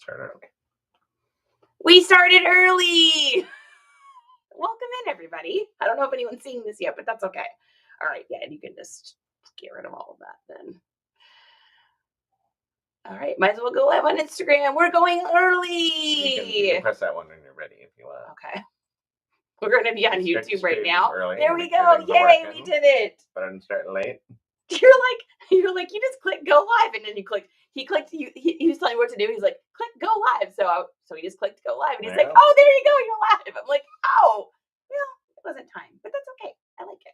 start early. We started early. Welcome in, everybody. I don't know if anyone's seeing this yet, but that's okay. All right, yeah, you can just get rid of all of that then. All right, might as well go live on Instagram. We're going early. You can press that one when you're ready if you want. Okay. We're going to be on YouTube right now. Early, there we go. Yay, we did it. But I'm starting late. You're like, you just click go live, and then you click. He clicked. He was telling me what to do. He's like, click go live. So he just clicked go live, and he's like, oh, there you go, you're live. I'm like, oh, well, it wasn't time, but that's okay. I like it.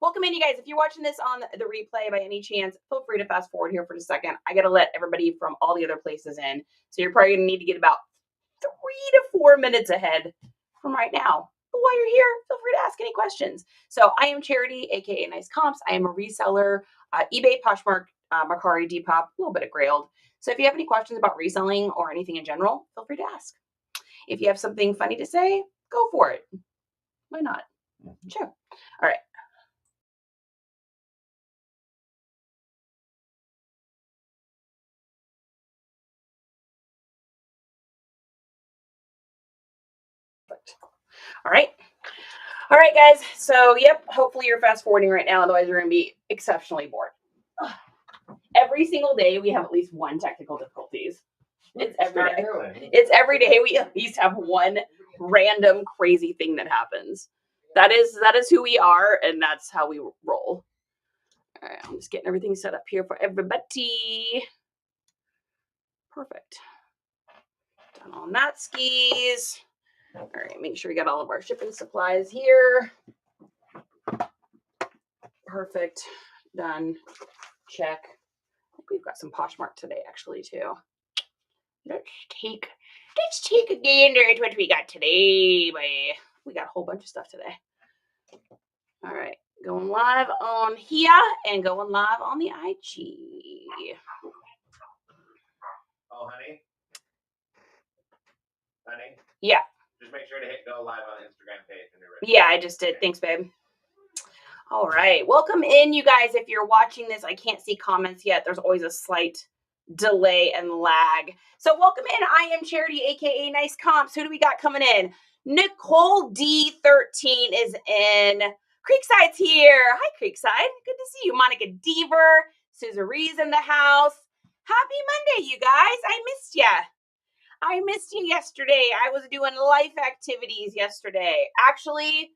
Welcome in, you guys. If you're watching this on the replay by any chance, feel free to fast forward here for a second. I got to let everybody from all the other places in, so you're probably gonna need to get about 3 to 4 minutes ahead from right now. But while you're here, feel free to ask any questions. So I am Charity, aka NiceComps. I am a reseller, eBay, Posh Mercari, Depop, a little bit of Grailed. So if you have any questions about reselling or anything in general, feel free to ask. If you have something funny to say, go for it. Why not? Sure. All right. All right, guys. So, yep, hopefully you're fast forwarding right now. Otherwise, you're going to be exceptionally bored. Every single day, we have at least one technical difficulties. It's every day. It's every day we at least have one random crazy thing that happens. That is who we are, and that's how we roll. All right, I'm just getting everything set up here for everybody. Perfect. Done on that skis. All right, make sure we got all of our shipping supplies here. Perfect. Done. Check. I think we've got some Poshmark today, actually, too. Let's take a gander at what we got today. We got a whole bunch of stuff today. All right, going live on here and going live on the IG. Oh, honey? Honey? Yeah. Just make sure to hit go live on Instagram page when you're ready. Yeah, I just did. Thanks, babe. All right. Welcome in, you guys. If you're watching this, I can't see comments yet. There's always a slight delay and lag. So welcome in. I am Charity, aka NiceComps. Who do we got coming in? Nicole D13 is in. Creekside's here. Hi, Creekside. Good to see you. Monica Deaver. Suzaree's in the house. Happy Monday, you guys. I missed ya. I missed you yesterday. I was doing life activities yesterday. Actually,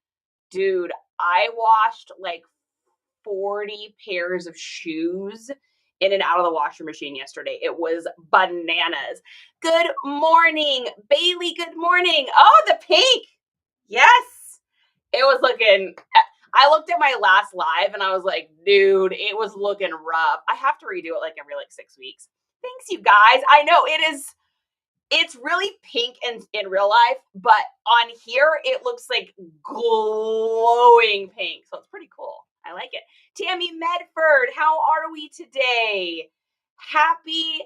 dude, I washed like 40 pairs of shoes in and out of the washer machine yesterday. It was bananas. Good morning, Bailey. Good morning. Oh, the pink. Yes. It was looking, I looked at my last live and I was like, dude, it was looking rough. I have to redo it like every 6 weeks. Thanks, you guys. I know it's really pink in real life, but on here, it looks like glowing pink. So it's pretty cool. I like it. Tammy Medford, how are we today? Happy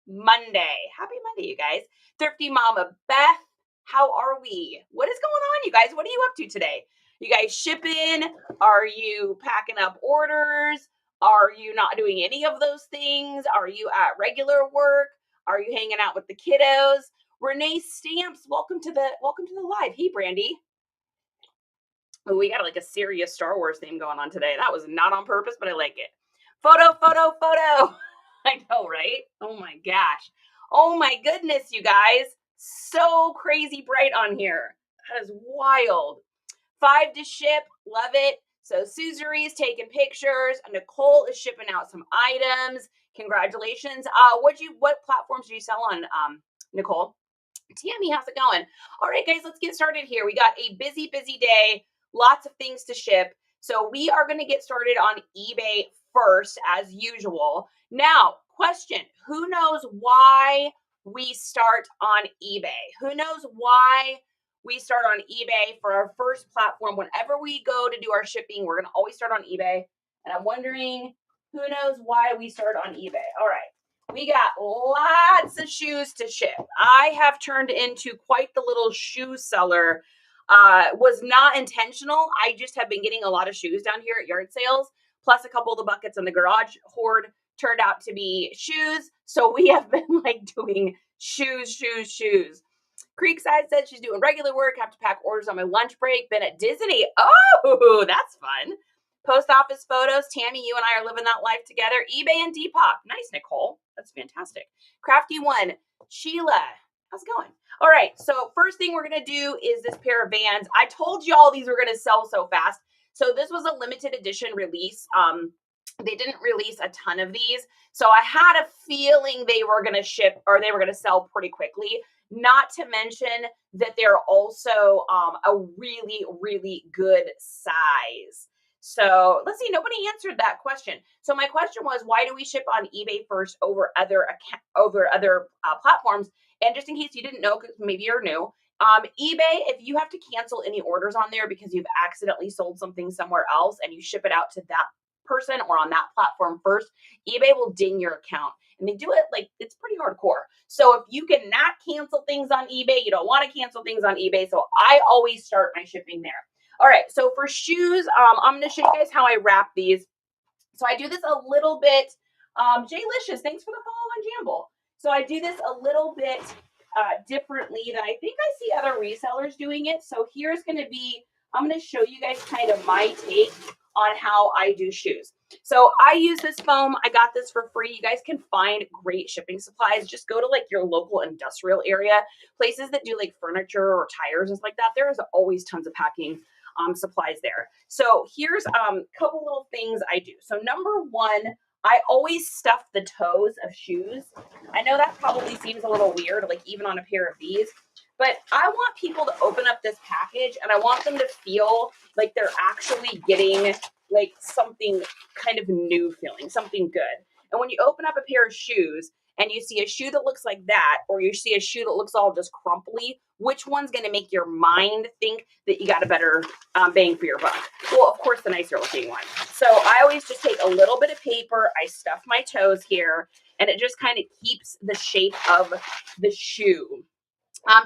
Monday. Happy Monday, you guys. Thrifty Mama Beth, how are we? What is going on, you guys? What are you up to today? You guys shipping? Are you packing up orders? Are you not doing any of those things? Are you at regular work? Are you hanging out with the kiddos? Renee Stamps, welcome to the live. Hey, Brandy. Oh, we got like a serious Star Wars theme going on today. That was not on purpose, but I like it. Photo. I know, right? Oh my gosh. Oh my goodness, you guys. So crazy bright on here. That is wild. 5 to ship. Love it. So Suzerae's taking pictures. Nicole is shipping out some items. Congratulations. What platforms do you sell on, Nicole? Tammy, how's it going? All right, guys, let's get started here. We got a busy day. Lots of things to ship. So we are going to get started on eBay first, as usual. Now, question, who knows why we start on eBay? Who knows why we start on eBay for our first platform? Whenever we go to do our shipping, we're going to always start on eBay. And I'm wondering, who knows why we start on eBay? All right. We got lots of shoes to ship. I have turned into quite the little shoe seller. Was not intentional. I just have been getting a lot of shoes down here at yard sales. Plus a couple of the buckets in the garage hoard turned out to be shoes. So we have been like doing shoes. Creekside said she's doing regular work, have to pack orders on my lunch break. Been at Disney. Oh, that's fun. Post office photos. Tammy, you and I are living that life together. eBay and Depop. Nice, Nicole. That's fantastic. Crafty one. Sheila. How's it going? All right. So first thing we're going to do is this pair of Vans. I told y'all these were going to sell so fast. So this was a limited edition release. They didn't release a ton of these. So I had a feeling they were going to ship or they were going to sell pretty quickly. Not to mention that they're also a really, really good size. So let's see, nobody answered that question. So my question was, why do we ship on eBay first over other platforms? And just in case you didn't know, because maybe you're new, eBay, if you have to cancel any orders on there because you've accidentally sold something somewhere else and you ship it out to that person or on that platform first, eBay will ding your account. And they do it like, it's pretty hardcore. So if you cannot cancel things on eBay, you don't want to cancel things on eBay. So I always start my shipping there. All right, so for shoes, I'm going to show you guys how I wrap these. So I do this a little bit. Jay Licious, thanks for the follow on Jamble. So I do this a little bit differently than I think I see other resellers doing it. So here's going to be, I'm going to show you guys kind of my take on how I do shoes. So I use this foam. I got this for free. You guys can find great shipping supplies. Just go to like your local industrial area, places that do like furniture or tires and stuff like that. There is always tons of packing supplies there. So here's a couple little things I do. So number one, I always stuff the toes of shoes. I know that probably seems a little weird, like even on a pair of these, but I want people to open up this package and I want them to feel like they're actually getting like something kind of new feeling, something good. And when you open up a pair of shoes and you see a shoe that looks like that, or you see a shoe that looks all just crumply, which one's going to make your mind think that you got a better bang for your buck? Well, of course, the nicer looking one. So I always just take a little bit of paper, I stuff my toes here, and it just kind of keeps the shape of the shoe.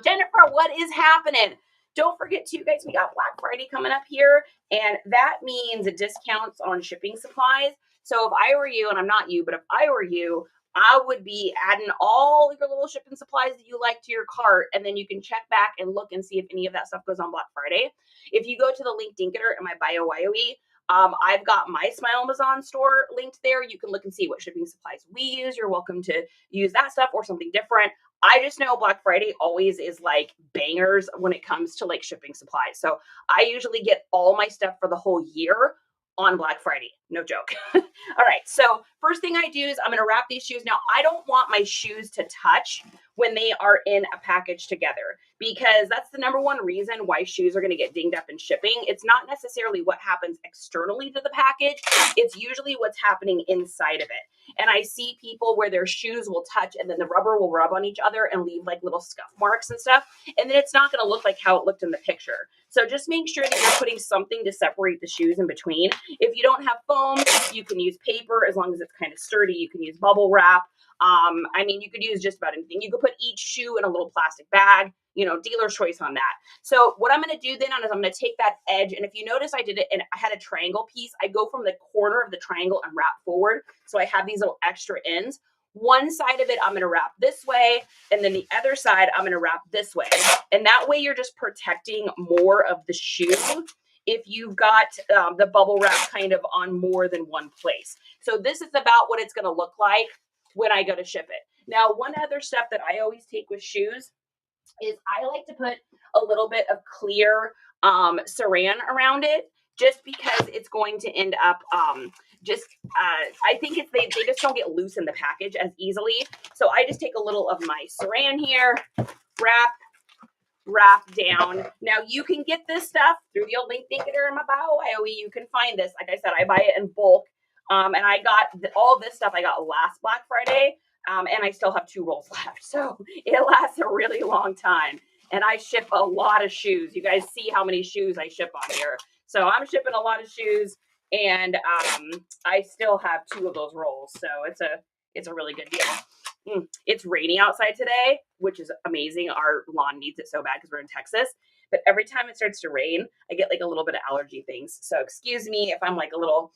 Jennifer, what is happening? Don't forget too, guys, we got Black Friday coming up here, and that means discounts on shipping supplies. So if I were you, and I'm not you, but if I were you, I would be adding all your little shipping supplies that you like to your cart, and then you can check back and look and see if any of that stuff goes on Black Friday. If you go to the link Dinketer in my bio YOE, I've got my Smile Amazon store linked there. You can look and see what shipping supplies we use. You're welcome to use that stuff or something different. I just know Black Friday always is like bangers when it comes to like shipping supplies. So I usually get all my stuff for the whole year on Black Friday. No joke. All right. So first thing I do is I'm going to wrap these shoes. Now, I don't want my shoes to touch when they are in a package together, because that's the number one reason why shoes are going to get dinged up in shipping. It's not necessarily what happens externally to the package. It's usually what's happening inside of it. And I see people where their shoes will touch and then the rubber will rub on each other and leave like little scuff marks and stuff. And then it's not going to look like how it looked in the picture. So just make sure that you're putting something to separate the shoes in between. If you don't have foam, you can use paper as long as it's kind of sturdy. You can use bubble wrap. I mean, you could use just about anything. You could put each shoe in a little plastic bag, you know, dealer's choice on that. So what I'm going to do then is I'm going to take that edge. And if you notice, I did it and I had a triangle piece. I go from the corner of the triangle and wrap forward. So I have these little extra ends. One side of it, I'm going to wrap this way. And then the other side, I'm going to wrap this way. And that way you're just protecting more of the shoe if you've got the bubble wrap kind of on more than one place. So this is about what it's going to look like when I go to ship it. Now, one other step that I always take with shoes is I like to put a little bit of clear saran around it, just because it's going to end up I think it's they just don't get loose in the package as easily. So I just take a little of my saran here, wrap down. Now you can get this stuff through the old link Dinketer in my bio YOE. You can find this. Like I said, I buy it in bulk. And I got all this stuff I got last Black Friday. And I still have 2 rolls left. So it lasts a really long time. And I ship a lot of shoes. You guys see how many shoes I ship on here. So I'm shipping a lot of shoes, and I still have 2 of those rolls. So it's a really good deal. It's raining outside today, which is amazing. Our lawn needs it so bad because we're in Texas. But every time it starts to rain, I get like a little bit of allergy things. So excuse me if I'm like a little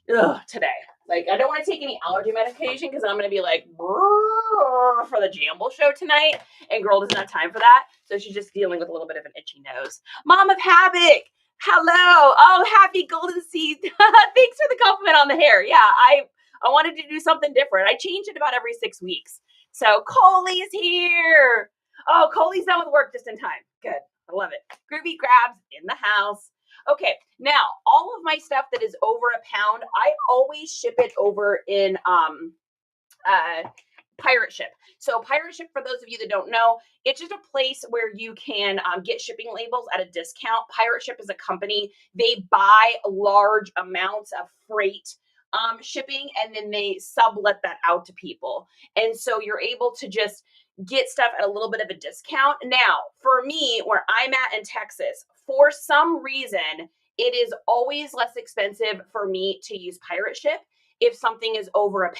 today. Like, I don't want to take any allergy medication because I'm going to be like for the Jamble show tonight, and girl doesn't have time for that. So she's just dealing with a little bit of an itchy nose. Mom of Havoc, hello. Oh, happy golden seed. Thanks for the compliment on the hair. Yeah, I wanted to do something different. I change it about every 6 weeks. So Coley's here. Oh, Coley's done with work just in time. Good. I love it. Groovy Grabs in the house. Okay, now all of my stuff that is over £1, I always ship it over in Pirate Ship. So Pirate Ship, for those of you that don't know, it's just a place where you can get shipping labels at a discount. Pirate Ship is a company. They buy large amounts of freight shipping, and then they sublet that out to people. And so you're able to just get stuff at a little bit of a discount. Now, for me, where I'm at in Texas, for some reason, it is always less expensive for me to use Pirate Ship if something is over £1.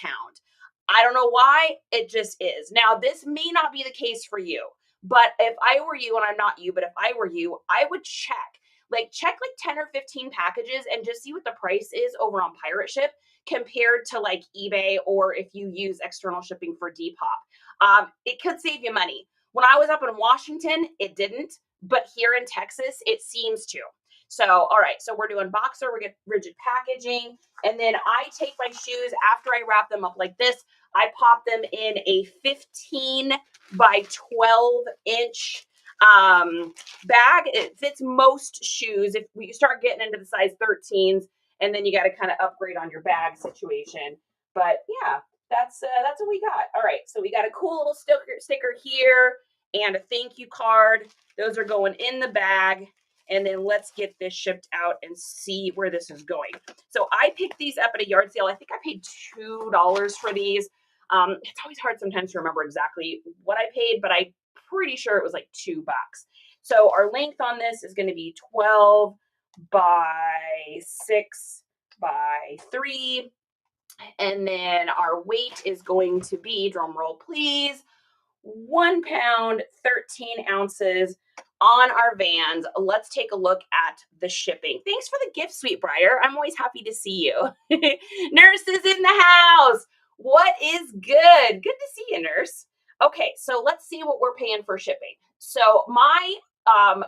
I don't know why, it just is. Now, this may not be the case for you, but if I were you, and I'm not you, but if I were you, I would check like 10 or 15 packages and just see what the price is over on Pirate Ship compared to like eBay, or if you use external shipping for Depop. It could save you money. When I was up in Washington, it didn't, but here in Texas, it seems to. So, all right, so we're doing boxer, we get rigid packaging, and then I take my shoes after I wrap them up like this. I pop them in a 15 by 12 inch bag. It fits most shoes. If you start getting into the size 13s, and then you got to kind of upgrade on your bag situation. But yeah, that's what we got. All right, so we got a cool little sticker here and a thank you card. Those are going in the bag. And then let's get this shipped out and see where this is going. So I picked these up at a yard sale. I think I paid $2 for these. It's always hard sometimes to remember exactly what I paid, but I'm pretty sure it was like $2. So our length on this is going to be 12 by 6 by 3. And then our weight is going to be, drum roll please, 1 pound, 13 ounces on our vans. Let's take a look at the shipping. Thanks for the gift, Sweetbriar. I'm always happy to see you. Nurse is in the house. What is good? Good to see you, Nurse. Okay, so let's see what we're paying for shipping. So my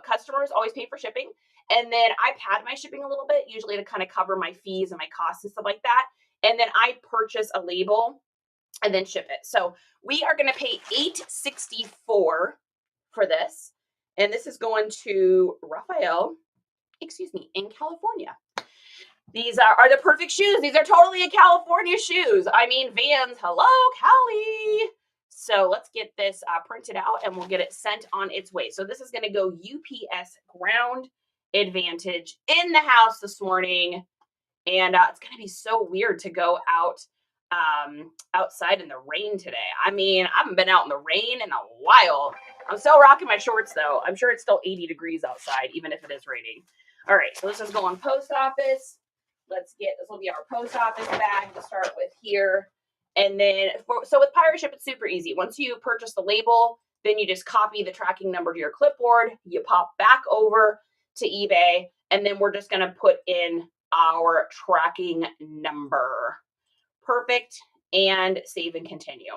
customers always pay for shipping, and then I pad my shipping a little bit, usually to kind of cover my fees and my costs and stuff like that. And then I purchase a label and then ship it. So we are going to pay $8.64 for this. And this is going to Raphael, in California. These are the perfect shoes. These are totally a California shoes. I mean, Vans, hello, Cali. So let's get this printed out and we'll get it sent on its way. So this is going to go UPS Ground Advantage in the house this morning. And it's going to be so weird to go outside in the rain today. I mean, I haven't been out in the rain in a while. I'm still rocking my shorts though. I'm sure it's still 80 degrees outside, even if it is raining. All right, so let's just go on post office. This will be our post office bag to start with here. And then, so with Pirate Ship, it's super easy. Once you purchase the label, then you just copy the tracking number to your clipboard. You pop back over to eBay, and then we're just going to put in our tracking number. Perfect. And save and continue.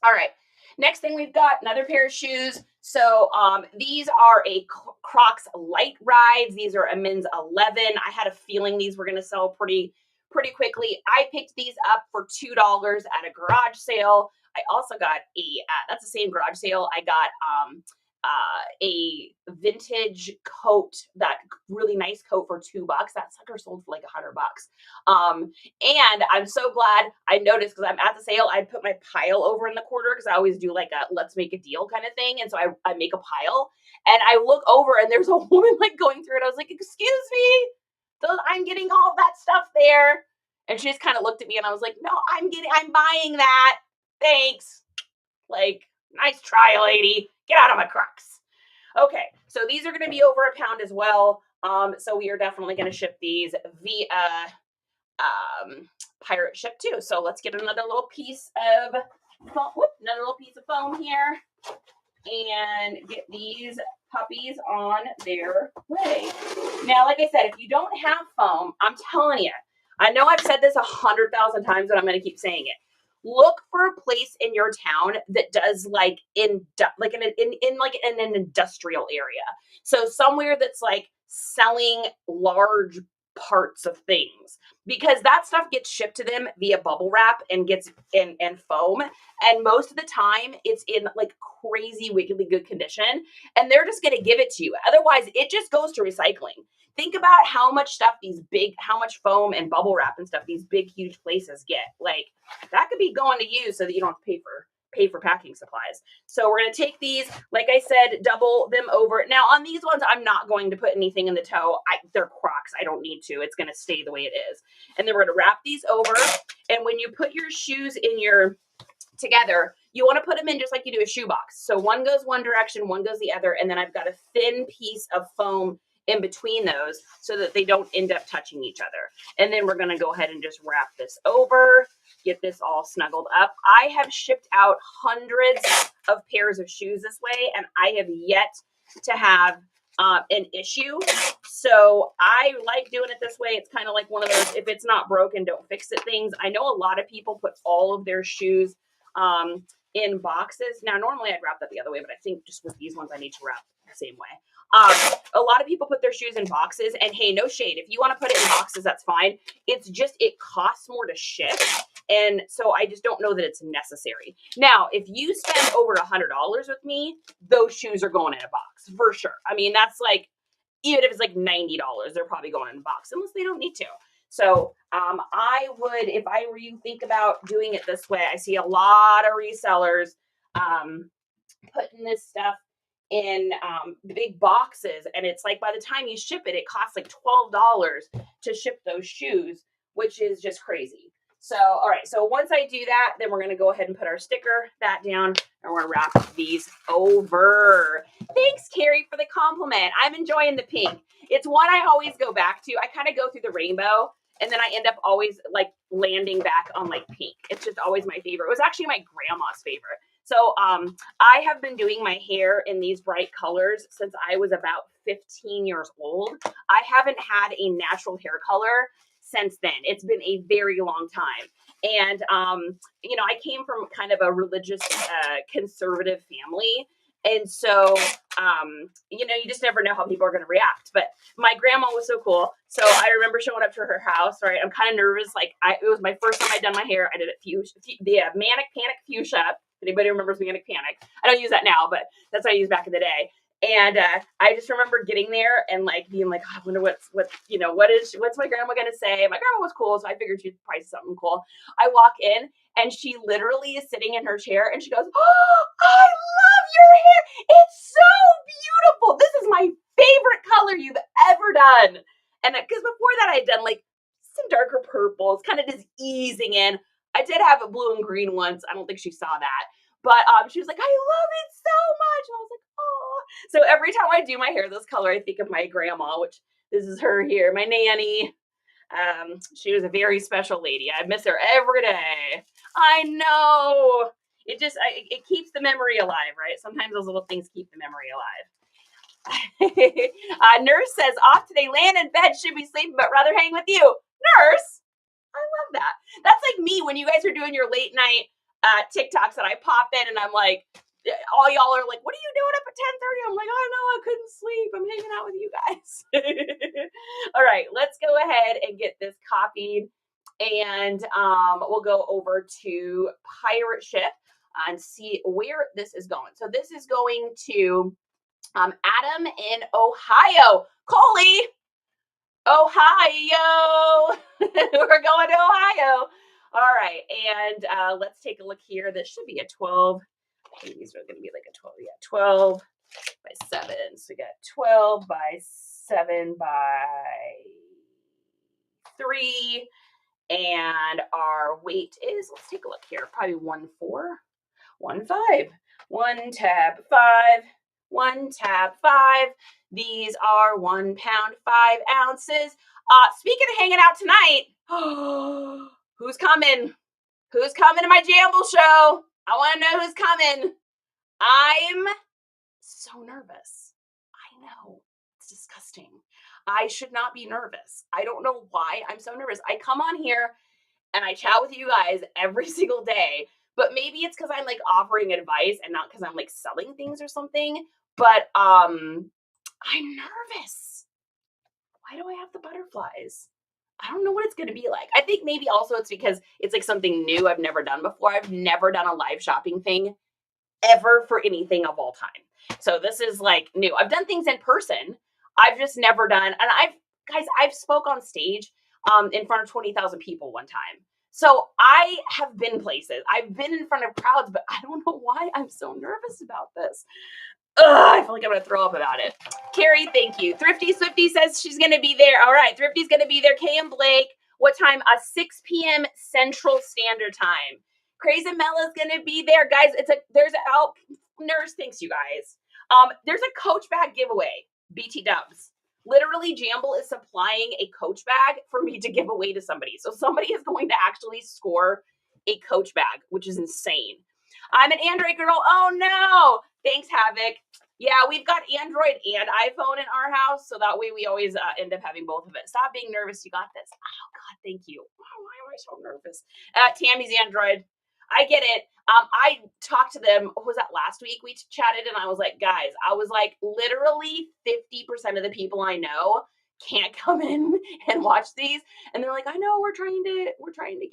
All right. Next thing we've got another pair of shoes. So these are a Crocs Light Rides. These are a men's 11. I had a feeling these were going to sell pretty quickly. I picked these up for $2 at a garage sale. I also got that's the same garage sale. I got a vintage coat, that really nice coat for $2. That sucker sold for like $100. And I'm so glad I noticed, because I'm at the sale, I'd put my pile over in the corner, because I always do like a let's make a deal kind of thing. And so I make a pile and I look over and there's a woman like going through it. I was like, excuse me, I'm getting all of that stuff there. And she just kind of looked at me and I was like, no, I'm buying that. Thanks. Like, nice try, lady. Get out of my Crocs. Okay, so these are going to be over £1 as well. So we are definitely going to ship these via Pirate Ship too. So let's get another little piece of foam here and get these puppies on their way. Now, like I said, if you don't have foam, I'm telling you, I know I've said this 100,000 times, but I'm going to keep saying it. Look for a place in your town that does like in an industrial area. So somewhere that's like selling large parts of things, because that stuff gets shipped to them via bubble wrap and gets and foam, and most of the time it's in like crazy wickedly good condition, and they're just going to give it to you. Otherwise it just goes to recycling. Think about how much stuff how much foam and bubble wrap and stuff these big huge places get. Like that could be going to you so that you don't have to pay for packing supplies. So we're going to take these, like I said, double them over. Now on these ones, I'm not going to put anything in the toe. They're Crocs. I don't need to. It's going to stay the way it is. And then we're going to wrap these over. And when you put your shoes in your together, you want to put them in just like you do a shoe box. So one goes one direction, one goes the other. And then I've got a thin piece of foam in between those so that they don't end up touching each other. And then we're going to go ahead and just wrap this over, get this all snuggled up. I have shipped out hundreds of pairs of shoes this way, and I have yet to have an issue. So I like doing it this way. It's kind of like one of those, if it's not broken, don't fix it things. I know a lot of people put all of their shoes in boxes. Now, normally I'd wrap that the other way, but I think just with these ones, I need to wrap the same way. A lot of people put their shoes in boxes, and hey, no shade. If you want to put it in boxes, that's fine. It's just, it costs more to ship. And so I just don't know that it's necessary. Now, if you spend over $100 with me, those shoes are going in a box for sure. I mean, that's like, even if it's like $90, they're probably going in a box unless they don't need to. So I would, if I were you, think about doing it this way. I see a lot of resellers putting this stuff in big boxes, and it's like by the time you ship it, it costs like $12 to ship those shoes, which is just crazy. So, all right, so once I do that, then we're going to go ahead and put our sticker, that down, and we're going to wrap these over. Thanks, Carrie, for the compliment. I'm enjoying the pink. It's one I always go back to. I kind of go through the rainbow, and then I end up always like landing back on like pink. It's just always my favorite. It was actually my grandma's favorite. So I have been doing my hair in these bright colors since I was about 15 years old. I haven't had a natural hair color since then. It's been a very long time. And, you know, I came from kind of a religious, conservative family. And so, you know, you just never know how people are going to react. But my grandma was so cool. So I remember showing up to her house, right? I'm kind of nervous. Like, it was my first time I'd done my hair. I did it the Manic Panic Fuchsia. If anybody remembers Manic Panic. I don't use that now, but that's what I used back in the day. And I just remember getting there and like being like, oh, I wonder what's my grandma gonna say? My grandma was cool, so I figured she'd probably say something cool. I walk in and she literally is sitting in her chair and she goes, oh, I love your hair. It's so beautiful. This is my favorite color you've ever done. And because before that I had done like some darker purples, kind of just easing in. I did have a blue and green once. I don't think she saw that. But she was like, I love it so much. And I was like, oh. So every time I do my hair this color, I think of my grandma, which this is her here, my nanny. She was a very special lady. I miss her every day. I know. It keeps the memory alive, right? Sometimes those little things keep the memory alive. Nurse says, off today, laying in bed, should be sleeping, but rather hang with you. Nurse, I love that. That's like me when you guys are doing your late night TikToks and I pop in and I'm like, all y'all are like, what are you doing up at 10:30? I'm like, oh no, I couldn't sleep. I'm hanging out with you guys. All right, let's go ahead and get this copied, and we'll go over to Pirate Ship and see where this is going. So this is going to Adam in Ohio. Coley, Ohio. We're going to Ohio. All right, and let's take a look here. This should be a 12. I think these are going to be like a 12. Yeah, 12 by 7. So we got 12 by 7 by 3. And our weight is, let's take a look here, probably 1, 4, 1, 5. 1 tab 5. 1 tab 5. These are 1 pound 5 ounces. Speaking of hanging out tonight, who's coming? Who's coming to my Jamble show? I want to know who's coming. I'm so nervous. I know. It's disgusting. I should not be nervous. I don't know why I'm so nervous. I come on here and I chat with you guys every single day, but maybe it's because I'm like offering advice and not because I'm like selling things or something. But I'm nervous. Why do I have the butterflies? I don't know what it's going to be like. I think maybe also it's because it's like something new I've never done before. I've never done a live shopping thing ever for anything of all time. So this is like new. I've done things in person. I've just never done, and I've spoke on stage in front of 20,000 people one time. So I have been places. I've been in front of crowds, but I don't know why I'm so nervous about this. I feel like I'm going to throw up about it. Carrie, thank you. Thrifty Swifty says she's going to be there. All right, Thrifty's going to be there. Kay and Blake, what time? 6 p.m. Central Standard Time. Crazy Mella's going to be there. Guys, nurse, thanks you guys. There's a coach bag giveaway, BT Dubs. Literally, Jamble is supplying a coach bag for me to give away to somebody. So somebody is going to actually score a coach bag, which is insane. I'm an Android girl. Oh no. Thanks, Havoc. Yeah, we've got Android and iPhone in our house. So that way we always end up having both of it. Stop being nervous. You got this. Oh God, thank you. Why am I so nervous? Tammy's Android. I get it. I talked to them. What was that last week? We chatted and I was like, guys, literally 50% of the people I know can't come in and watch these. And they're like, I know we're trying to get it. We're trying to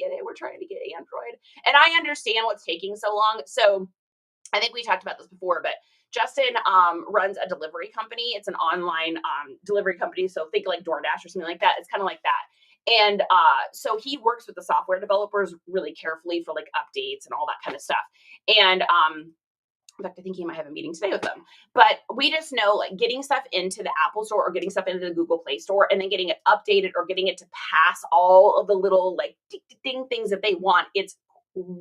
get Android. And I understand what's taking so long. So I think we talked about this before, but Justin runs a delivery company. It's an online delivery company. So think like DoorDash or something like that. It's kind of like that. And so he works with the software developers really carefully for like updates and all that kind of stuff. And in fact, I think he might have a meeting today with them. But we just know like getting stuff into the Apple Store or getting stuff into the Google Play Store and then getting it updated or getting it to pass all of the little like ding things that they want. It's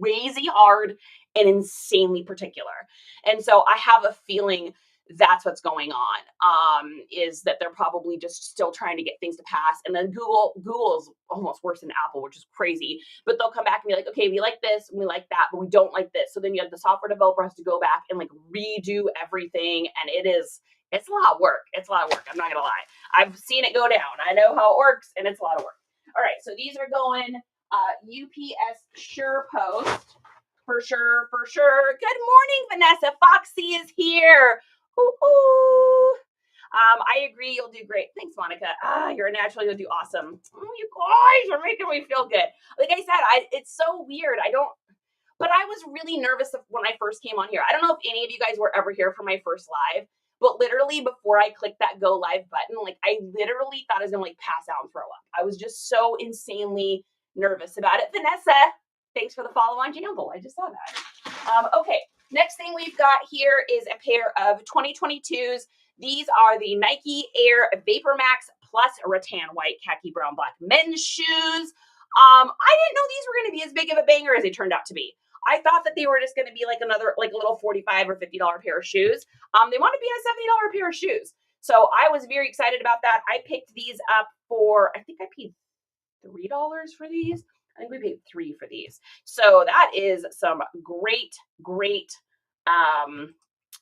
crazy hard and insanely particular. And so I have a feeling that's what's going on, is that they're probably just still trying to get things to pass. And then Google's almost worse than Apple, which is crazy. But they'll come back and be like, okay, we like this and we like that, but we don't like this. So then you have the software developer has to go back and like redo everything. And it's a lot of work. It's a lot of work. I'm not going to lie. I've seen it go down. I know how it works and it's a lot of work. All right. So these are going UPS Sure Post. For sure. Good morning, Vanessa. Foxy is here. Ooh. I agree. You'll do great. Thanks, Monica. You're a natural. You'll do awesome. Oh, you guys are making me feel good. Like I said, it's so weird. But I was really nervous when I first came on here. I don't know if any of you guys were ever here for my first live, but literally before I clicked that go live button, like I literally thought I was going to like pass out and throw up. I was just so insanely nervous about it. Vanessa, thanks for the follow on Jamble. I just saw that. Okay. Next thing we've got here is a pair of 2022s. These are the Nike Air Vapor Max Plus rattan white khaki brown black men's shoes. I didn't know these were going to be as big of a banger as they turned out to be. I thought that they were just going to be like another, like a little $45 or $50 pair of shoes. They want to be a $70 pair of shoes. So I was very excited about that. I picked these up for, I think I paid $3 for these. I think we paid $3 for these. So that is some great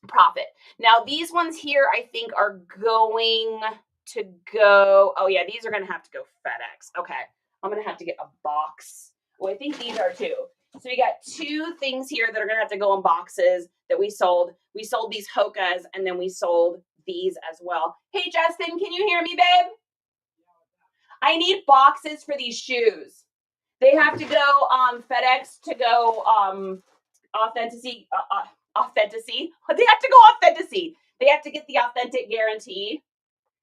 profit. Now these ones here, I think are going to go, oh yeah, these are going to have to go FedEx. Okay. I'm going to have to get a box. Well, I think these are too. So we got two things here that are going to have to go in boxes that we sold. We sold these Hokas and then we sold these as well. Hey, Justin, can you hear me, babe? I need boxes for these shoes. They have to go FedEx to go authenticity. They have to go authenticity. They have to get the authentic guarantee.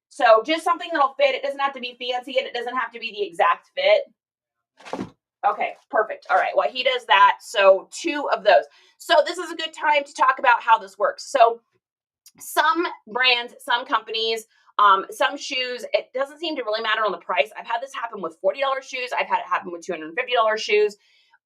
So just something that'll fit. It doesn't have to be fancy and it doesn't have to be the exact fit. Okay, perfect. All right. Well, he does that. So 2 of those. So this is a good time to talk about how this works. So some brands, some companies, some shoes, it doesn't seem to really matter on the price. I've had this happen with $40 shoes. I've had it happen with $250 shoes.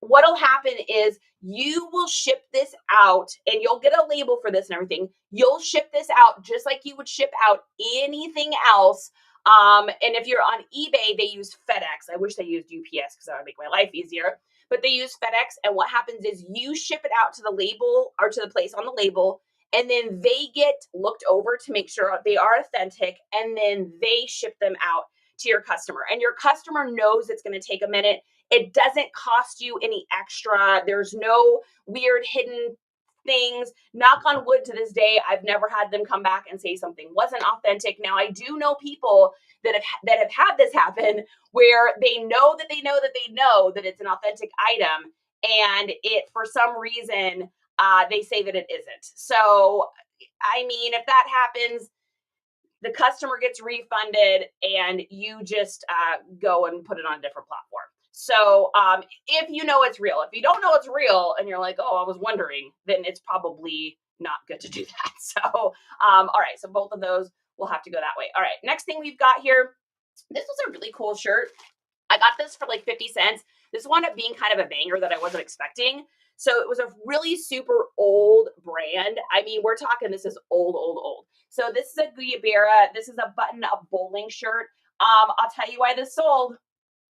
What'll happen is you will ship this out and you'll get a label for this and everything. You'll ship this out just like you would ship out anything else. And if you're on eBay, they use FedEx. I wish they used UPS because that would make my life easier. But they use FedEx. And what happens is you ship it out to the label or to the place on the label. and then they get looked over to make sure they are authentic, and then they ship them out to your customer. And your customer knows it's going to take a minute. It doesn't cost you any extra. There's no weird hidden things. Knock on wood, to this day, I've never had them come back and say something wasn't authentic. Now, I do know people that have had this happen, where they know that it's an authentic item, and it, for some reason, they say that it isn't. So, I mean, if that happens, the customer gets refunded, and you just go and put it on a different platform. So if you know it's real, if you don't know it's real and you're like, oh, I was wondering, then it's probably not good to do that. So, all right. So both of those will have to go that way. All right. Next thing we've got here. This was a really cool shirt. I got this for like 50 cents. This wound up being kind of a banger that I wasn't expecting. So it was a really super old brand. I mean, we're talking, this is old. So this is a Guayabera. This is a button-up bowling shirt. I'll tell you why this sold.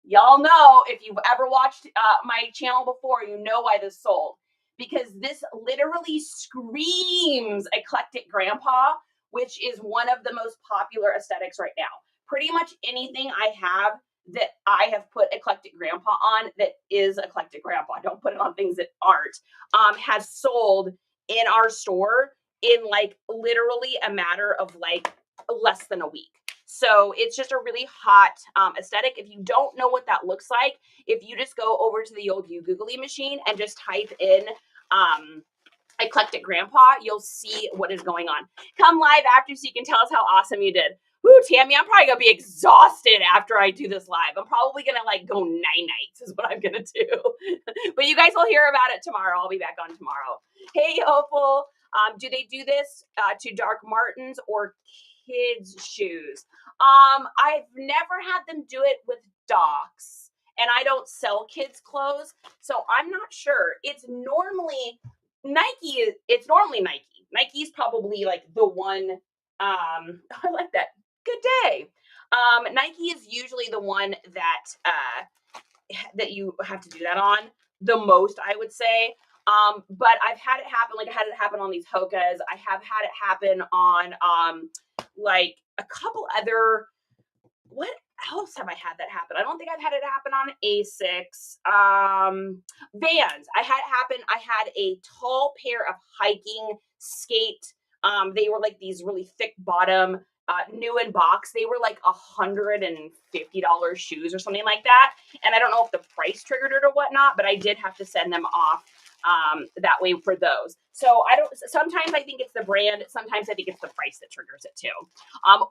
Y'all know, if you've ever watched my channel before, you know why this sold. Because this literally screams eclectic grandpa, which is one of the most popular aesthetics right now. Pretty much anything I have that I have put eclectic grandpa on that is eclectic grandpa, don't put it on things that aren't, has sold in our store in like literally a matter of like less than a week. So it's just a really hot aesthetic. If you don't know what that looks like, if you just go over to the old Googly machine and just type in eclectic grandpa, you'll see what is going on. Come live after so you can tell us how awesome you did. Woo, Tammy, I'm probably going to be exhausted after I do this live. I'm probably going to like go night-nights is what I'm going to do. But you guys will hear about it tomorrow. I'll be back on tomorrow. Hey, Opal, do they do this to Dark Martens or kids' shoes? I've never had them do it with Docs, and I don't sell kids' clothes, so I'm not sure. It's normally Nike. It's normally Nike. Nike's probably like the one. I like that. Good day. Nike is usually the one that you have to do that on the most, I would say. But I've had it happen. Like I had it happen on these Hokas. I have had it happen on like a couple other. What else have I had that happen? I don't think I've had it happen on Asics. Vans. I had it happen. I had a tall pair of hiking skate. They were like these really thick bottom, new in box. They were like $150 shoes or something like that. And I don't know if the price triggered it or whatnot, but I did have to send them off that way for those. So sometimes I think it's the brand. Sometimes I think it's the price that triggers it too.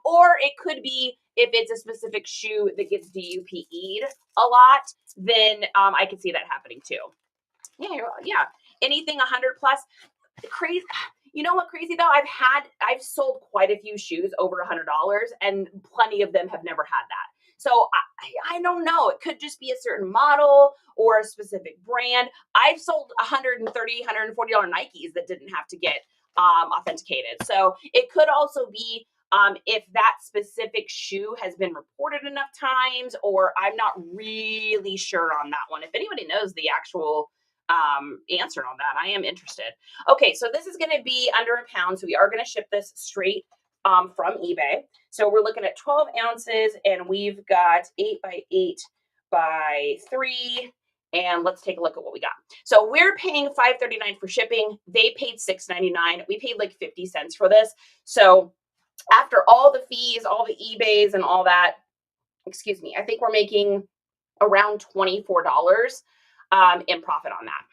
Or it could be if it's a specific shoe that gets DUPE'd a lot, then I could see that happening too. Yeah. Anything 100 plus, crazy. You know what, crazy though? I've sold quite a few shoes over $100, and plenty of them have never had that. So I don't know. It could just be a certain model or a specific brand. I've sold $130, $140 Nikes that didn't have to get authenticated. So it could also be if that specific shoe has been reported enough times, or I'm not really sure on that one. If anybody knows the actual answer on that, I am interested. Okay, so this is going to be under a pound. So we are going to ship this straight from eBay. So we're looking at 12 ounces, and we've got 8 by 8 by 3. And let's take a look at what we got. So we're paying $5.39 for shipping. They paid $6.99. We paid like 50 cents for this. So after all the fees, all the eBays and all that, excuse me, I think we're making around $24 in profit on that.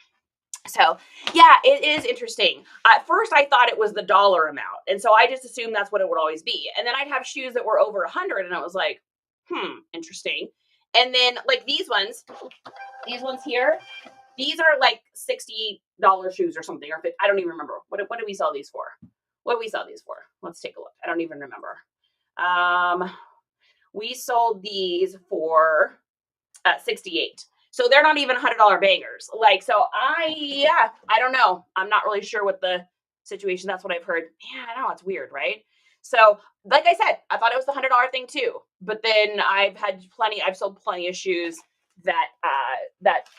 So yeah, it is interesting. At first I thought it was the dollar amount. And so I just assumed that's what it would always be. And then I'd have shoes that were over 100 and I was like, interesting. And then like these ones here, these are like $60 shoes or something, or I don't even remember. What do we sell these for? What do we sell these for? Let's take a look. I don't even remember. We sold these for 68. So they're not even $100 bangers. Like, so I don't know. I'm not really sure what the situation. That's what I've heard. Yeah, I know, it's weird, right? So like I said, I thought it was the $100 thing too, but then I've sold plenty of shoes that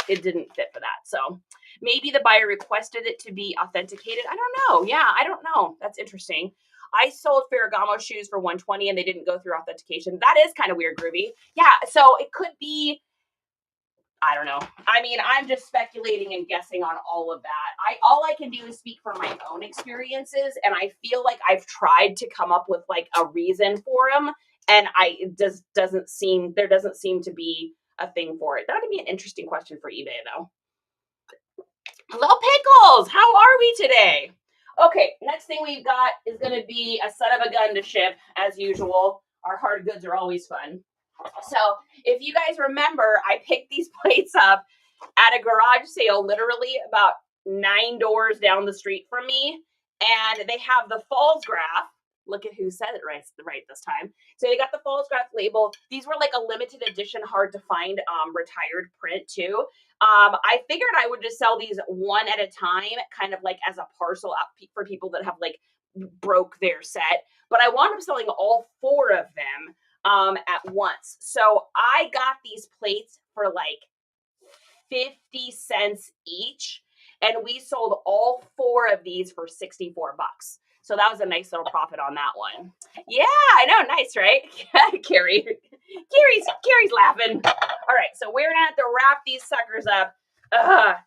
it didn't fit for that. So Maybe the buyer requested it to be authenticated. I don't know. Yeah, I don't know. That's interesting. I sold Ferragamo shoes for $120 and they didn't go through authentication. That is kind of weird, Groovy. Yeah, so it could be, I don't know. I mean, I'm just speculating and guessing on all of that. All I can do is speak from my own experiences, and I feel like I've tried to come up with like a reason for them, and there doesn't seem to be a thing for it. That would be an interesting question for eBay though. Hello, Pickles. How are we today? Okay, next thing we've got is going to be a son of a gun to ship, as usual. Our hard goods are always fun. So if you guys remember, I picked these plates up at a garage sale, literally about 9 doors down the street from me. And they have the Falls Graph. Look at who said it right this time. So they got the Falls Graph label. These were like a limited edition, hard to find retired print too. I figured I would just sell these one at a time, kind of like as a parcel out for people that have like broke their set. But I wound up selling all 4 of them at once. So I got these plates for like 50 cents each, and we sold all 4 of these for $64. So that was a nice little profit on that one. Yeah, I know, nice, right? Carrie's laughing. All right, so we're gonna have to wrap these suckers up.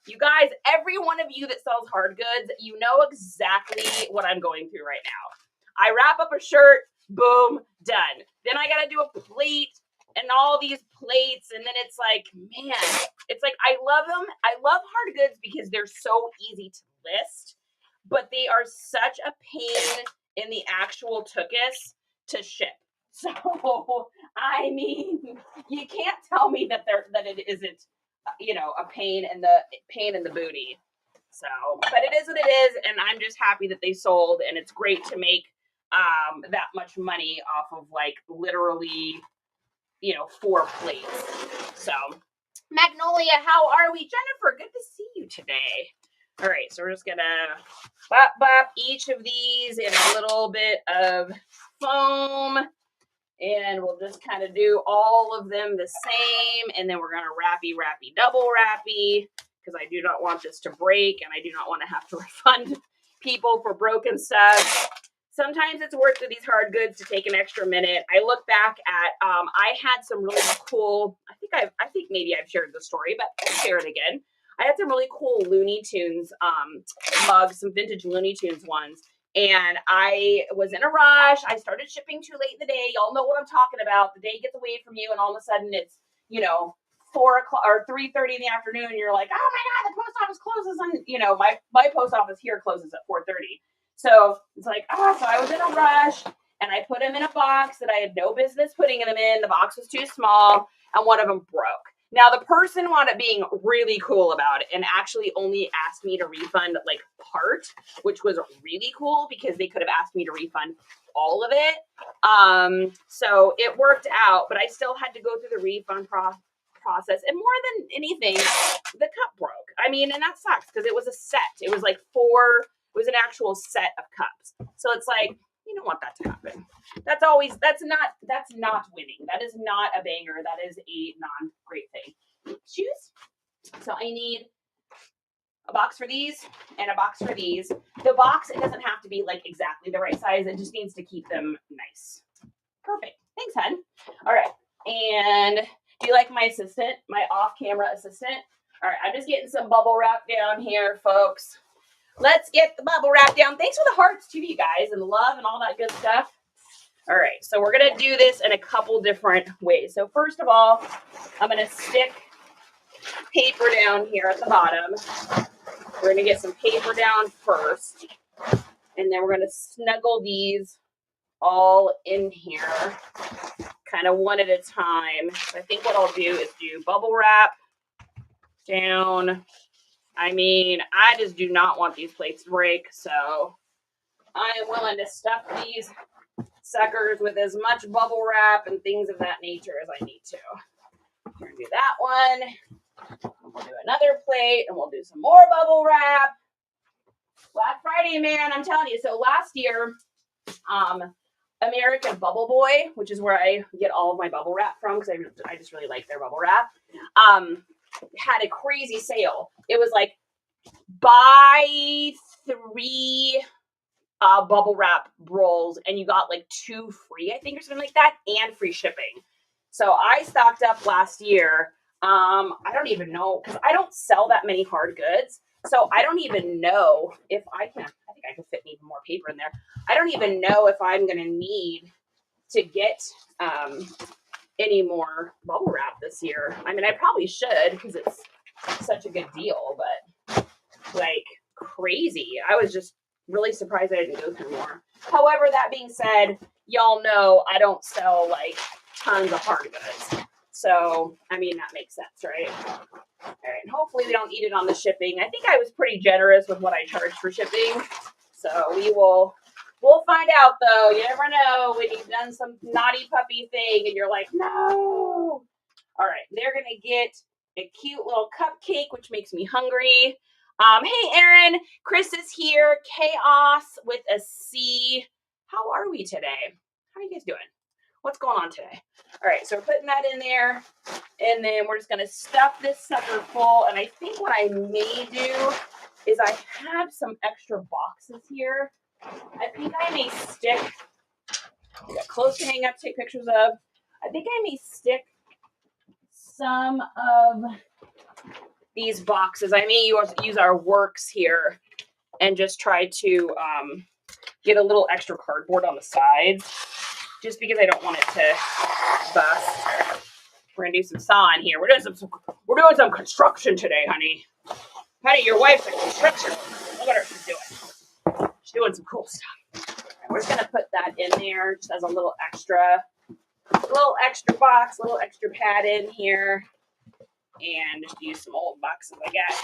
You guys, every one of you that sells hard goods, you know exactly what I'm going through right now. I wrap up a shirt, boom, done. Then I gotta do a plate and all these plates, and then it's like, man, it's like I love them. I love hard goods because they're so easy to list, but they are such a pain in the actual tuchus to ship. So I mean, you can't tell me that it isn't, a pain in the booty. So, but it is what it is, and I'm just happy that they sold, and it's great to make that much money off of like literally 4 plates. So Magnolia, how are we? Jennifer, good to see you today. All right, so we're just gonna bop each of these in a little bit of foam, and we'll just kind of do all of them the same, and then we're gonna wrappy, double wrappy, because I do not want this to break, and I do not want to have to refund people for broken stuff. Sometimes it's worth for these hard goods to take an extra minute. I look back at, I had some really cool, I think maybe I've shared the story, but I'll share it again. I had some really cool Looney Tunes mugs, some vintage Looney Tunes ones. And I was in a rush. I started shipping too late in the day. Y'all know what I'm talking about. The day gets away from you, and all of a sudden it's, 4 o'clock or 3:30 in the afternoon. And you're like, oh my God, the post office closes on, my post office here closes at 4:30. So it's like, so I was in a rush, and I put them in a box that I had no business putting them in. The box was too small, and one of them broke. Now, the person wound up being really cool about it and actually only asked me to refund like part, which was really cool because they could have asked me to refund all of it. So it worked out, but I still had to go through the refund process. And more than anything, the cup broke. I mean, and that sucks because it was a set. It was like 4, it was an actual set of cups. So it's like, you don't want that to happen. That's not winning. That is not a banger. That is a non-great thing. Shoes. So I need a box for these and a box for these. The box, it doesn't have to be like exactly the right size. It just needs to keep them nice. Perfect. Thanks, hun. All right. And do you like my assistant, my off-camera assistant? All right. I'm just getting some bubble wrap down here, folks. Let's get the bubble wrap down. Thanks for the hearts too, you guys, and love and all that good stuff. All right, so we're going to do this in a couple different ways. So first of all, I'm going to stick paper down here at the bottom. We're going to get some paper down first, and then we're going to snuggle these all in here, kind of one at a time. So I think what I'll do is do bubble wrap down. I mean, I just do not want these plates to break, so I am willing to stuff these suckers with as much bubble wrap and things of that nature as I need to. We're going to do that one. We'll do another plate, and we'll do some more bubble wrap. Black Friday, man, I'm telling you. So last year, American Bubble Boy, which is where I get all of my bubble wrap from because I just really like their bubble wrap, had a crazy sale. It was like buy 3 bubble wrap rolls and you got like 2 free, I think, or something like that, and free shipping. So I stocked up last year. I don't even know, because I don't sell that many hard goods. So I don't even know if I think I can fit even more paper in there. I don't even know if I'm going to need to get any more bubble wrap this year. I mean, I probably should, because it's such a good deal, but like crazy. I was just really surprised I didn't go through more. However, that being said, y'all know I don't sell like tons of hard goods. So, I mean, that makes sense, right? All right, hopefully we don't eat it on the shipping. I think I was pretty generous with what I charged for shipping. So we'll find out though. You never know when you've done some naughty puppy thing and you're like, no. All right, they're gonna get a cute little cupcake, which makes me hungry. Hey, Erin, Chris is here. Chaos with a C. How are we today? How are you guys doing? What's going on today? All right, so we're putting that in there, and then we're just gonna stuff this sucker full. And I think what I may do is I have some extra boxes here. I think I may stick, I got clothes to hang up, take pictures of. I think I may stick some of these boxes. I may use our works here and just try to get a little extra cardboard on the sides, just because I don't want it to bust. We're gonna do some sawing here. We're doing some construction today, honey. Honey, your wife's a construction. Look at her, she's doing. She's doing some cool stuff. Right, we're just gonna put that in there just as a little extra box, a little extra pad in here, and just use some old boxes I got.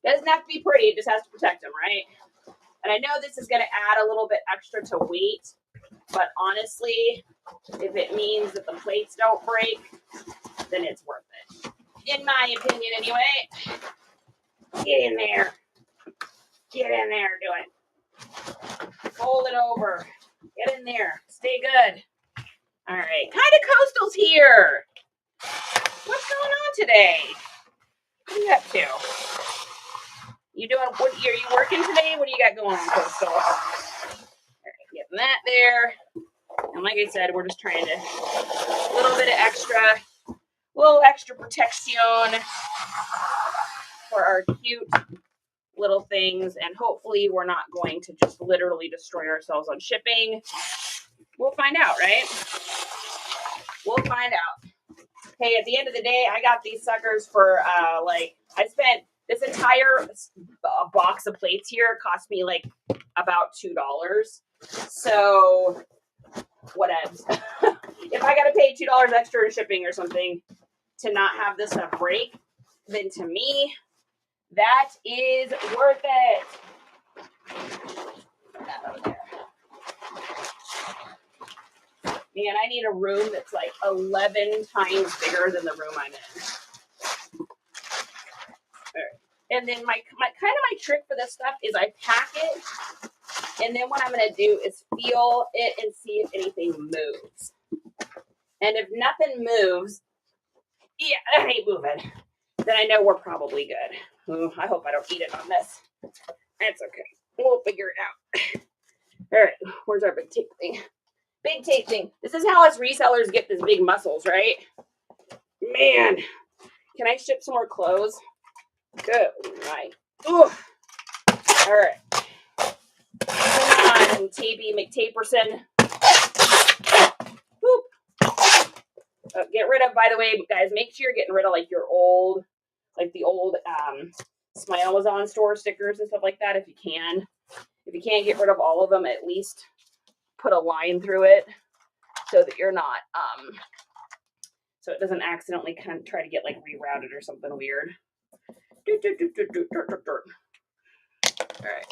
Doesn't have to be pretty, it just has to protect them, right? And I know this is going to add a little bit extra to weight, but honestly, if it means that the plates don't break, then it's worth it. In my opinion, anyway. Get in there. Get in there, do it. Fold it over. Get in there. Stay good. All right. Kind of Coastal's here. What's going on today? What are you up to? You doing? What are you working today? What do you got going on, Coastal? All right, getting that there. And like I said, we're just trying to a little extra protection for our cute little things, and hopefully we're not going to just literally destroy ourselves on shipping. We'll find out, right? We'll find out. Hey, at the end of the day, I got these suckers for I spent this entire box of plates here cost me like about $2. So whatevs. If I got to pay $2 extra in shipping or something to not have this stuff break, then to me, that is worth it. Put that over there. Man, I need a room that's like 11 times bigger than the room I'm in. All right. And then my trick for this stuff is I pack it, and then what I'm going to do is feel it and see if anything moves. And if nothing moves, yeah, I ain't moving, then I know we're probably good. Ooh, I hope I don't eat it on this. That's okay. We'll figure it out. All right, where's our big tape thing? Big tape thing. This is how us resellers get this big muscles, right? Man, can I ship some more clothes? Good. Right. Ooh. All right. Come on, Tapey McTaperson. Whoop. Get rid of, by the way, guys, make sure you're getting rid of like your old, like the old Smile was on store stickers and stuff like that if you can. If you can't get rid of all of them, at least put a line through it so that you're not, so it doesn't accidentally kind of try to get like rerouted or something weird. All right.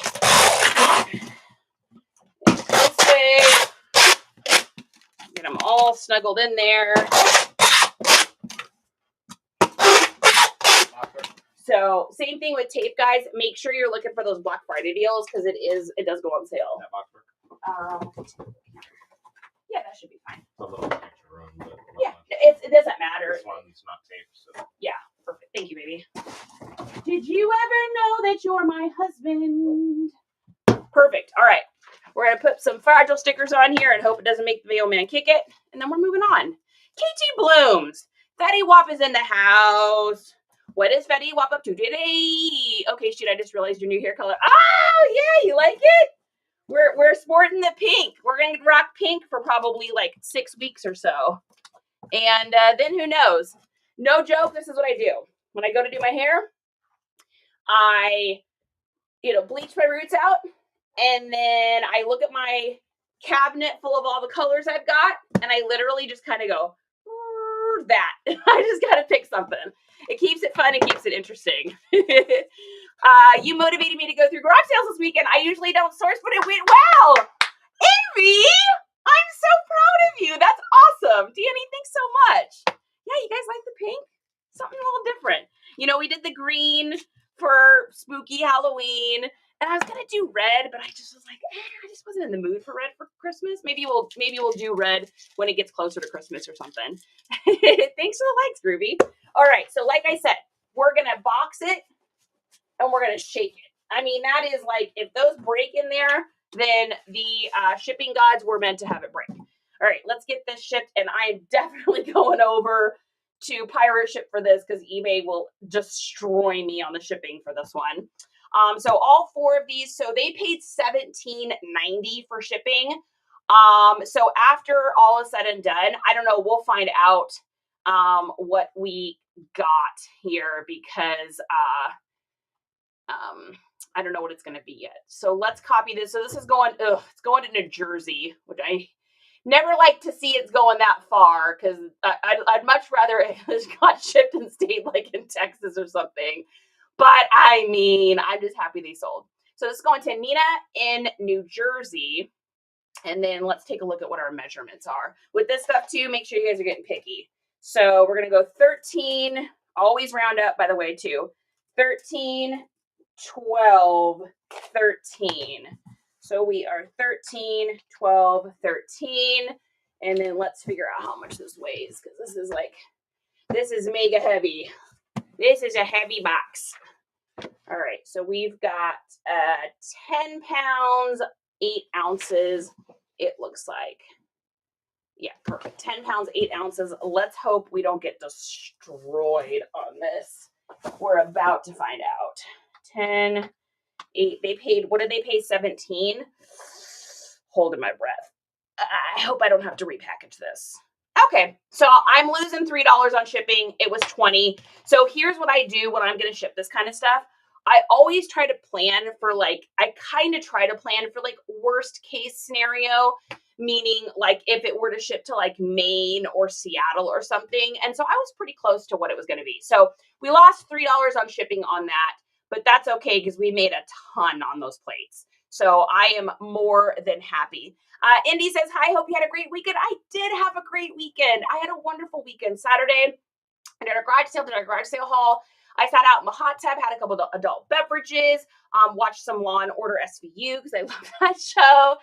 This way. Get them all snuggled in there. So same thing with tape, guys. Make sure you're looking for those Black Friday deals because it does go on sale. Yeah, that should be fine. A little extra room, but yeah, it doesn't matter. This one's not safe. So. Yeah, perfect. Thank you, baby. Did you ever know that you're my husband? Perfect. All right. We're going to put some fragile stickers on here and hope it doesn't make the mailman kick it. And then we're moving on. KT Blooms. Fetty Wap is in the house. What is Fetty Wap up to today? Okay, shoot, I just realized your new hair color. Oh, yeah, you like it? We're sporting the pink. We're going to rock pink for probably like 6 weeks or so. And then who knows? No joke, this is what I do. When I go to do my hair, I, bleach my roots out. And then I look at my cabinet full of all the colors I've got. And I literally just kind of go, that. I just got to pick something. It keeps it fun and keeps it interesting. You motivated me to go through garage sales this weekend. I usually don't source, but it went well. Envy, I'm so proud of you. That's awesome. Danny, thanks so much. Yeah, you guys like the pink? Something a little different. We did the green for spooky Halloween. And I was going to do red, but I just was like, I just wasn't in the mood for red for Christmas. Maybe we'll do red when it gets closer to Christmas or something. Thanks for the likes, Groovy. All right. So like I said, we're going to box it and we're going to shake it. I mean, that is like, if those break in there, then the shipping gods were meant to have it break. All right, let's get this shipped. And I'm definitely going over to pirate ship for this because eBay will destroy me on the shipping for this one. So all 4 of these, so they paid $17.90 for shipping. So after all is said and done, I don't know, we'll find out what we got here because I don't know what it's going to be yet. So let's copy this. So this is going, it's going to New Jersey, which I never like to see it's going that far because I'd much rather it got shipped and stayed like in Texas or something. But I mean, I'm just happy they sold. So this is going to Nina in New Jersey. And then let's take a look at what our measurements are. With this stuff too, make sure you guys are getting picky. So we're going to go 13, always round up by the way too. 13, 12, 13. So we are 13, 12, 13. And then let's figure out how much this weighs because this is mega heavy. This is a heavy box. All right, so we've got 10 pounds, 8 ounces. It looks like, yeah, perfect. 10 pounds, 8 ounces. Let's hope we don't get destroyed on this. We're about to find out. 10, 8. They paid, what did they pay? 17. Holding my breath. I hope I don't have to repackage this. Okay, so I'm losing $3 on shipping. It was 20. So here's what I do when I'm going to ship this kind of stuff. I always try to plan for worst case scenario, meaning like if it were to ship to like Maine or Seattle or something. And so I was pretty close to what it was going to be. So we lost $3 on shipping on that, but that's okay because we made a ton on those plates. So I am more than happy. Indy says, hi, hope you had a great weekend. I did have a great weekend. I had a wonderful weekend. Saturday, I did a garage sale haul. I sat out in the hot tub, had a couple of adult beverages, watched some Law & Order SVU because I love that show.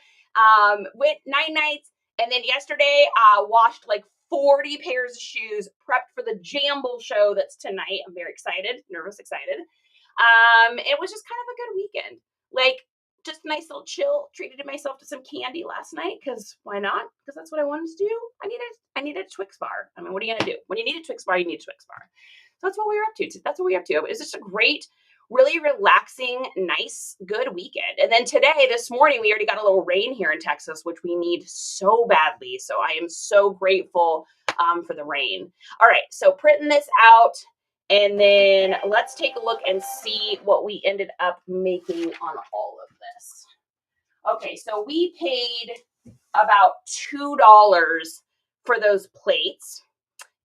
Went 9 nights. And then yesterday, washed like 40 pairs of shoes, prepped for the Jamble show that's tonight. I'm very excited, nervous, excited. It was just kind of a good weekend. Like, just a nice little chill. Treated myself to some candy last night because why not? Because that's what I wanted to do. I needed a Twix bar. I mean, what are you gonna do? When you need a Twix bar, you need a Twix bar. So that's what we were up to. That's what we were up to. It was just a great, really relaxing, nice, good weekend. And then this morning, we already got a little rain here in Texas, which we need so badly. So I am so grateful for the rain. All right, so printing this out. And then let's take a look and see what we ended up making on all of this. Okay, so we paid about $2 for those plates.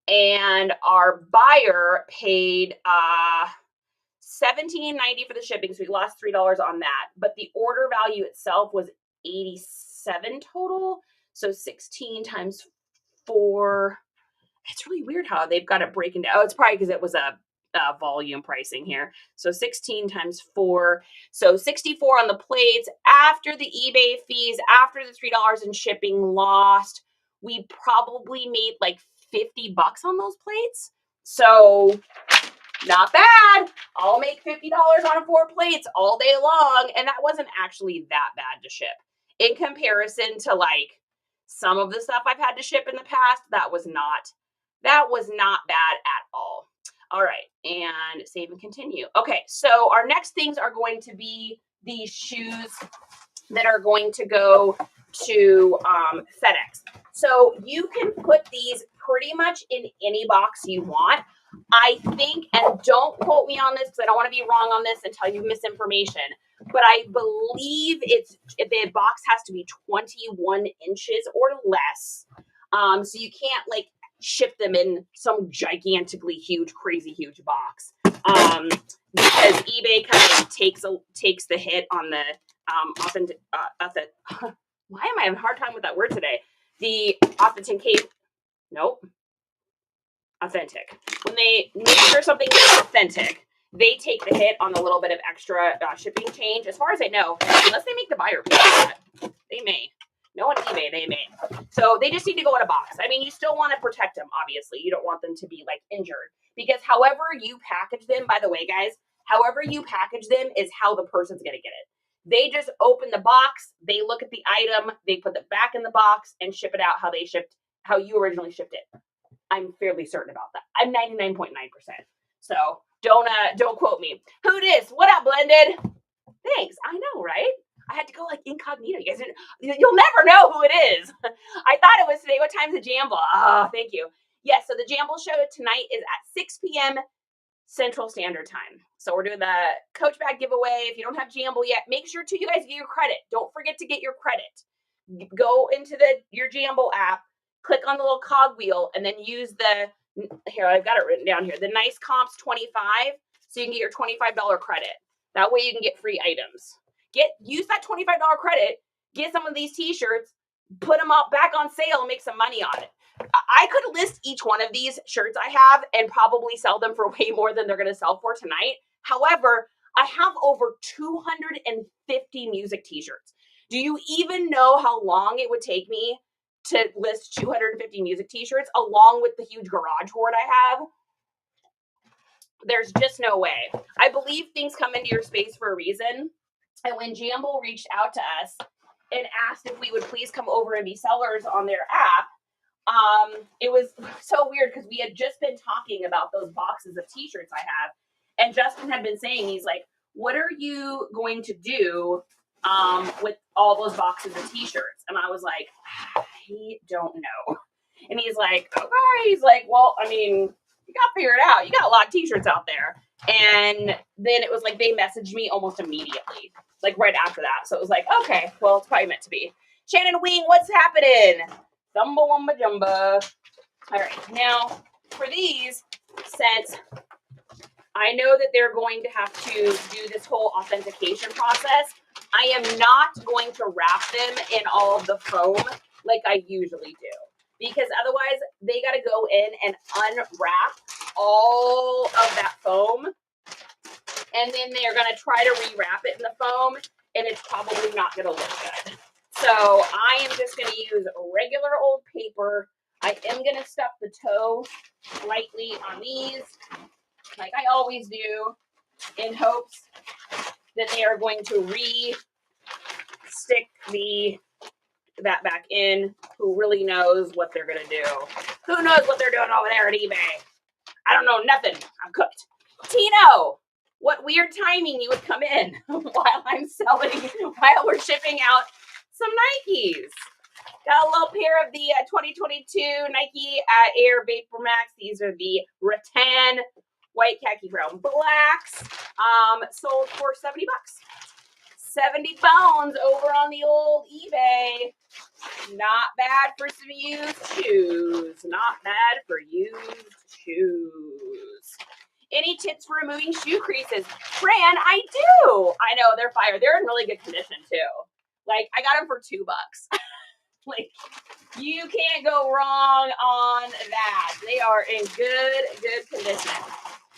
And our buyer paid $17.90 for the shipping. So we lost $3 on that. But the order value itself was $87 total. So 16 times 4. It's really weird how they've got it breaking down. Oh, it's probably because it was a volume pricing here. So 16 times 4. So 64 on the plates. After the eBay fees, after the $3 in shipping lost, we probably made like $50 on those plates. So not bad. I'll make $50 on 4 plates all day long. And that wasn't actually that bad to ship in comparison to like some of the stuff I've had to ship in the past. That was not bad at all. All right, and save and continue. Okay, so our next things are going to be these shoes that are going to go to FedEx. So you can put these pretty much in any box you want. I think, and don't quote me on this because I don't want to be wrong on this and tell you misinformation, but I believe the box has to be 21 inches or less. So you can't like ship them in some gigantically huge, crazy huge box. Because eBay kind of takes the hit on the authentic. Why am I having a hard time with that word today? The authenticate. Nope. Authentic. When they make sure something is authentic, they take the hit on the little bit of extra shipping change. As far as I know, unless they make the buyer pay for that, they may. No, on eBay, they may. So they just need to go in a box. I mean, you still want to protect them, obviously. You don't want them to be, like, injured. Because however you package them, by the way, guys, however you package them is how the person's going to get it. They just open the box, they look at the item, they put it back in the box, and ship it out how you originally shipped it. I'm fairly certain about that. I'm 99.9%. So don't quote me. Who dis? What up, Blended? Thanks. I know, right? I had to go like incognito. You guys you'll never know who it is. I thought it was today. What time's the Jamble? Oh, thank you. Yes, so the Jamble show tonight is at 6 p.m. Central Standard Time. So we're doing the Coach Bag giveaway. If you don't have Jamble yet, make sure to you guys get your credit. Don't forget to get your credit. Go into your Jamble app, click on the little cogwheel, and then use here, I've got it written down here, the NiceComps 25, so you can get your $25 credit. That way you can get free items. Use that $25 credit, get some of these t-shirts, put them up back on sale and make some money on it. I could list each one of these shirts I have and probably sell them for way more than they're going to sell for tonight. However, I have over 250 music t-shirts. Do you even know how long it would take me to list 250 music t-shirts along with the huge garage hoard I have? There's just no way. I believe things come into your space for a reason. And when Jamble reached out to us and asked if we would please come over and be sellers on their app, it was so weird because we had just been talking about those boxes of t-shirts I have. And Justin had been saying, he's like, what are you going to do with all those boxes of t-shirts? And I was like, I don't know. And he's like, okay. He's like, well, I mean, you got to figure it out. You got a lot of t-shirts out there. And then it was like they messaged me almost immediately, like right after that. So it was like, okay, well, it's probably meant to be. Shannon Wing, what's happening? Thumba wumba jumba. All right, now for these, since I know that they're going to have to do this whole authentication process, I am not going to wrap them in all of the foam like I usually do. Because otherwise, they got to go in and unwrap all of that foam. And then they're going to try to rewrap it in the foam. And it's probably not going to look good. So I am just going to use regular old paper. I am going to stuff the toe lightly on these, like I always do, in hopes that they are going to re-stick that back in. Who really knows what they're going to do? Who knows what they're doing over there at eBay? I don't know nothing. I'm cooked. Tino, what weird timing you would come in while we're shipping out some Nikes. Got a little pair of the 2022 Nike Air Vapor Max. These are the rattan white khaki brown blacks. Sold for $70. 70 bones over on the old eBay. Not bad for some used shoes. Not bad for used shoes. Any tips for removing shoe creases? Fran, I do. I know, they're fire. They're in really good condition too. Like, I got them for $2. Like, you can't go wrong on that. They are in good condition.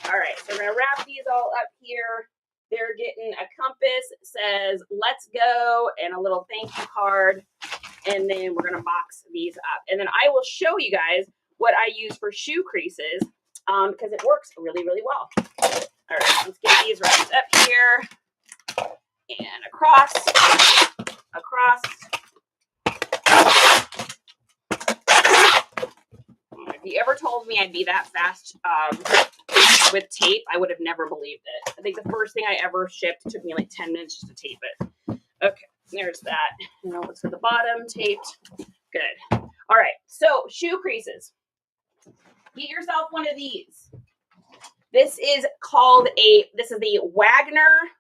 All right, so we're going to wrap these all up here. They're getting a compass, says, let's go, and a little thank you card. And then we're going to box these up. And then I will show you guys what I use for shoe creases because it works really, really well. All right, let's get these wrapped up here and across. If you ever told me I'd be that fast with tape, I would have never believed it. I think the first thing I ever shipped took me like 10 minutes just to tape it. Okay, there's that. Now let's get the bottom taped. Good. All right, so shoe creases. Get yourself one of these. This is the Wagner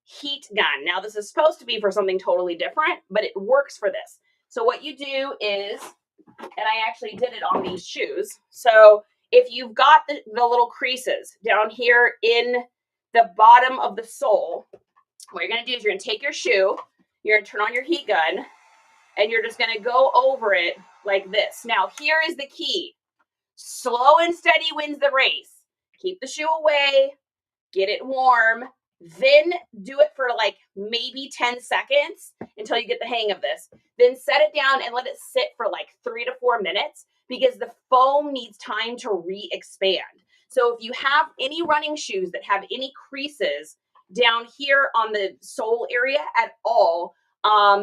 heat gun. Now this is supposed to be for something totally different, but it works for this. So what you do is, and I actually did it on these shoes. So if you've got the little creases down here in the bottom of the sole, what you're going to do is you're going to take your shoe, you're going to turn on your heat gun, and you're just going to go over it like this. Now, here is the key. Slow and steady wins the race. Keep the shoe away, get it warm, then do it for like maybe 10 seconds until you get the hang of this. Then set it down and let it sit for like 3 to 4 minutes because the foam needs time to re-expand. So if you have any running shoes that have any creases down here on the sole area at all,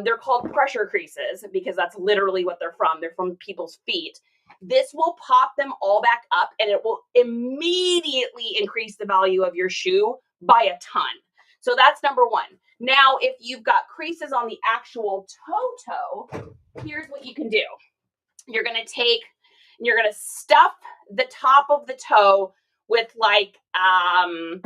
they're called pressure creases because that's literally what they're from. They're from people's feet. This will pop them all back up and it will immediately increase the value of your shoe by a ton. So that's number one. Now, if you've got creases on the actual toe, here's what you can do. You're going to stuff the top of the toe with like washcloths.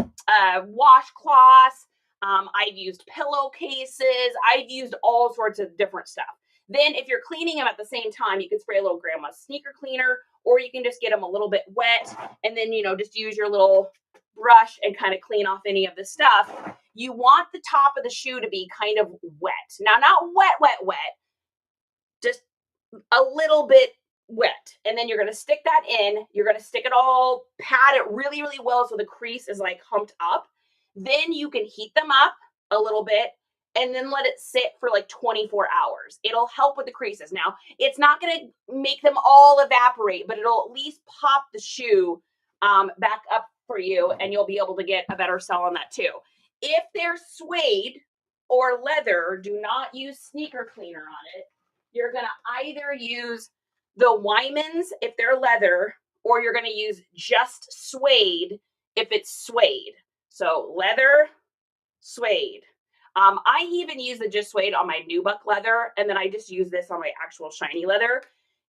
I've used pillowcases. I've used all sorts of different stuff. Then if you're cleaning them at the same time, you can spray a little grandma's sneaker cleaner, or you can just get them a little bit wet and then, just use your little brush and kind of clean off any of the stuff. You want the top of the shoe to be kind of wet. Now, not wet, just a little bit wet. And then you're going to stick that in. You're going to stick it all, pat it really, really well so the crease is like humped up. Then you can heat them up a little bit and then let it sit for like 24 hours. It'll help with the creases. Now, it's not going to make them all evaporate, but it'll at least pop the shoe back up for you, and you'll be able to get a better sell on that too. If they're suede or leather, do not use sneaker cleaner on it. You're going to either use the Wyman's if they're leather, or you're going to use just suede if it's suede. So leather, suede. I even use the just suede on my nubuck leather, and then I just use this on my actual shiny leather.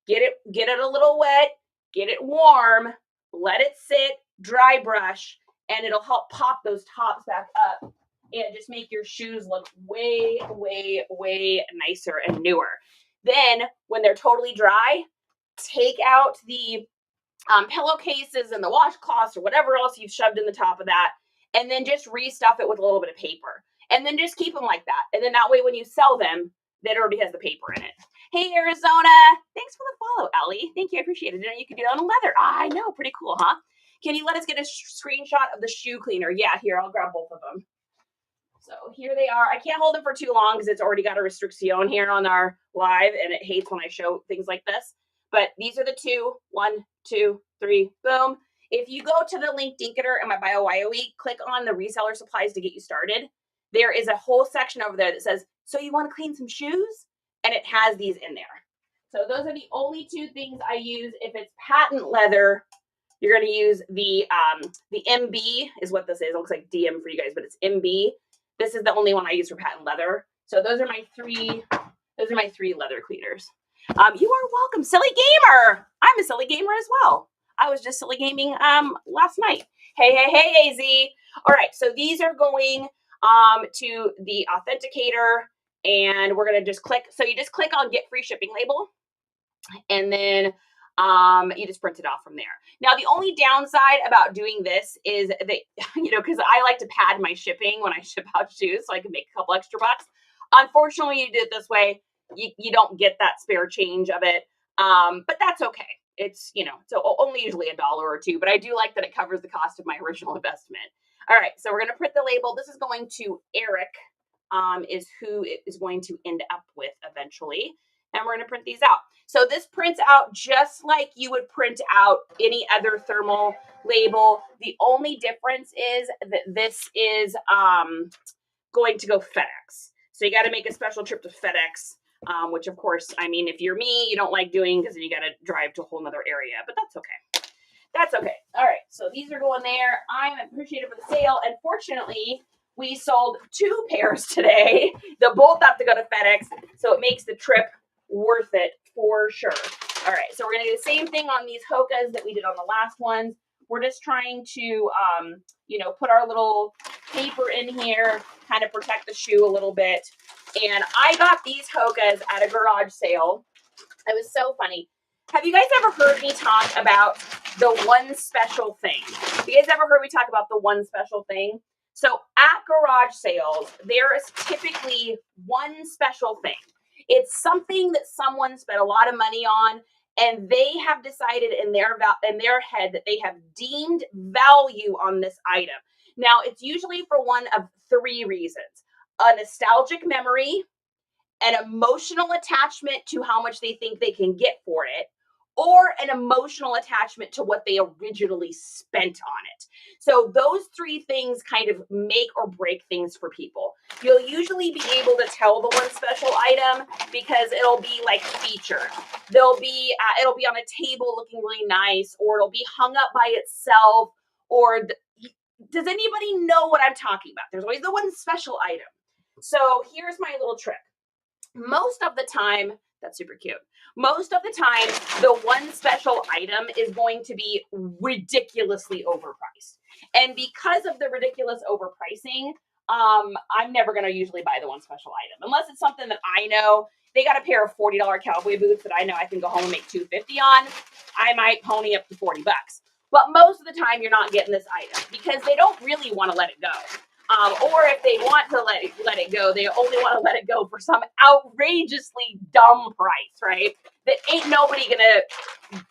Get it a little wet, get it warm, let it sit, dry brush, and it'll help pop those tops back up and just make your shoes look way, way, way nicer and newer. Then when they're totally dry, take out the pillowcases and the washcloths or whatever else you've shoved in the top of that, and then just restuff it with a little bit of paper. And then just keep them like that. And then that way when you sell them, that already has the paper in it. Hey, Arizona. Thanks for the follow, Ellie. Thank you. I appreciate it. You can do it on leather. I know. Pretty cool, huh? Can you let us get a screenshot of the shoe cleaner? Yeah, here. I'll grab both of them. So here they are. I can't hold them for too long because it's already got a restriction here on our live, and it hates when I show things like this. But these are the two. 1, 2, 3, boom. If you go to the link Dinketer in my bio YOE, click on the reseller supplies to get you started. There is a whole section over there that says, so you want to clean some shoes? And it has these in there. So those are the only two things I use. If it's patent leather, you're going to use the MB is what this is. It looks like DM for you guys, but it's MB. This is the only one I use for patent leather. So those are my three leather cleaners. You are welcome, Silly Gamer. I'm a silly gamer as well. I was just silly gaming last night. Hey, AZ. All right, so these are going to the authenticator, and we're going to just click. So you just click on get free shipping label, and then you just print it off from there. Now, the only downside about doing this is that, because I like to pad my shipping when I ship out shoes so I can make a couple extra bucks. Unfortunately, when you do it this way, you don't get that spare change of it. But that's okay. It's, so only usually $1 or $2, but I do like that it covers the cost of my original investment. All right, so we're going to print the label. This is going to Eric, is who it is going to end up with eventually. and we're going to print these out. So this prints out just like you would print out any other thermal label. The only difference is that this is going to go FedEx. So you got to make a special trip to FedEx, which of course, I mean, if you're me, you don't like doing because then you got to drive to a whole nother area, but that's okay. That's okay. All right, so these are going there. I'm appreciative of the sale, and fortunately, we sold 2 pairs today. They'll both have to go to FedEx, so it makes the trip worth it for sure. All right, so we're gonna do the same thing on these Hokas that we did on the last ones. We're just trying to, you know, put our little paper in here, kind of protect the shoe a little bit. And I got these Hokas at a garage sale. It was so funny. Have you guys ever heard me talk about the one special thing? Have you guys ever heard me talk about the one special thing? So at garage sales, there is typically one special thing. It's something that someone spent a lot of money on, and they have decided in their head that they have deemed value on this item. Now, it's usually for one of 3 reasons: a nostalgic memory, an emotional attachment to how much they think they can get for it, or an emotional attachment to what they originally spent on it. So those 3 things kind of make or break things for people. You'll usually be able to tell the one special item because it'll be like featured. It'll be on a table looking really nice, or it'll be hung up by itself, or does anybody know what I'm talking about? There's always the one special item. So here's my little trick. Most of the time, that's super cute. Most of the time, the one special item is going to be ridiculously overpriced. And because of the ridiculous overpricing, I'm never going to usually buy the one special item. Unless it's something that I know, they got a pair of $40 cowboy boots that I know I can go home and make $250 on. I might pony up to $40. But most of the time, you're not getting this item because they don't really want to let it go. Or if they want to let it go, they only want to let it go for some outrageously dumb price, right? That ain't nobody gonna,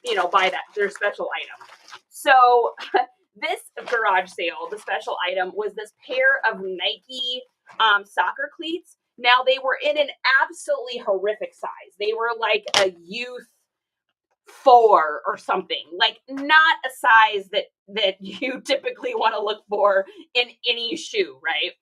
you know, buy that, their special item. So this garage sale, the special item was this pair of Nike soccer cleats. Now they were in an absolutely horrific size. They were like a youth 4 or something, like not a size that you typically want to look for in any shoe, right?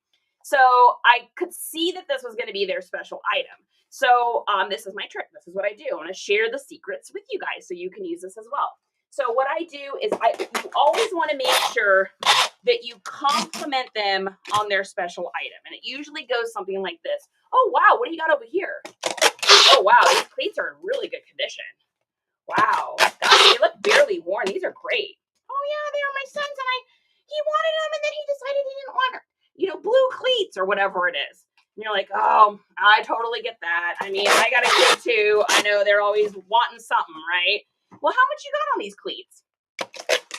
So I could see that this was going to be their special item. So this is my trick. This is what I do. I want to share the secrets with you guys so you can use this as well. So what I do is you always want to make sure that you compliment them on their special item. And it usually goes something like this. Oh, wow, what do you got over here? Oh, wow, these cleats are in really good condition. Wow, gosh, they look barely worn. These are great. Oh yeah, they are my son's, and he wanted them, and then he decided he didn't want them. You know, blue cleats or whatever it is. And you're like, oh, I totally get that. I mean, I got a kid too. I know they're always wanting something, right? Well, how much you got on these cleats?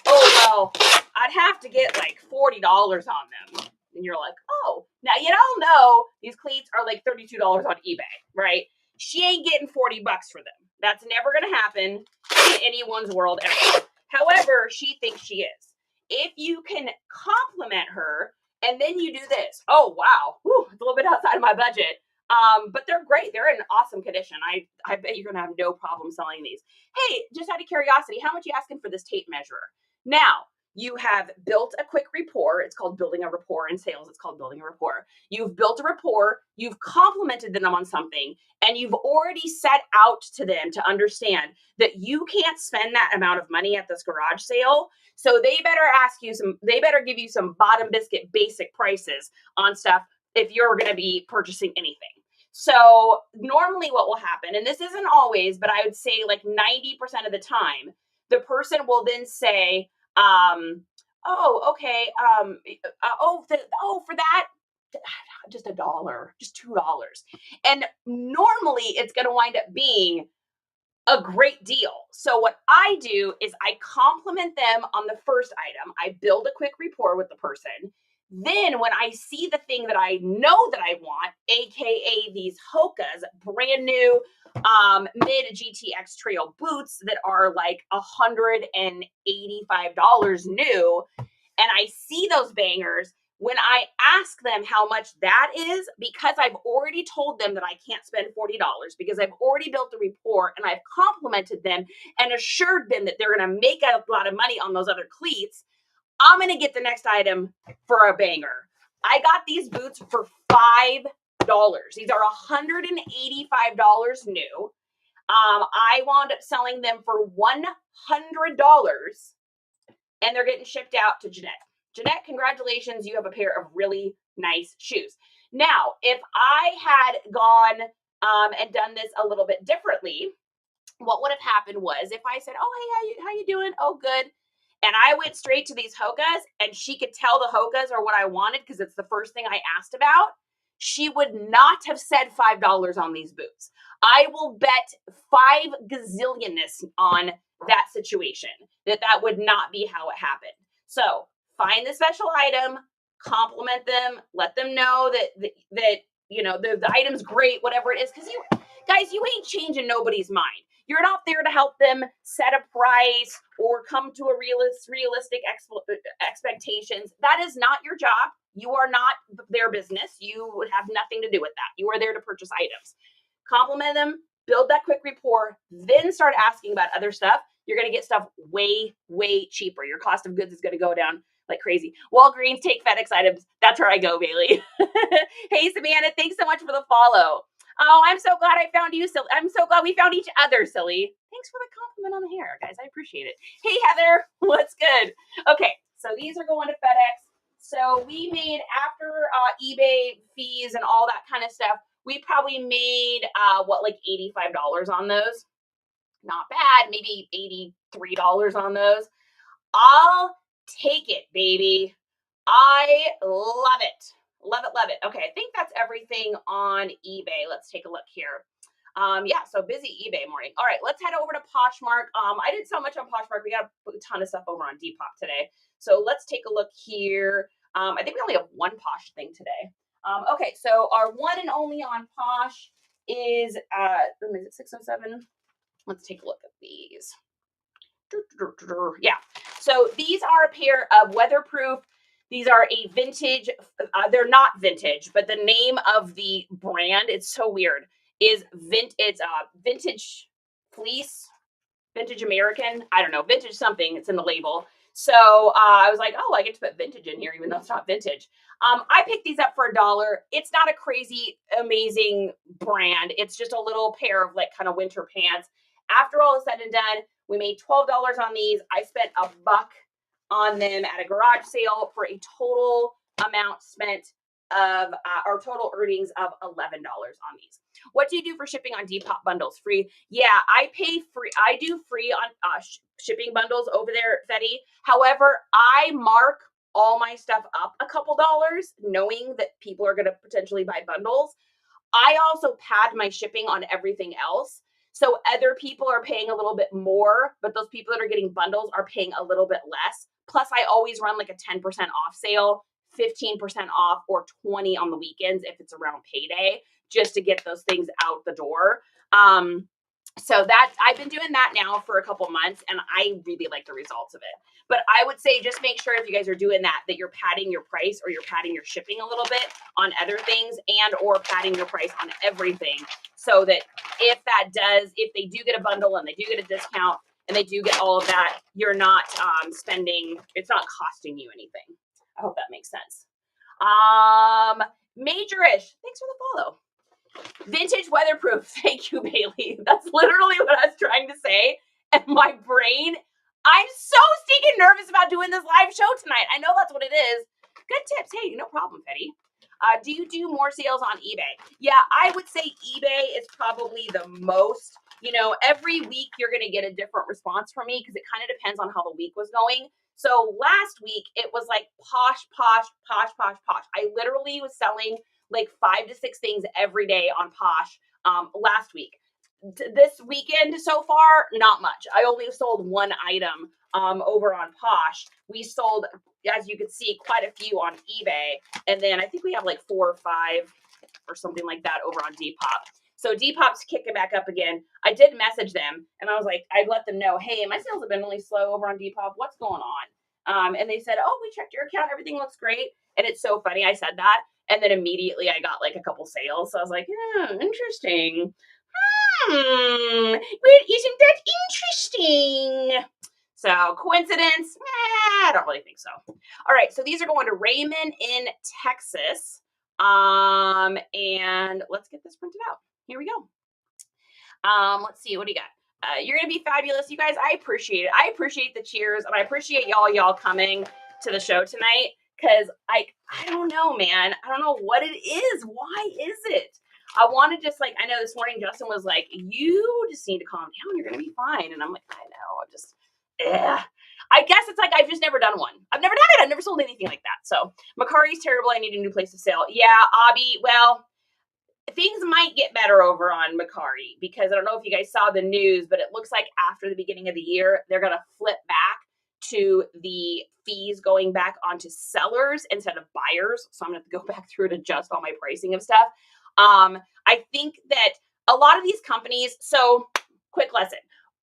Oh well, I'd have to get like $40 on them. And you're like, oh, now you don't know these cleats are like $32 on eBay, right? She ain't getting $40 for them. That's never going to happen in anyone's world ever. However, she thinks she is. If you can compliment her and then you do this, oh, wow, whew, it's a little bit outside of my budget, but they're great. They're in awesome condition. I bet you're going to have no problem selling these. Hey, just out of curiosity, how much are you asking for this tape measure? Now, you have built a quick rapport. It's called building a rapport in sales. It's called building a rapport. You've built a rapport. You've complimented them on something, and you've already set out to them to understand that you can't spend that amount of money at this garage sale. So they better give you some bottom biscuit basic prices on stuff if you're going to be purchasing anything. So normally what will happen, and this isn't always, but I would say like 90% of the time, the person will then say, oh, okay. For that, just $1, just $2. And normally it's going to wind up being a great deal. So what I do is I compliment them on the first item. I build a quick rapport with the person. Then when I see the thing that I know that I want, AKA these Hokas, brand new mid GTX trail boots that are like $185 new, and I see those bangers, When I ask them how much that is, because I've already told them that I can't spend $40, because I've already built the report and I've complimented them and assured them that they're going to make a lot of money on those other cleats, I'm going to get the next item for a banger. I got these boots for $5. These are $185 new. I wound up selling them for $100, and they're getting shipped out to Jeanette. Jeanette, congratulations. You have a pair of really nice shoes. Now, if I had gone and done this a little bit differently, what would have happened was if I said, oh, hey, how you doing? Oh, good. And I went straight to these Hokas, and she could tell the Hokas are what I wanted because it's the first thing I asked about, she would not have said $5 on these boots. I will bet 5 gazillionness on that situation that would not be how it happened. So find the special item, compliment them, let them know that you know the item's great, whatever it is, because you guys, you ain't changing nobody's mind. You're not there to help them set a price or come to a realistic expectations. That is not your job. You are not their business. You would have nothing to do with that. You are there to purchase items. Compliment them, build that quick rapport, then start asking about other stuff. You're going to get stuff way, way cheaper. Your cost of goods is going to go down like crazy. Walgreens, take FedEx items. That's where I go, Bailey. Hey, Savannah, thanks so much for the follow. Oh, I'm so glad I found you, Silly. I'm so glad we found each other, Silly. Thanks for the compliment on the hair, guys. I appreciate it. Hey, Heather, what's good? Okay, so these are going to FedEx. So we made, after eBay fees and all that kind of stuff, we probably made, like $85 on those. Not bad, maybe $83 on those. I'll take it, baby. I love it. Love it, love it. Okay, I think that's everything on eBay. Let's take a look here. Yeah, so busy eBay morning. All right, let's head over to Poshmark. I didn't sell much on Poshmark. We got a ton of stuff over on Depop today. So let's take a look here. I think we only have one Posh thing today. Okay, so our one and only on Posh is 607. Let's take a look at these. Yeah, so these are a pair of weatherproof. These are a vintage. They're not vintage, but the name of the brand, it's so weird, is It's vintage fleece, vintage American. I don't know, vintage something. It's in the label. So I was like, oh, I get to put vintage in here, even though it's not vintage. I picked these up for $1. It's not a crazy, amazing brand. It's just a little pair of like kind of winter pants. After all is said and done, we made $12 on these. I spent $1 on them at a garage sale for a total amount spent of our total earnings of $11 on these. What do you do for shipping on Depop bundles? Free? Yeah, I pay free. I do free on shipping bundles over there, Fetty. However, I mark all my stuff up a couple dollars, knowing that people are going to potentially buy bundles. I also pad my shipping on everything else. So other people are paying a little bit more, but those people that are getting bundles are paying a little bit less. Plus, I always run like a 10% off sale, 15% off, or 20 on the weekends if it's around payday, just to get those things out the door. So that I've been doing that now for a couple months, and I really like the results of it. But I would say just make sure if you guys are doing that you're padding your price or you're padding your shipping a little bit on other things, and or padding your price on everything, so that if they do get a bundle and they do get a discount and they do get all of that, you're not spending, it's not costing you anything. I hope that makes sense. Majorish, thanks for the follow. Vintage weatherproof. Thank you, Bailey. That's literally what I was trying to say. And my brain, I'm so stinking nervous about doing this live show tonight. I know that's what it is. Good tips. Hey, no problem, Betty. Do you do more sales on eBay? Yeah, I would say eBay is probably the most. You know, every week you're going to get a different response from me because it kind of depends on how the week was going. So last week it was like posh. I literally was selling like 5 to 6 things every day on Posh last week. This weekend so far, not much. I only sold one item over on Posh. We sold, as you can see, quite a few on eBay. And then I think we have like 4 or 5 or something like that over on Depop. So Depop's kicking back up again. I did message them and I was like, I let them know, hey, my sales have been really slow over on Depop. What's going on? And they said, oh, we checked your account. Everything looks great. And it's so funny I said that. And then immediately I got like a couple sales. So I was like, yeah, interesting. Well, isn't that interesting? So coincidence? I don't really think so. All right, so these are going to Raymond in Texas. And let's get this printed out. Here we go. Let's see, what do you got? You're gonna be fabulous, you guys. I appreciate it. I appreciate the cheers, and I appreciate y'all coming to the show tonight. Cause I don't know, man. I don't know what it is. Why is it? I want to just like, I know this morning Justin was like, you just need to calm down. You're gonna be fine. And I'm like, I know. I'm just, I guess it's like I've just never done one. I've never done it. I've never sold anything like that. So Mercari's terrible. I need a new place to sell. Yeah, Abby. Well, things might get better over on Mercari because I don't know if you guys saw the news, but it looks like after the beginning of the year, they're going to flip back to the fees going back onto sellers instead of buyers. So I'm going to have to go back through and adjust all my pricing of stuff. I think that a lot of these companies, so quick lesson,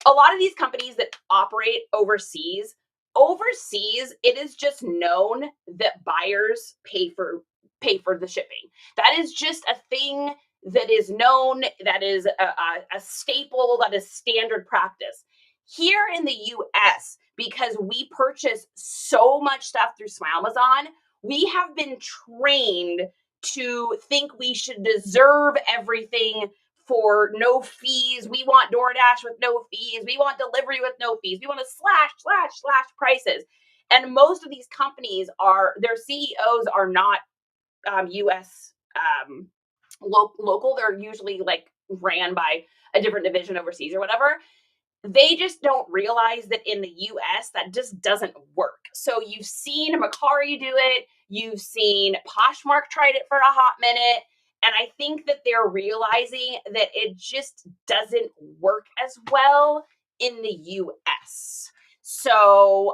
a lot of these companies that operate overseas, it is just known that buyers pay for the shipping. That is just a thing that is known, that is a staple, that is standard practice. Here in the US, because we purchase so much stuff through Smile-Amazon, we have been trained to think we should deserve everything for no fees. We want DoorDash with no fees. We want delivery with no fees. We want to slash prices. And most of these companies their CEOs are not U.S. Local. They're usually like ran by a different division overseas or whatever. They just don't realize that in the U.S. that just doesn't work. So you've seen Mercari do it. You've seen Poshmark tried it for a hot minute. And I think that they're realizing that it just doesn't work as well in the U.S. So,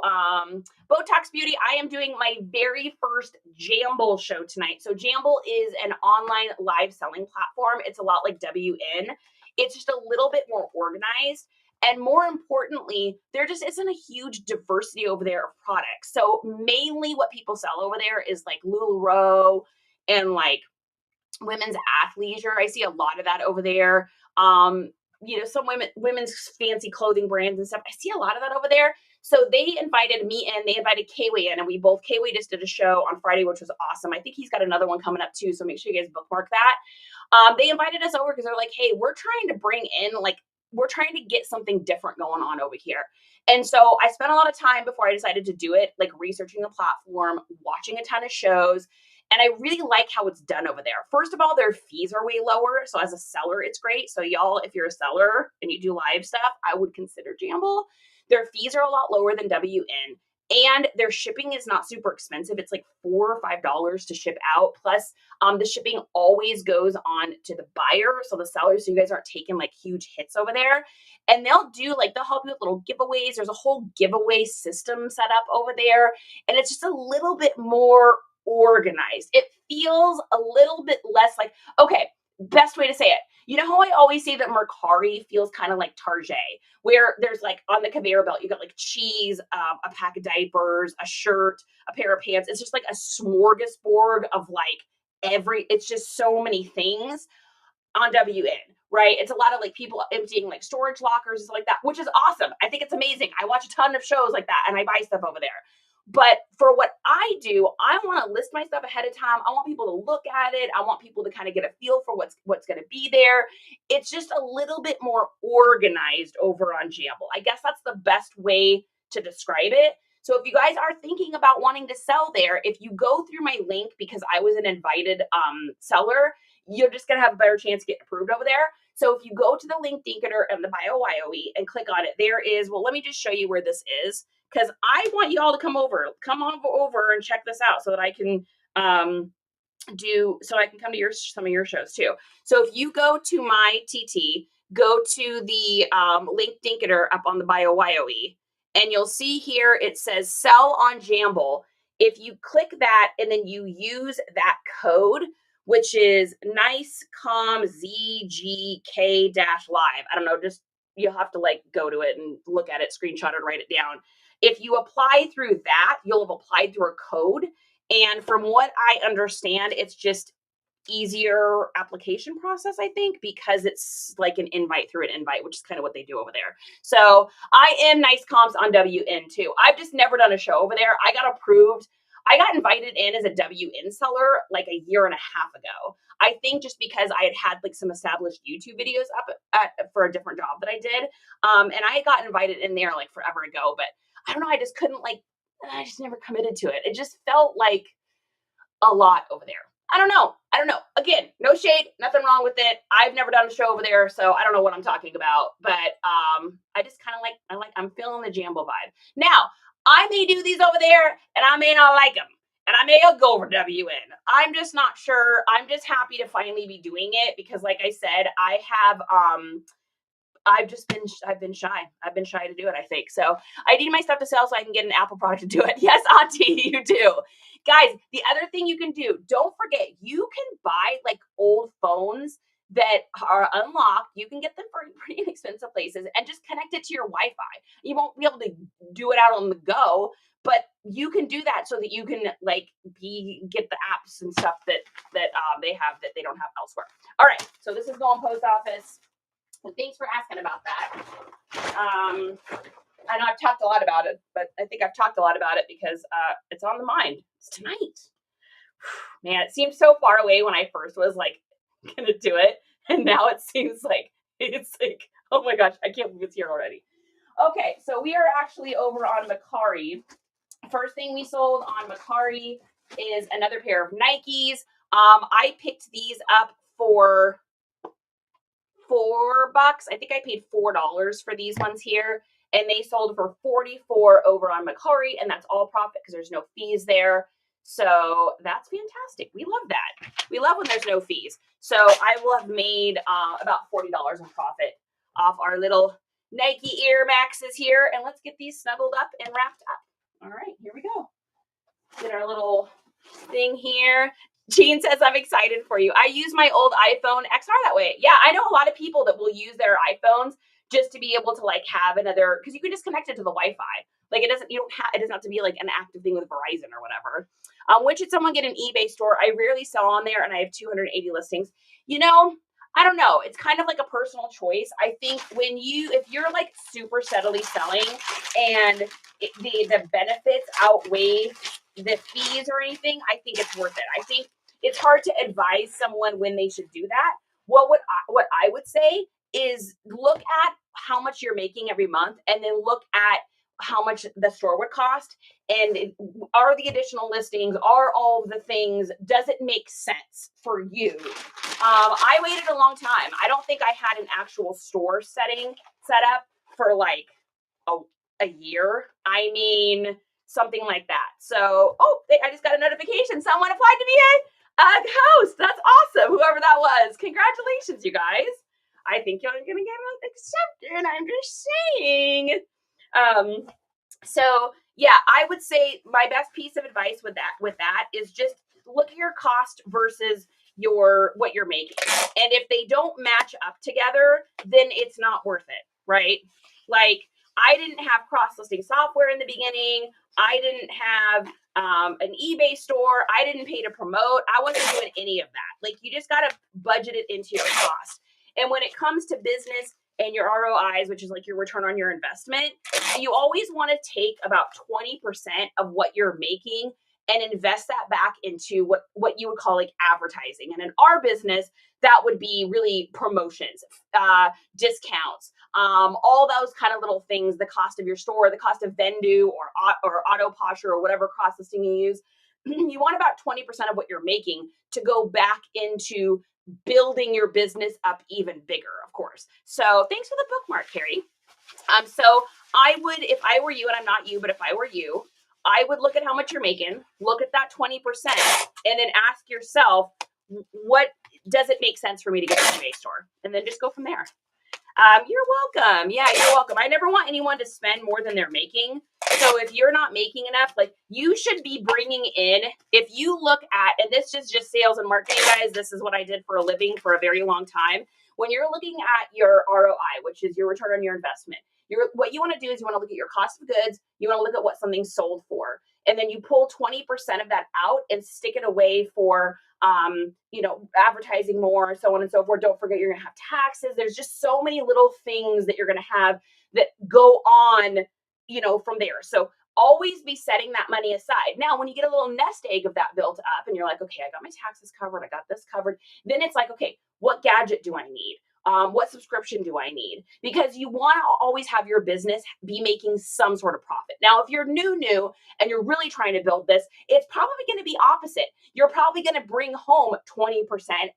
Botox Beauty, I am doing my very first Jamble show tonight. So Jamble is an online live selling platform. It's a lot like WN. It's just a little bit more organized. And more importantly, there just isn't a huge diversity over there of products. So mainly what people sell over there is like LuLaRoe and like women's athleisure. I see a lot of that over there. Some women's fancy clothing brands and stuff. I see a lot of that over there. So they invited me in, they invited Kway in, and Kway just did a show on Friday, which was awesome. I think he's got another one coming up too. So make sure you guys bookmark that. They invited us over because they're like, hey, we're trying to get something different going on over here. And so I spent a lot of time before I decided to do it, like researching the platform, watching a ton of shows. And I really like how it's done over there. First of all, their fees are way lower. So as a seller, it's great. So y'all, if you're a seller and you do live stuff, I would consider Jamble. Their fees are a lot lower than WN. And their shipping is not super expensive. It's like $4 or $5 to ship out. Plus, the shipping always goes on to the buyer, so the seller, so you guys aren't taking like huge hits over there. And they'll help you with little giveaways. There's a whole giveaway system set up over there, and it's just a little bit more organized. It feels a little bit less like, okay, best way to say it. You know how I always say that Mercari feels kind of like Target, where there's like on the conveyor belt, you got like cheese, a pack of diapers, a shirt, a pair of pants. It's just like a smorgasbord of like it's just so many things on WN, right? It's a lot of like people emptying like storage lockers and stuff like that, which is awesome. I think it's amazing. I watch a ton of shows like that and I buy stuff over there. But for what I do, I want to list my stuff ahead of time. I want people to look at it. I want people to kind of get a feel for what's going to be there. It's just a little bit more organized over on Jamble. I guess that's the best way to describe it. So if you guys are thinking about wanting to sell there, if you go through my link, because I was an invited seller, you're just going to have a better chance to get approved over there. So if you go to the link Dinketer and the bio YOE and click on it, there is, well, let me just show you where this is, because I want you all to come on over and check this out so that I can come to some of your shows too. So if you go to my TT, go to the link Dinketer up on the bio YOE, and you'll see here it says sell on Jamble. If you click that and then you use that code, which is NiceComps ZGK-live. I don't know, just you'll have to like go to it and look at it, screenshot it, write it down. If you apply through that, you'll have applied through a code. And from what I understand, it's just easier application process, I think, because it's like an invite through an invite, which is kind of what they do over there. So I am NiceComps on WN too. I've just never done a show over there. I got approved. I got invited in as a WN seller like a year and a half ago. I think just because I had like some established YouTube videos up for a different job that I did. And I got invited in there like forever ago, but I don't know. I just couldn't I just never committed to it. It just felt like a lot over there. I don't know. Again, no shade, nothing wrong with it. I've never done a show over there, so I don't know what I'm talking about. But I just kind of I'm feeling the Jambo vibe. Now, I may do these over there, and I may not like them, and I may go over WN. I'm just not sure. I'm just happy to finally be doing it because, like I said, I have I've been shy. I've been shy to do it, I think. So I need my stuff to sell so I can get an Apple product to do it. Yes, Auntie, you do. Guys, the other thing you can do, don't forget, you can buy like old phones that are unlocked. You can get them for pretty inexpensive places and just connect it to your Wi-Fi. You won't be able to do it out on the go, but you can do that so that you can get the apps and stuff that they have that they don't have elsewhere. All right, so this is going post office. And thanks for asking about that. I know I've talked a lot about it, but I think I've talked a lot about it because it's on the mind. It's tonight. Man, it seemed so far away when I first was like gonna do it, and now it seems like it's like, oh my gosh, I can't believe it's here already. Okay, so we are actually over on Mercari. First thing we sold on Mercari is another pair of Nikes. I picked these up for $4. I think I paid $4 for these ones here, and they sold for $44 over on Mercari, and that's all profit because there's no fees there. So that's fantastic. We love that. We love when there's no fees. So I will have made about $40 in profit off our little Nike Air Maxes here, and let's get these snuggled up and wrapped up. All right, here we go. Get our little thing here. Jean says, I'm excited for you. I use my old iPhone XR that way. Yeah, I know a lot of people that will use their iPhones just to be able to like have another, because you can just connect it to the Wi-Fi. Like it doesn't have to be like an active thing with Verizon or whatever. When should someone get an eBay store? I rarely sell on there and I have 280 listings. You know, I don't know. It's kind of like a personal choice. I think if you're like super steadily selling and the benefits outweigh the fees or anything, I think it's worth it. I think it's hard to advise someone when they should do that. What I would say is look at how much you're making every month and then look at how much the store would cost and are the additional listings, are all the things, does it make sense for you? I waited a long time. I don't think I had an actual store set up for like a year. I mean, something like that. So, I just got a notification. Someone applied to be a host. That's awesome. Whoever that was. Congratulations, you guys. I think you're going to get accepted. I'm just saying. So yeah, I would say my best piece of advice with that is just look at your cost versus what you're making. And if they don't match up together, then it's not worth it, right? Like I didn't have cross-listing software in the beginning. I didn't have an eBay store. I didn't pay to promote. I wasn't doing any of that. Like you just got to budget it into your cost. And when it comes to business and your ROIs, which is like your return on your investment, you always want to take about 20% of what you're making and invest that back into what you would call like advertising. And in our business, that would be really promotions, discounts, all those kind of little things, the cost of your store, the cost of Vendu or Autoposh or whatever cross listing you use. You want about 20% of what you're making to go back into building your business up even bigger, of course. So thanks for the bookmark, Carrie. So I would, if I were you, and I'm not you, but if I were you, I would look at how much you're making, look at that 20%, and then ask yourself, what does it make sense for me to get an eBay store? And then just go from there. You're welcome. Yeah, you're welcome. I never want anyone to spend more than they're making. So if you're not making enough, like you should be bringing in, if you look at, and this is just sales and marketing, guys, this is what I did for a living for a very long time. When you're looking at your ROI, which is your return on your investment, what you want to do is you want to look at your cost of goods. You want to look at what something's sold for. and then you pull 20% of that out and stick it away for, you know, advertising more, so on and so forth. Don't forget, you're going to have taxes. There's just so many little things that you're going to have that go on, you know, from there. So always be setting that money aside. Now, when you get a little nest egg of that built up and you're like, okay, I got my taxes covered, I got this covered, then it's like, okay, what gadget do I need? What subscription do I need? Because you want to always have your business be making some sort of profit. Now, if you're new and you're really trying to build this, it's probably going to be opposite. You're probably going to bring home 20%,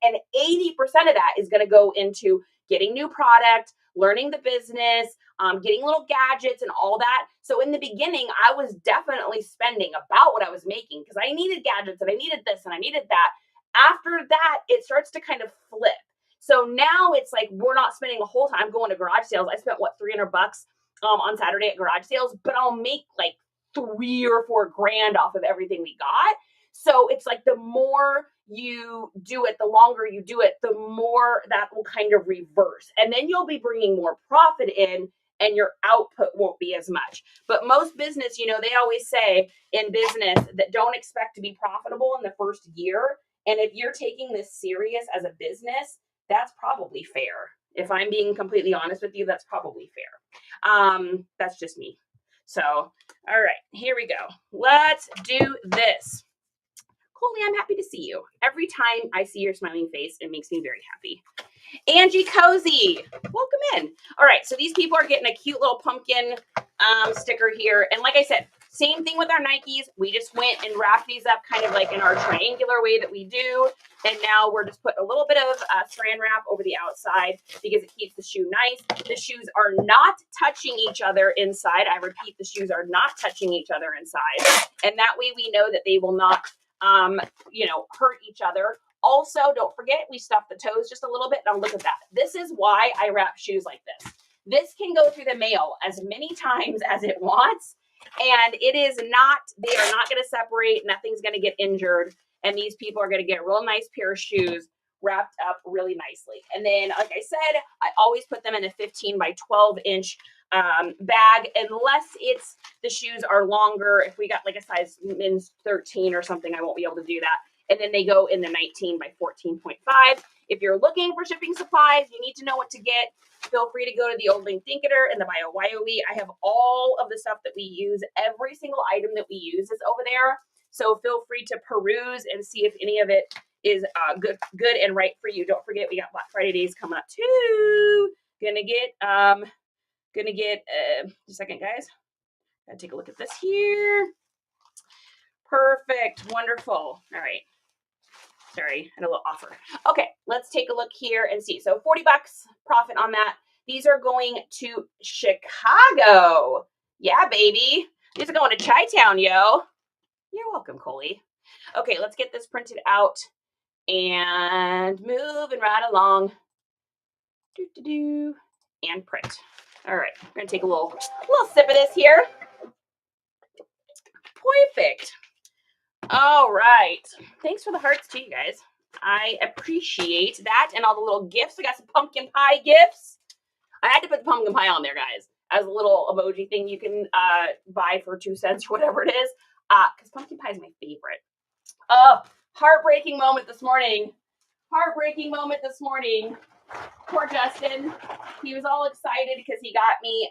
and 80% of that is going to go into getting new product, learning the business, getting little gadgets and all that. So in the beginning, I was definitely spending about what I was making because I needed gadgets and I needed this and I needed that. After that, it starts to kind of flip. So now it's like we're not spending a whole time going to garage sales. I spent what, $300 on Saturday at garage sales, but I'll make like $3 or $4 grand off of everything we got. So it's like the more you do it, the longer you do it, the more that will kind of reverse. And then you'll be bringing more profit in and your output won't be as much. But most business, you know, they always say in business that don't expect to be profitable in the first year. And if you're taking this serious as a business, that's probably fair. If I'm being completely honest with you, that's probably fair. That's just me. So, all right, here we go. Let's do this. Coley, I'm happy to see you. Every time I see your smiling face, it makes me very happy. Angie Cozy, welcome in. All right, so these people are getting a cute little pumpkin sticker here. And like I said, same thing with our Nikes. We just went and wrapped these up kind of like in our triangular way that we do. And now we're just putting a little bit of saran wrap over the outside because it keeps the shoe nice. The shoes are not touching each other inside. I repeat, the shoes are not touching each other inside. And that way we know that they will not, you know, hurt each other. Also, don't forget, we stuff the toes just a little bit. Now look at that. This is why I wrap shoes like this. This can go through the mail as many times as it wants. And it is not, they are not going to separate. Nothing's going to get injured. And these people are going to get a real nice pair of shoes wrapped up really nicely. And then, like I said, I always put them in a 15 by 12 inch bag, unless it's the shoes are longer. If we got like a size men's 13 or something, I won't be able to do that. And then they go in the 19 by 14.5. If you're looking for shipping supplies, you need to know what to get. Feel free to go to the old link Dinketer and the BioYoE. I have all of the stuff that we use. Every single item that we use is over there. So feel free to peruse and see if any of it is good and right for you. Don't forget, we got Black Friday days coming up too. Gonna get just a second, guys. Gotta take a look at this here. Perfect, wonderful. All right. Sorry, and a little offer. Okay, let's take a look here and see. So $40 profit on that. These are going to Chicago. Yeah, baby. These are going to Chi-Town, yo. You're welcome, Coley. Okay, let's get this printed out and moving right along. And print. All right, we're gonna take a little sip of this here. Perfect. All right. Thanks for the hearts too, you guys. I appreciate that. And all the little gifts. We got some pumpkin pie gifts. I had to put the pumpkin pie on there, guys, as a little emoji thing you can buy for 2 cents or whatever it is. Because pumpkin pie is my favorite. Heartbreaking moment this morning. Poor Justin. He was all excited because he got me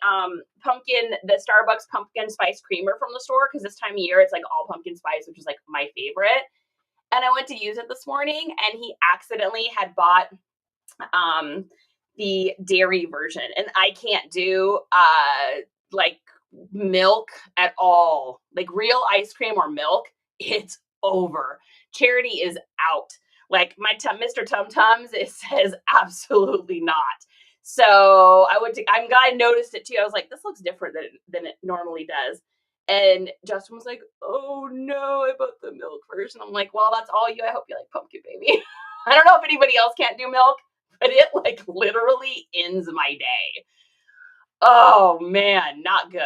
the Starbucks pumpkin spice creamer from the store, because this time of year it's like all pumpkin spice, which is like my favorite. And I went to use it this morning and he accidentally had bought the dairy version, and I can't do like milk at all. Like real ice cream or milk, it's over. Charity is out. Like my Mr. Tum Tums, it says absolutely not. So I'm glad I noticed it too. I was like, this looks different than it normally does. And Justin was like, oh no, I bought the milk version. I'm like, well, that's all you. I hope you like pumpkin, baby. I don't know if anybody else can't do milk, but it like literally ends my day. Oh man, not good.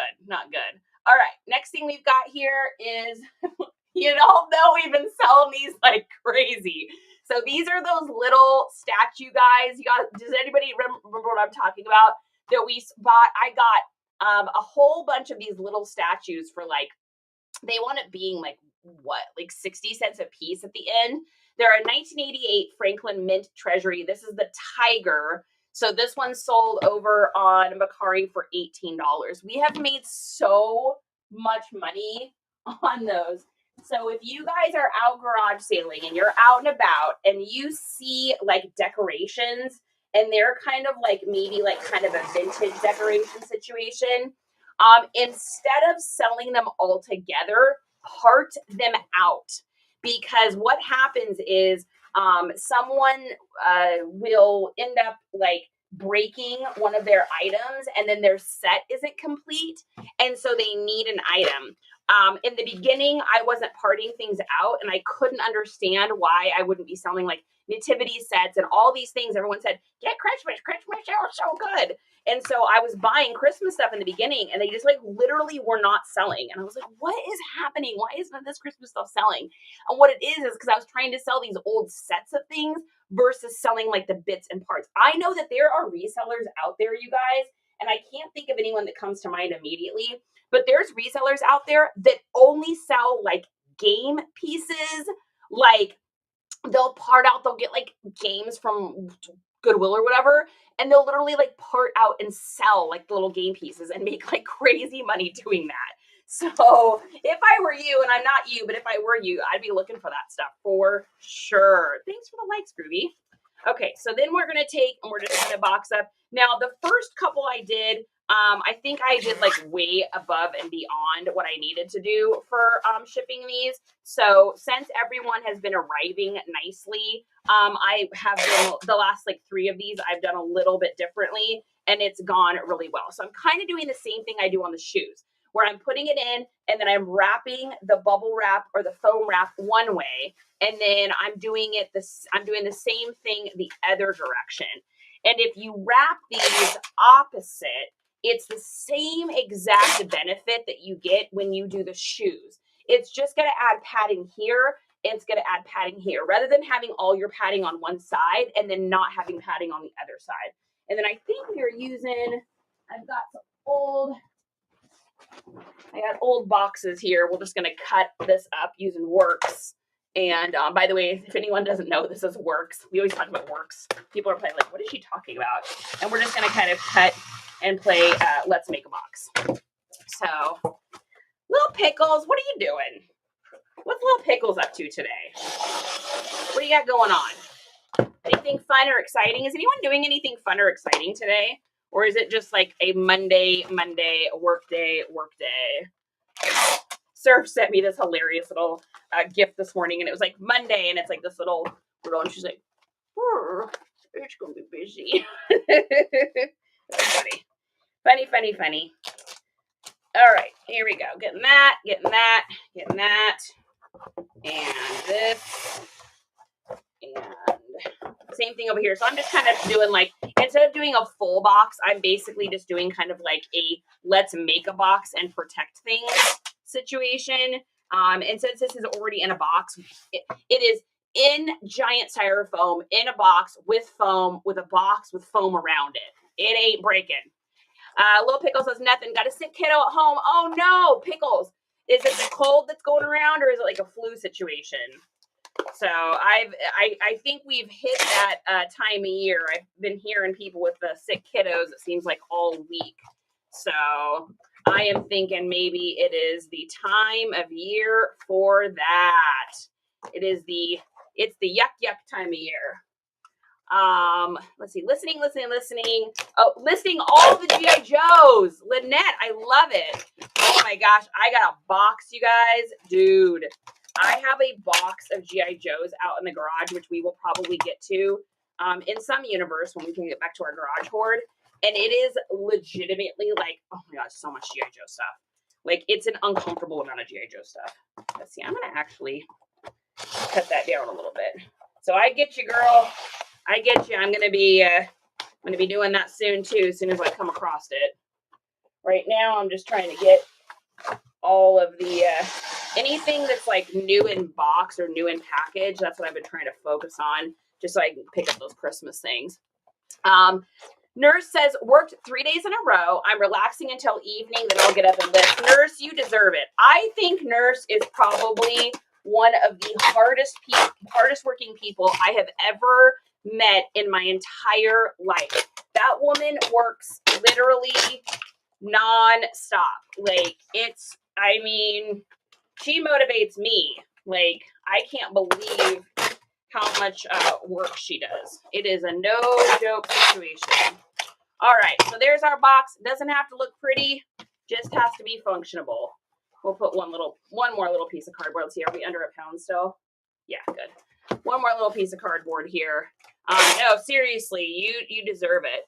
All right, next thing we've got here is, you don't know, we've been selling these like crazy. So these are those little statue guys. Does anybody remember what I'm talking about? That we bought. I got a whole bunch of these little statues for like They wound up being like, what, like 60 cents a piece at the end. They're a 1988 Franklin Mint Treasury. This is the Tiger. So this one sold over on Mercari for $18. We have made so much money on those. So if you guys are out garage sailing and you're out and about and you see like decorations and they're kind of like maybe like kind of a vintage decoration situation, instead of selling them all together, part them out. Because what happens is someone will end up like breaking one of their items and then their set isn't complete. And so they need an item. In the beginning, I wasn't parting things out and I couldn't understand why I wouldn't be selling like nativity sets and all these things. Everyone said, get Christmas, are so good. And so I was buying Christmas stuff in the beginning and they just like literally were not selling. And I was like, what is happening? Why isn't this Christmas stuff selling? And what it is because I was trying to sell these old sets of things versus selling like the bits and parts. I know that there are resellers out there, you guys, and I can't think of anyone that comes to mind immediately, but there's resellers out there that only sell like game pieces. Like they'll part out, they'll get like games from Goodwill or whatever, and they'll literally like part out and sell like the little game pieces and make like crazy money doing that. So if I were you, and I'm not you, but if I were you, I'd be looking for that stuff for sure. Thanks for the likes, Groovy. Okay, so then we're going to take, and we're just going to box up. Now, the first couple I did, I think I did like way above and beyond what I needed to do for shipping these. So since everyone has been arriving nicely, I have been, the last like 3 of these, I've done a little bit differently and it's gone really well. So I'm kind of doing the same thing I do on the shoes, where I'm putting it in and then I'm wrapping the bubble wrap or the foam wrap one way. And then I'm doing the same thing the other direction. And if you wrap these opposite, it's the same exact benefit that you get when you do the shoes. It's just going to add padding here. It's going to add padding here rather than having all your padding on one side and then not having padding on the other side. And then I think we're using, I've got some I got old boxes here. We're just going to cut this up using Works. And by the way, if anyone doesn't know, this is Works. We always talk about Works. People are probably like, what is she talking about? And we're just going to kind of cut and play Let's Make a Box. So, Little Pickles, what are you doing? What's Little Pickles up to today? What do you got going on? Anything fun or exciting? Is anyone doing anything fun or exciting today? Or is it just like a Monday, work day? Surf sent me this hilarious little gift this morning, and it was like Monday, and it's like this little girl, and she's like, it's going to be busy. Funny. All right, here we go. Getting that, and this, and same thing over here. So I'm just kind of doing like, instead of doing a full box, I'm basically just doing kind of like a let's make a box and protect things situation. And since this is already in a box, it is in giant styrofoam in a box with foam, with a box with foam around it. It ain't breaking. Little Pickle says nothing. Got a sick kiddo at home. Oh no, Pickles. Is it the cold that's going around, or is it like a flu situation? So I think we've hit that time of year. I've been hearing people with the sick kiddos, it seems like all week. So I am thinking maybe it is the time of year for that. It's the yuck time of year. Let's see, listening. Oh, listing all the G.I. Joes. Lynette, I love it. Oh my gosh, I got a box, you guys. Dude, I have a box of G.I. Joes out in the garage, which we will probably get to in some universe when we can get back to our garage hoard. And it is legitimately like, oh my gosh, so much G.I. Joe stuff. Like, it's an uncomfortable amount of G.I. Joe stuff. Let's see, I'm going to actually cut that down a little bit. So I get you, girl. I get you. I'm going to be doing that soon, too, as soon as I come across it. Right now, I'm just trying to get all of the, anything that's like new in box or new in package. That's what I've been trying to focus on, just so I can pick up those Christmas things. Nurse says, worked 3 days in a row. I'm relaxing until evening, then I'll get up and lift. Nurse, you deserve it. I think Nurse is probably one of the hardest working people I have ever met in my entire life. That woman works literally non-stop. Like, I mean, she motivates me. Like, I can't believe how much work she does. It is a no joke situation. All right, so there's our box. It doesn't have to look pretty, just has to be functionable. We'll put one more little piece of cardboard. Let's see, are we under a pound still? Yeah, good. One more little piece of cardboard here. No, seriously, you deserve it.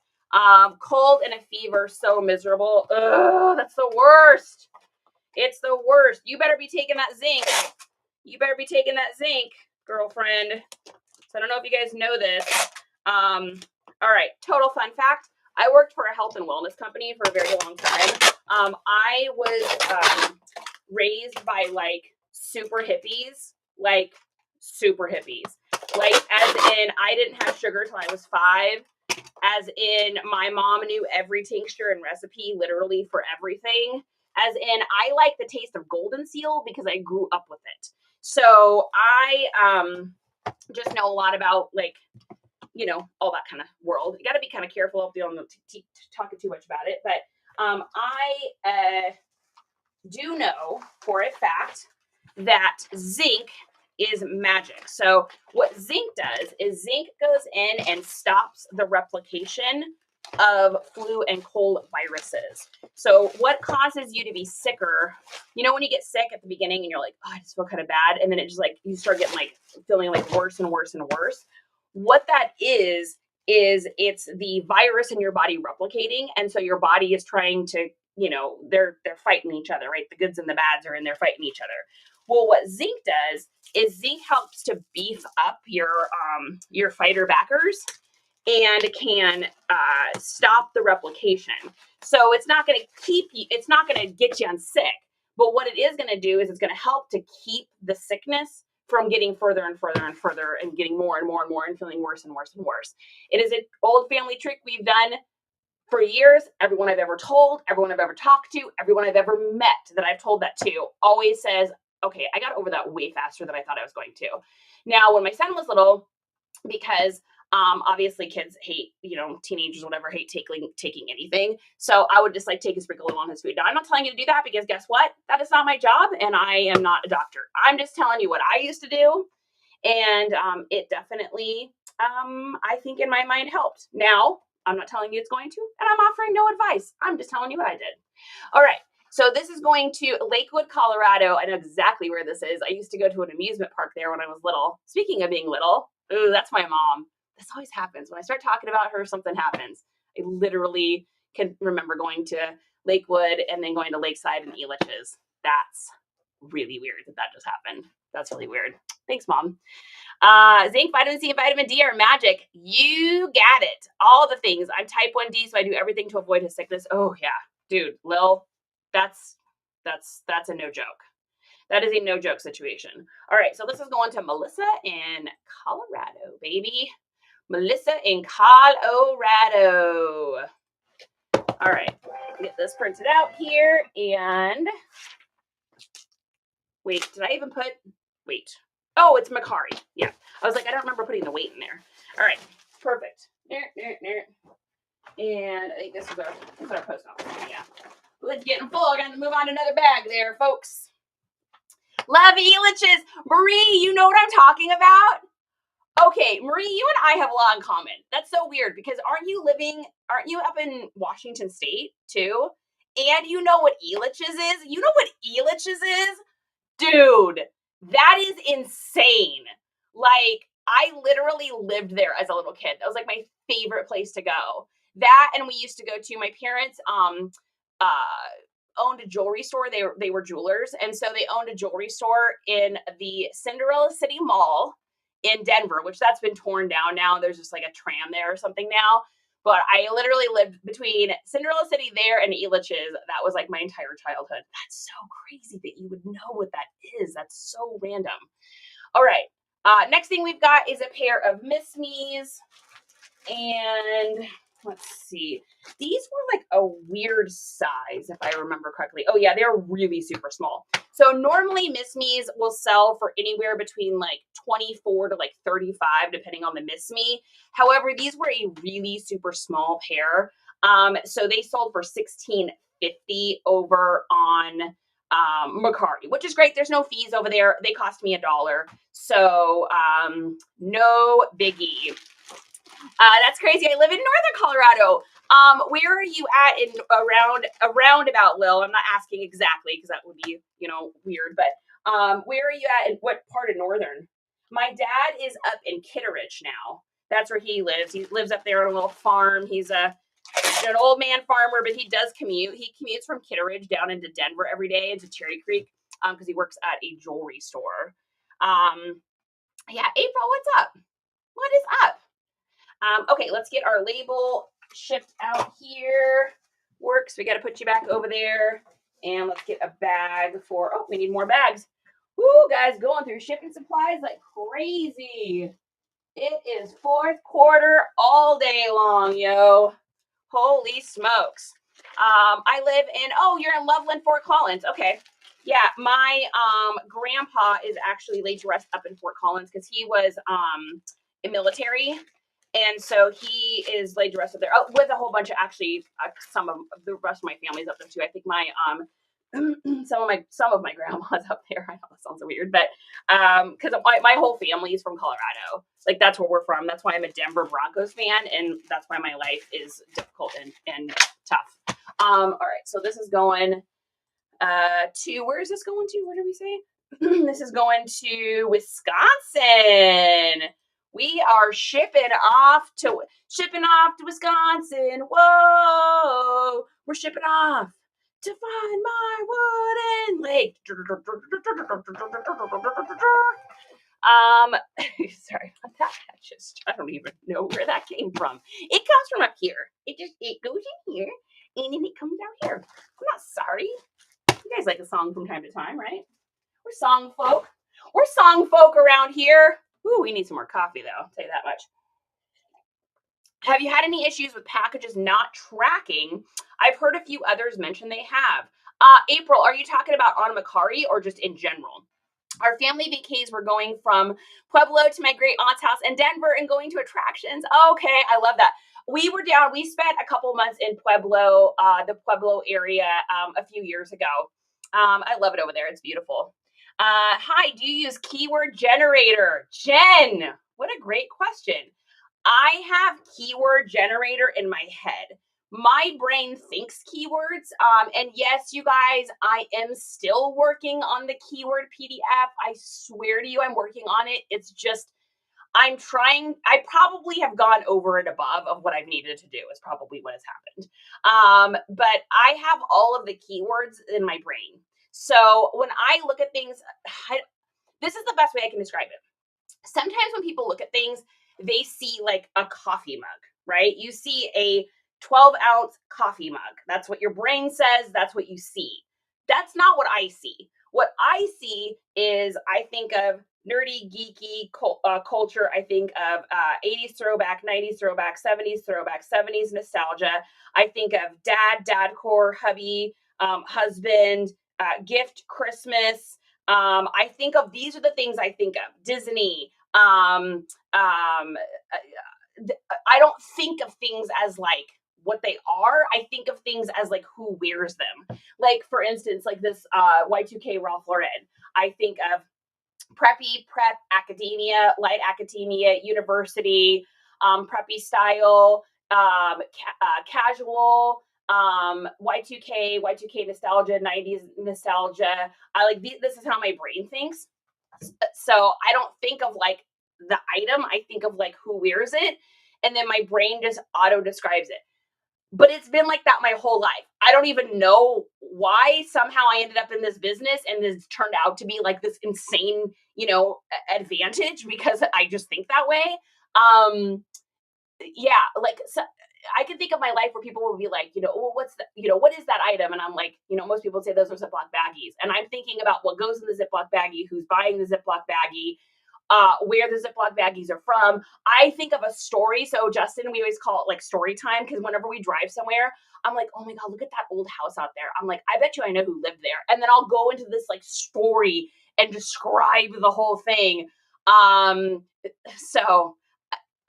Cold and a fever, so miserable. Ugh, that's the worst. It's the worst. You better be taking that zinc. You better be taking that zinc, girlfriend. So I don't know if you guys know this. All right, total fun fact. I worked for a health and wellness company for a very long time. I was raised by like super hippies, like as in I didn't have sugar till I was 5. As in my mom knew every tincture and recipe literally for everything. As in I like the taste of Golden Seal because I grew up with it. So I just know a lot about like, you know, all that kind of world. You got to be kind of careful of talking too much about it. But I do know for a fact that zinc is magic. So what zinc does is zinc goes in and stops the replication of flu and cold viruses. So what causes you to be sicker? You know, when you get sick at the beginning and you're like, oh, I just feel kind of bad. And then it just like, you start getting like feeling like worse and worse and worse. What that is it's the virus in your body replicating. And so your body is trying to, you know, they're fighting each other, right? The goods and the bads are in there fighting each other. Well, what zinc does is zinc helps to beef up your fighter backers and can stop the replication. So it's not going to get you on sick. But what it is going to do is it's going to help to keep the sickness from getting further and further and further and getting more and more and more and feeling worse and worse and worse. It is an old family trick we've done for years. Everyone I've ever told, everyone I've ever talked to, everyone I've ever met that I've told that to always says, okay, I got over that way faster than I thought I was going to. Now, when my son was little, because obviously kids hate, you know, teenagers, whatever, hate taking anything. So I would just like take a sprinkle on his food. Now, I'm not telling you to do that because guess what? That is not my job and I am not a doctor. I'm just telling you what I used to do. And it definitely, I think in my mind helped. Now, I'm not telling you it's going to, and I'm offering no advice. I'm just telling you what I did. All right. So this is going to Lakewood, Colorado. I know exactly where this is. I used to go to an amusement park there when I was little. Speaking of being little, ooh, that's my mom. This always happens. When I start talking about her, something happens. I literally can remember going to Lakewood and then going to Lakeside and Elitch's. That's really weird that just happened. That's really weird. Thanks, Mom. Zinc, vitamin C, and vitamin D are magic. You got it. All the things. I'm type 1D, so I do everything to avoid his sickness. Oh, yeah. Dude, Lil, that's a no joke. That is a no joke situation. All right, so this is going to Melissa in Colorado, baby. Melissa in Colorado. All right, get this printed out here and wait, did I even put, wait. Oh, it's Mercari. Yeah, I was like, I don't remember putting the weight in there. All right, perfect. And I think this is our post office. Yeah, it's getting full. I got to move on to another bag there, folks. Love Elitch's. Marie, you know what I'm talking about? Okay, Marie, you and I have a lot in common. That's so weird because aren't you up in Washington State too? And you know what Elitch's is? You know what Elitch's is? Dude, that is insane. Like, I literally lived there as a little kid. That was like my favorite place to go. That, and we used to go to, my parents owned a jewelry store. They were jewelers. And so they owned a jewelry store in the Cinderella City Mall in Denver, which that's been torn down now. There's just like a tram there or something now. But I literally lived between Cinderella City there and Elitch's. That was like my entire childhood. That's so crazy that you would know what that is. That's so random. All right. Next thing we've got is a pair of Miss Me's. And let's see. These were like a weird size, if I remember correctly. Oh yeah, they're really super small. So normally Miss Me's will sell for anywhere between like 24 to like 35, depending on the Miss Me. However, these were a really super small pair. So they sold for $16.50 over on Mercari, which is great. There's no fees over there. They cost me $1. So no biggie. That's crazy. I live in Northern Colorado. Where are you at in around about, Lil? I'm not asking exactly because that would be, weird, but where are you at in what part of Northern? My dad is up in Kitteridge now. That's where he lives. He lives up there on a little farm. He's an old man farmer, but he does commute. He commutes from Kitteridge down into Denver every day into Cherry Creek because he works at a jewelry store. Yeah, April, what's up? What is up? Okay, let's get our label shipped out here. Works. We got to put you back over there. And let's get a bag for, we need more bags. Woo, guys, going through shipping supplies like crazy. It is fourth quarter all day long, yo. Holy smokes. I live in, you're in Loveland, Fort Collins. Okay. Yeah, my grandpa is actually laid to rest up in Fort Collins because he was in military. And so he is laid to rest up there with a whole bunch of actually some of the rest of my family's up there too. I think my some of my grandma's up there. I know that sounds weird, but because my whole family is from Colorado. Like that's where we're from. That's why I'm a Denver Broncos fan, and that's why my life is difficult and tough. All right, so this is going to where is this going to? Where did we say? This is going to Wisconsin. We are shipping off to Wisconsin. Whoa, we're shipping off to find my wooden lake. Sorry about that. I don't even know where that came from. It comes from up here. It goes in here and then it comes out here. I'm not sorry. You guys like a song from time to time, right? We're song folk. We're song folk around here. Ooh, we need some more coffee though. I'll tell you that much. Have you had any issues with packages not tracking? I've heard a few others mention they have. April, are you talking about on Mercari or just in general? Our family vacays were going from Pueblo to my great aunt's house in Denver and going to attractions. Okay, I love that. We spent a couple months in Pueblo, the Pueblo area a few years ago. I love it over there. It's beautiful. Hi, do you use keyword generator? Jen, what a great question. I have keyword generator in my head. My brain thinks keywords. And yes, you guys, I am still working on the keyword PDF. I swear to you, I'm working on it. It's just, I'm trying. I probably have gone over and above of what I've needed to do is probably what has happened. But I have all of the keywords in my brain. So when I look at things, this is the best way I can describe it. Sometimes when people look at things, they see like a coffee mug, right? You see a 12-ounce coffee mug. That's what your brain says. That's what you see. That's not what I see. What I see is I think of nerdy, geeky culture. I think of 80s throwback, 90s throwback, 70s throwback, 70s nostalgia. I think of dadcore, hubby, husband, gift, Christmas. I think of, these are the things I think of. Disney. I don't think of things as like what they are. I think of things as like who wears them. Like for instance, like this Y2K Ralph Lauren. I think of preppy, prep, academia, light academia, university, preppy style, casual, Y2K nostalgia, 90s nostalgia. I like this is how my brain thinks. So I don't think of like the item. I think of like who wears it. And then my brain just auto describes it. But it's been like that my whole life. I don't even know why somehow I ended up in this business and this turned out to be like this insane, advantage because I just think that way. Yeah, like so I can think of my life where people will be like, what's the, what is that item? And I'm like, most people say those are Ziploc baggies. And I'm thinking about what goes in the Ziploc baggie, who's buying the Ziploc baggie. where the Ziploc baggies are from. I think of a story. So Justin, we always call it like story time, because whenever we drive somewhere, I'm like, oh my God, look at that old house out there. I'm like, I bet you I know who lived there. And then I'll go into this like story and describe the whole thing. So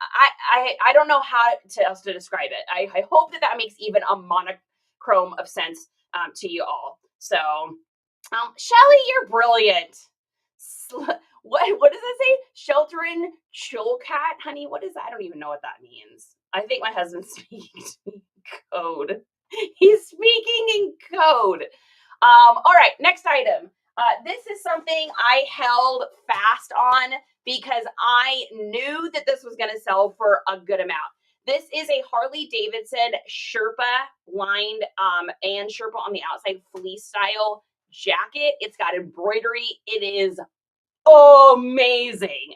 I don't know how else to describe it. I hope that makes even a monochrome of sense to you all. So, Shelly, you're brilliant. What does it say? Shelterin' Chulcat, honey. What is that? I don't even know what that means. I think my husband's speaking to me in code. He's speaking in code. All right, next item. This is something I held fast on because I knew that this was going to sell for a good amount. This is a Harley Davidson Sherpa lined and Sherpa on the outside fleece style jacket. It's got embroidery. It is amazing.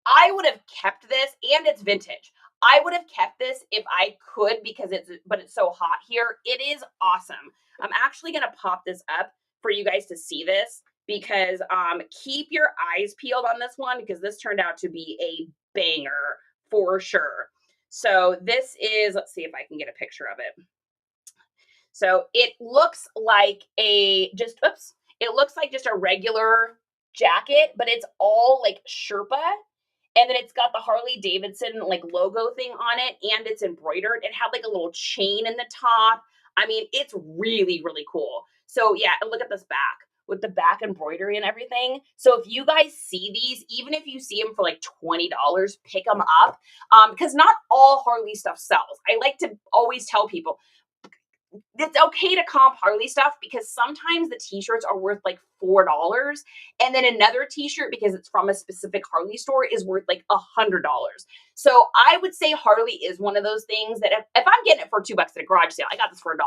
I would have kept this, and it's vintage. I would have kept this if I could, because it's so hot here. It is awesome. I'm actually going to pop this up for you guys to see this, because keep your eyes peeled on this one, because this turned out to be a banger for sure. So this is, let's see if I can get a picture of it. So it looks like it looks like just a regular jacket, but it's all like Sherpa. And then it's got the Harley Davidson like logo thing on it, and it's embroidered. It had like a little chain in the top. I mean, it's really, really cool. So yeah, look at this back with the back embroidery and everything. So if you guys see these, even if you see them for like $20, pick them up, because not all Harley stuff sells. I like to always tell people, it's okay to comp Harley stuff, because sometimes the t-shirts are worth like $4, and then another t-shirt, because it's from a specific Harley store, is worth like $100. So I would say Harley is one of those things that if I'm getting it for $2 at a garage sale, I got this for $1.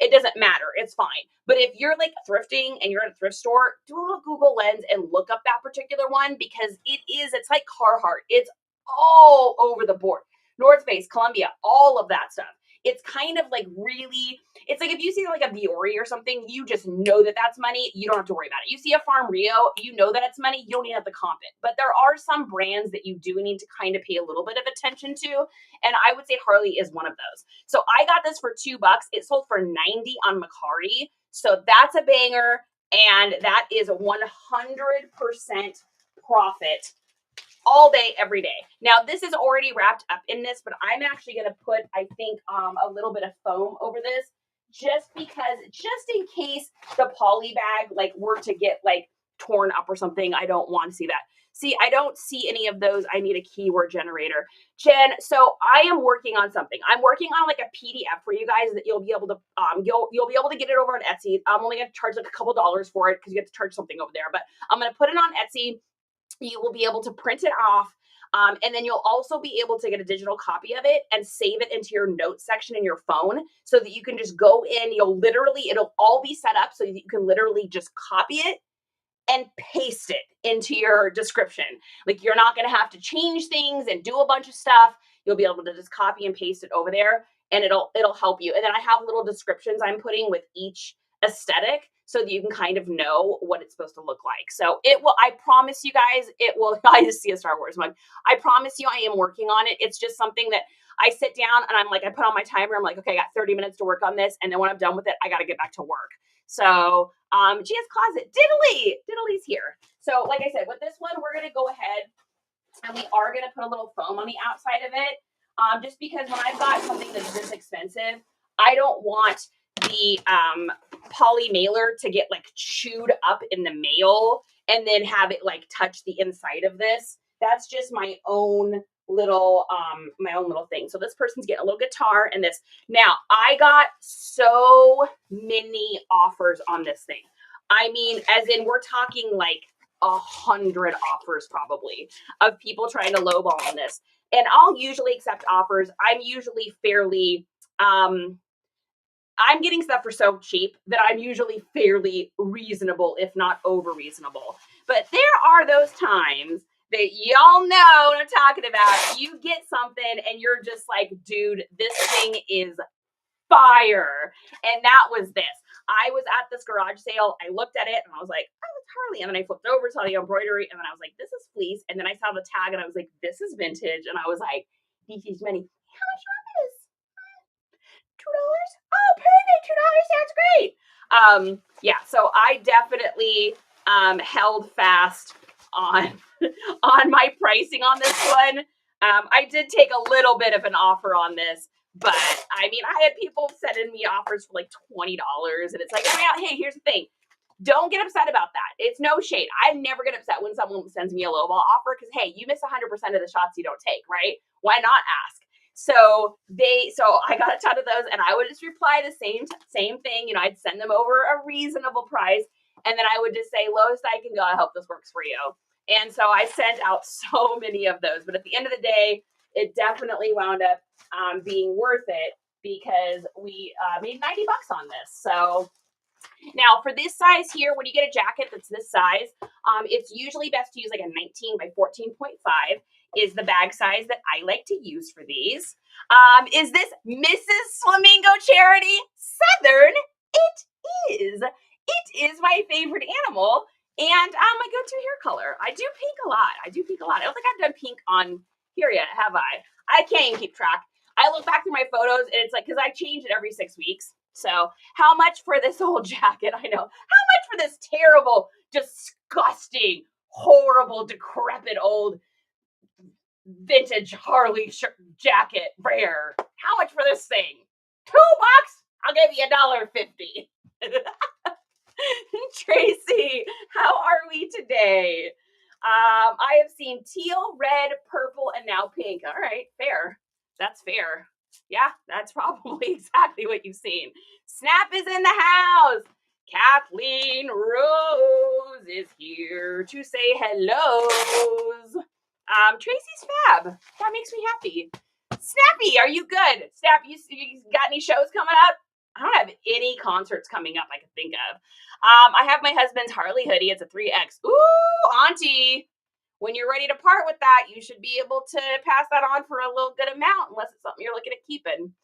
It doesn't matter. It's fine. But if you're like thrifting and you're at a thrift store, do a little Google Lens and look up that particular one, because it's like Carhartt. It's all over the board. North Face, Columbia, all of that stuff. It's kind of like really, it's like if you see like a Viore or something, you just know that that's money. You don't have to worry about it. You see a Farm Rio, you know that it's money. You don't even have to comp it. But there are some brands that you do need to kind of pay a little bit of attention to. And I would say Harley is one of those. So I got this for $2. It sold for $90 on Mercari. So that's a banger. And that is 100% profit all day, every day. Now, this is already wrapped up in this, but I'm actually going to put, I think, a little bit of foam over this, just in case the poly bag like were to get like torn up or something. I don't want to see that. See, I don't see any of those. I need a keyword generator. Jen, so I am working on something. I'm working on like a PDF for you guys that you'll be able to, you'll be able to get it over on Etsy. I'm only going to charge like a couple dollars for it, because you have to charge something over there, but I'm going to put it on Etsy. You will be able to print it off, and then you'll also be able to get a digital copy of it and save it into your notes section in your phone, so that you can just go in. It'll all be set up so that you can literally just copy it and paste it into your description. Like, you're not going to have to change things and do a bunch of stuff. You'll be able to just copy and paste it over there, and it'll help you. And then I have little descriptions I'm putting with each aesthetic, so that you can kind of know what it's supposed to look like. So it will, I promise you guys, it will. I just see a Star Wars mug. I promise you I am working on it. It's just something that I sit down and I'm like, I put on my timer. I'm like, okay, I got 30 minutes to work on this. And then when I'm done with it, I got to get back to work. So Gia's Closet, Diddly's here. So like I said, with this one, we're going to go ahead and we are going to put a little foam on the outside of it. Just because when I've got something that's this expensive, I don't want the poly mailer to get like chewed up in the mail and then have it like touch the inside of this. That's just my own little thing. So this person's getting a little guitar and this. Now, I got so many offers on this thing. I mean, as in we're talking like 100 offers probably of people trying to lowball on this. And I'll usually accept offers. I'm usually fairly I'm getting stuff for so cheap that I'm usually fairly reasonable, if not over reasonable. But there are those times that y'all know what I'm talking about. You get something and you're just like, dude, this thing is fire. And that was this. I was at this garage sale. I looked at it and I was like, oh, it's Harley. And then I flipped over, saw the embroidery, and then I was like, this is fleece. And then I saw the tag and I was like, this is vintage. And I was like, DT's many. How much is this? $2? Oh, perfect. $2 sounds great. Yeah, so I definitely held fast on on my pricing on this one. I did take a little bit of an offer on this, but I mean, I had people sending me offers for like $20, and it's like, well, hey, here's the thing. Don't get upset about that. It's no shade. I never get upset when someone sends me a lowball offer because, hey, you miss 100% of the shots you don't take, right? Why not ask? So I got a ton of those, and I would just reply the same thing. You know, I'd send them over a reasonable price, and then I would just say, lowest I can go. I hope this works for you. And so I sent out so many of those. But at the end of the day, it definitely wound up being worth it because we made $90 on this. So now for this size here, when you get a jacket that's this size, it's usually best to use like a 19 by 14.5 is the bag size that I like to use for these. Is this Mrs. Flamingo Charity Southern? It is. It is my favorite animal and my go-to hair color. I do pink a lot. I don't think I've done pink on here yet, have I? I can't even keep track. I look back through my photos and it's like, because I change it every 6 weeks. So how much for this old jacket? I know. How much for this terrible, disgusting, horrible, decrepit old vintage Harley jacket? Rare. How much for this thing? $2? I'll give you $1.50. Tracy, how are we today? I have seen teal, red, purple, and now pink. All right, fair. That's fair. Yeah, that's probably exactly what you've seen. Snap is in the house. Kathleen Rose is here to say hellos. Tracy's fab. That makes me happy. Snappy, are you good? Snap, you got any shows coming up? I don't have any concerts coming up I can think of. I have my husband's Harley hoodie. It's a 3X. Ooh, auntie. When you're ready to part with that, you should be able to pass that on for a little good amount, unless it's something you're looking at keeping.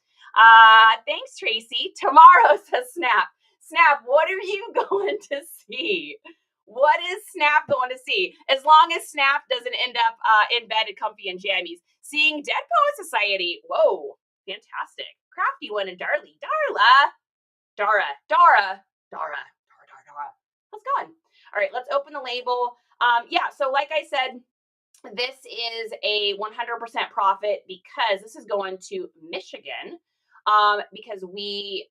Thanks, Tracy. Tomorrow, says Snap. Snap, what are you going to see? What is Snap going to see? As long as Snap doesn't end up in bed comfy and jammies. Seeing Dead Poet Society. Whoa, fantastic. Crafty one and Dara. Let's go on. All right, let's open the label. Yeah, so like I said, this is a 100% profit because this is going to Michigan because we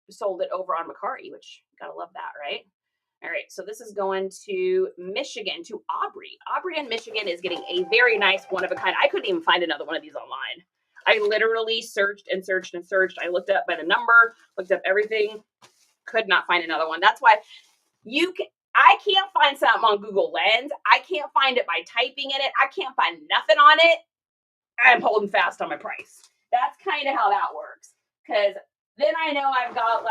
sold it over on Mercari, which gotta love that, right? All right, so this is going to Michigan, to Aubrey. Aubrey in Michigan is getting a very nice one of a kind. I couldn't even find another one of these online. I literally searched and searched and searched. I looked up by the number, looked up everything, could not find another one. That's why I can't find something on Google Lens. I can't find it by typing in it. I can't find nothing on it. I'm holding fast on my price. That's kind of how that works. Because then I know I got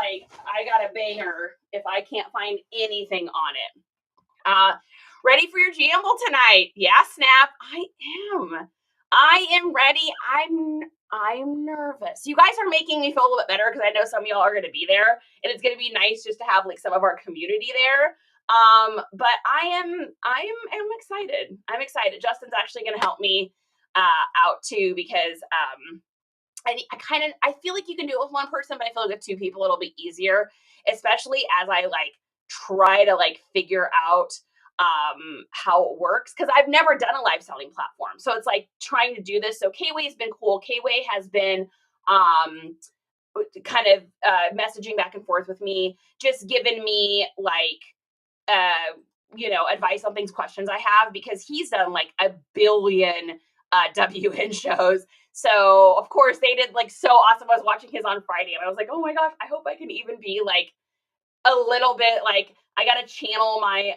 a banger if I can't find anything on it. Ready for your jamble tonight? Yeah, Snap. I am ready. I'm nervous. You guys are making me feel a little bit better because I know some of y'all are going to be there, and it's going to be nice just to have like some of our community there. But I am excited. I'm excited. Justin's actually going to help me out too because I feel like you can do it with one person, but I feel like with two people it'll be easier, especially as I like try to like figure out how it works, because I've never done a live selling platform. So it's like trying to do this. So K-Way has been cool. K-Way has been kind of messaging back and forth with me, just giving me like advice on things, questions I have, because he's done like a billion WN shows. So of course they did like so awesome. I was watching his on Friday and I was like, oh my gosh, I hope I can even be like a little bit like, I got to channel my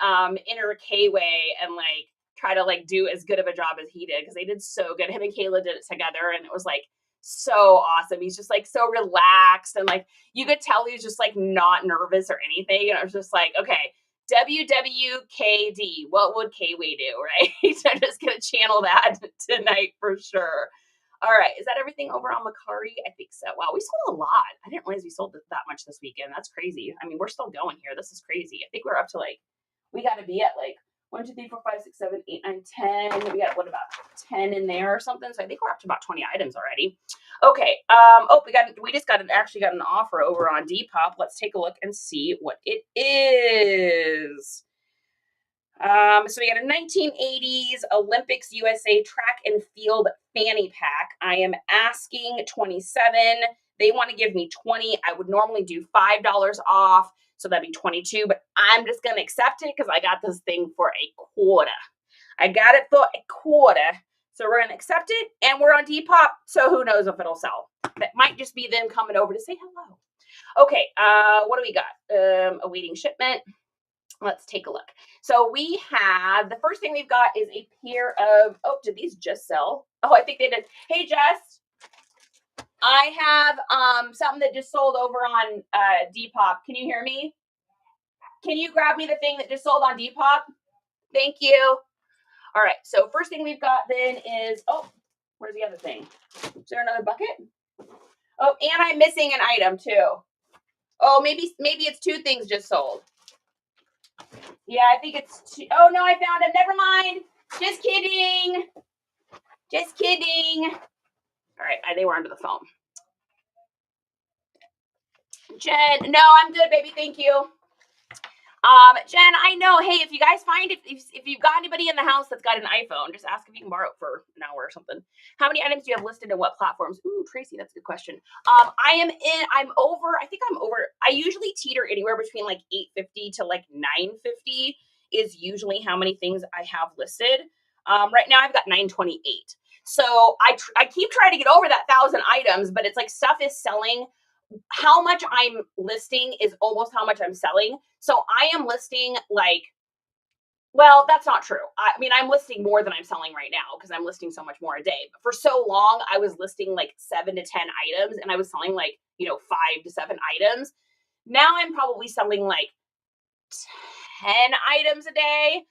inner K-Way and like try to like do as good of a job as he did, because they did so good. Him and Kayla did it together and it was like so awesome. He's just like so relaxed and like you could tell he's just like not nervous or anything. And I was just like, okay, WWKD, what would K-Way do, right? So I'm just gonna channel that tonight for sure. All right, is that everything over on Mercari? I think so. Wow, we sold a lot. I didn't realize we sold that much this weekend. That's crazy. I mean, we're still going here. This is crazy. I think we're up to like, we got to be at like 1, 2, 3, 4, 5, 6, 7, 8, 9, 10. We got what, about 10 in there or something. So I think we're up to about 20 items already. Okay. Oh, we just actually got an offer over on Depop. Let's take a look and see what it is. So we got a 1980s Olympics USA track and field fanny pack. I am asking $27. They want to give me $20. I would normally do $5 off, so that'd be $22. But I'm just gonna accept it because I got this thing for a quarter. I got it for a quarter, so we're gonna accept it. And we're on Depop, so who knows if it'll sell? That might just be them coming over to say hello. Okay, what do we got? Awaiting shipment. Let's take a look. So we have, the first thing we've got is a pair of, oh, did these just sell? Oh, I think they did. Hey, Jess, I have something that just sold over on Depop. Can you hear me? Can you grab me the thing that just sold on Depop? Thank you. All right, so first thing we've got then is, oh, where's the other thing? Is there another bucket? Oh, and I'm missing an item too. Oh, maybe it's 2 things just sold. Yeah, I think it's two. Oh, no, I found him. Never mind. Just kidding. Just kidding. All right, they were under the phone. Jen, no, I'm good, baby. Thank you. Jen, I know. Hey, if you guys find if you've got anybody in the house that's got an iPhone, just ask if you can borrow it for an hour or something. How many items do you have listed and what platforms? Ooh, Tracy, that's a good question. I usually teeter anywhere between like 850 to like 950 is usually how many things I have listed. Right now I've got 928. So I keep trying to get over that 1,000 items, but it's like stuff is selling. How much I'm listing is almost how much I'm selling. So I am listing like, well, that's not true. I mean, I'm listing more than I'm selling right now because I'm listing so much more a day. But for so long, I was listing like 7 to 10 items and I was selling like, 5 to 7 items. Now I'm probably selling like 10 items a day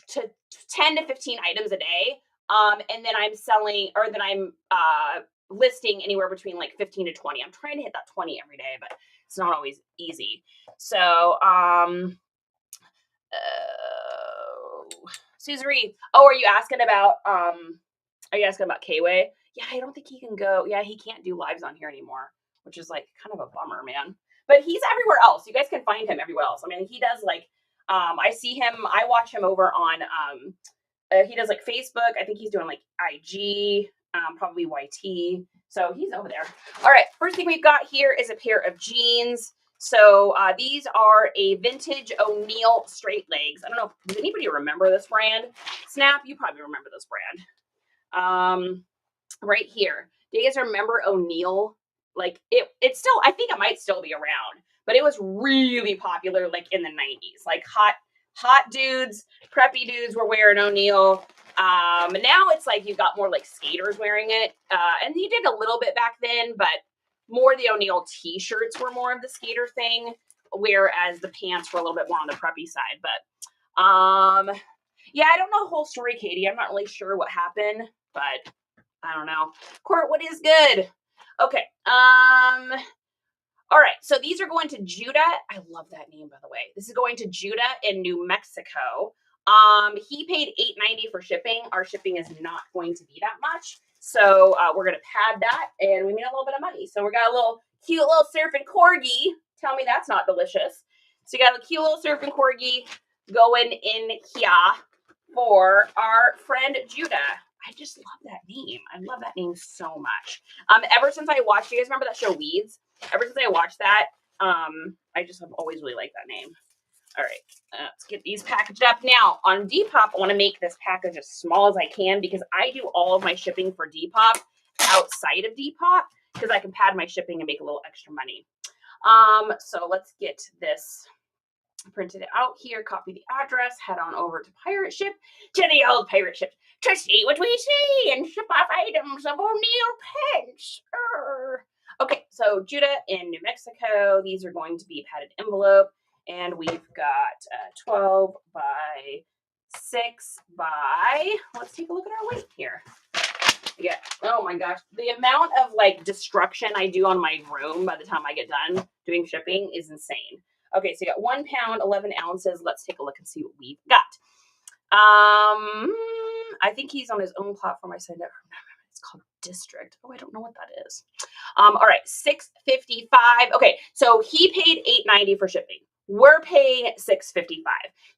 to 10 to 15 items a day. And then I'm listing anywhere between like 15 to 20. I'm trying to hit that 20 every day, but it's not always easy. So, Susie, are you asking about K-Way? Yeah, I don't think he can go. Yeah, he can't do lives on here anymore, which is like kind of a bummer, man. But he's everywhere else. You guys can find him everywhere else. I mean, he does like, I see him, I watch him over on, he does like Facebook. I think he's doing like IG, probably YT. So he's over there. All right. First thing we've got here is a pair of jeans. So these are a vintage O'Neill straight legs. I don't know. Does anybody remember this brand? Snap, you probably remember this brand. Right here. Do you guys remember O'Neill? Like it's still, I think it might still be around, but it was really popular like in the 90s. Like hot dudes, preppy dudes were wearing O'Neill. Now it's like you've got more like skaters wearing it. And you did a little bit back then, but more the O'Neill t-shirts were more of the skater thing, whereas the pants were a little bit more on the preppy side. But yeah, I don't know the whole story, Katie. I'm not really sure what happened, but I don't know. Court, what is good? Okay. All right. So these are going to Judah. I love that name, by the way. This is going to Judah in New Mexico. He paid $8.90 for shipping. Our shipping is not going to be that much. So we're going to pad that and we made a little bit of money. So we got a little cute little surfing corgi. Tell me that's not delicious. So you got a cute little surfing corgi going in here for our friend Judah. I just love that name. I love that name so much. Ever since I watched, you guys remember that show Weeds? Ever since I watched that, I just have always really liked that name. All right, let's get these packaged up. Now, on Depop, I want to make this package as small as I can because I do all of my shipping for Depop outside of Depop because I can pad my shipping and make a little extra money. So let's get this printed out here, copy the address, head on over to Pirate Ship. Jenny old Pirate Ship to see what we see and ship off items of O'Neill pants. Okay, so Judah in New Mexico. These are going to be padded envelope. And we've got 12 by 6 by, let's take a look at our weight here. We got Oh my gosh. The amount of like destruction I do on my room by the time I get done doing shipping is insane. Okay, so you got 1 pound, 11 ounces. Let's take a look and see what we've got. I think he's on his own platform. I said, it's called District. Oh, I don't know what that is. All right, $6.55. Okay, so he paid $8.90 for shipping. We're paying $6.55.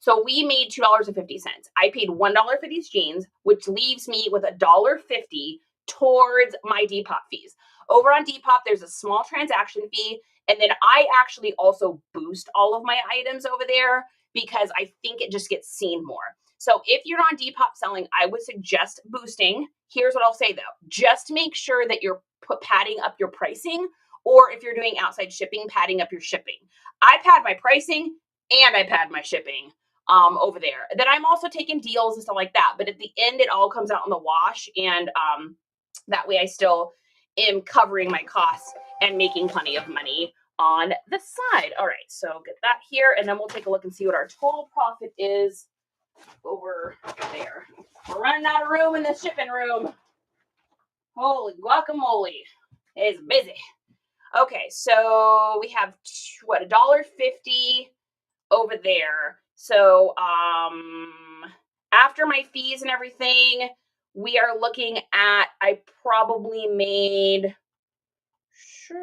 So we made $2.50. I paid $1 for these jeans, which leaves me with $1.50 towards my Depop fees. Over on Depop, there's a small transaction fee, and then I actually also boost all of my items over there because I think it just gets seen more. So if you're on Depop selling, I would suggest boosting. Here's what I'll say though. Just make sure that you're padding up your pricing, or if you're doing outside shipping, padding up your shipping. I pad my pricing and I pad my shipping over there. Then I'm also taking deals and stuff like that. But at the end, it all comes out in the wash. And that way I still am covering my costs and making plenty of money on the side. All right, so get that here. And then we'll take a look and see what our total profit is over there. We're running out of room in the shipping room. Holy guacamole. It's busy. Okay, so we have what, $1.50 over there. So after my fees and everything, we are looking at, I probably made $16,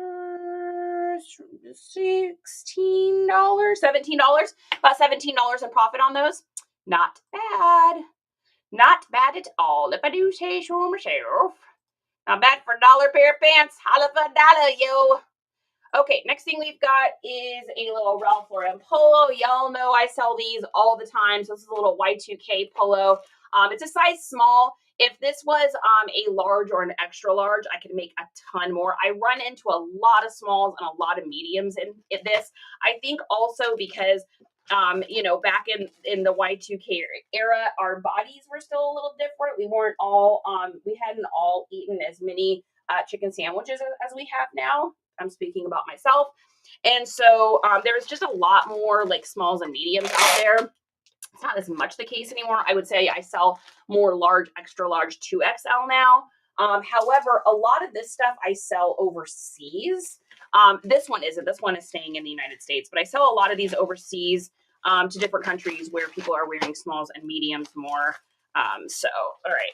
$17, about $17 in profit on those. Not bad. Not bad at all. If I do say so myself. Not bad for $1 pair of pants. Holla for $1, yo. Okay, next thing we've got is a little Ralph Lauren polo. Y'all know I sell these all the time. So this is a little Y2K polo. It's a size small. If this was a large or an extra large, I could make a ton more. I run into a lot of smalls and a lot of mediums in this. I think also because back in the Y2K era, our bodies were still a little different. We weren't all, we hadn't all eaten as many chicken sandwiches as we have now. I'm speaking about myself. And so there was just a lot more like smalls and mediums out there. It's not as much the case anymore. I would say I sell more large, extra large, 2XL now. However, a lot of this stuff I sell overseas. This one isn't. This one is staying in the United States, but I sell a lot of these overseas to different countries where people are wearing smalls and mediums more. All right.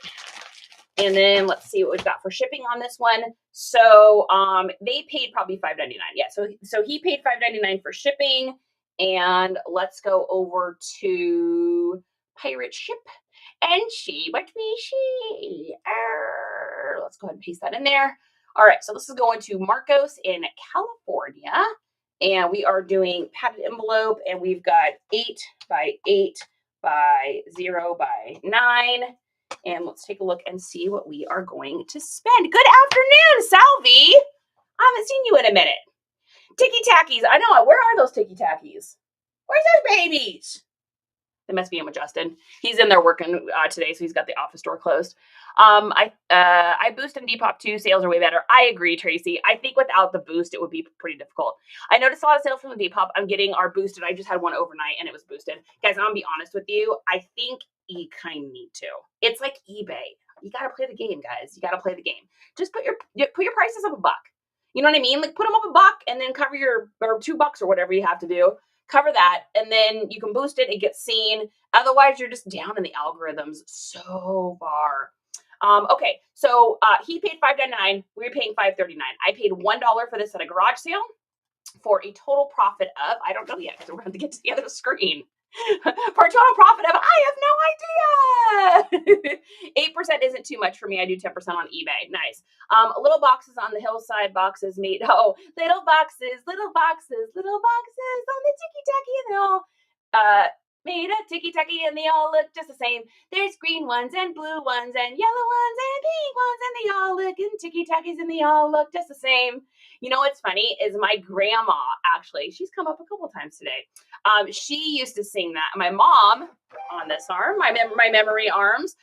And then let's see what we've got for shipping on this one. So they paid probably $5.99. Yeah, so he paid $5.99 for shipping. And let's go over to Pirate Ship and see what we see. Let's go ahead and paste that in there. All right, so this is going to Marcos in California. And we are doing padded envelope, and we've got 8 by 8 by 0 by 9. And let's take a look and see what we are going to spend. Good afternoon, Salvi. I haven't seen you in a minute. Ticky Tackies. I know. Where are those Ticky Tackies? Where's those babies? They must be in with Justin. He's in there working today, so he's got the office door closed. I boosted Depop too. Sales are way better. I agree, Tracy. I think without the boost, it would be pretty difficult. I noticed a lot of sales from the Depop. I'm getting our boosted. I just had one overnight, and it was boosted. Guys, I'm going to be honest with you. I think you kind of need to. It's like eBay. You got to play the game, guys. You got to play the game. Just put your prices up $1. You know what I mean? Like put them up $1 and then cover your, or $2 or whatever you have to do. Cover that, and then you can boost it. It gets seen. Otherwise, you're just down in the algorithms so far. Okay, so he paid $5.99. We were paying $5.39. I paid $1 for this at a garage sale for a total profit of, I don't know yet because we're going to have to get to the other screen. For a total profit of, I have no idea. 8% isn't too much for me. I do 10% on eBay. Nice. Little boxes on the hillside, boxes made. Oh, little boxes on the ticky-tacky, and they all made a ticky-tacky, and they all look just the same. There's green ones and blue ones and yellow ones and pink ones, and they all look in ticky-tackies, and they all look just the same. You know what's funny is my grandma, actually, she's come up a couple times today. She used to sing that. My mom on this arm, my memory arms,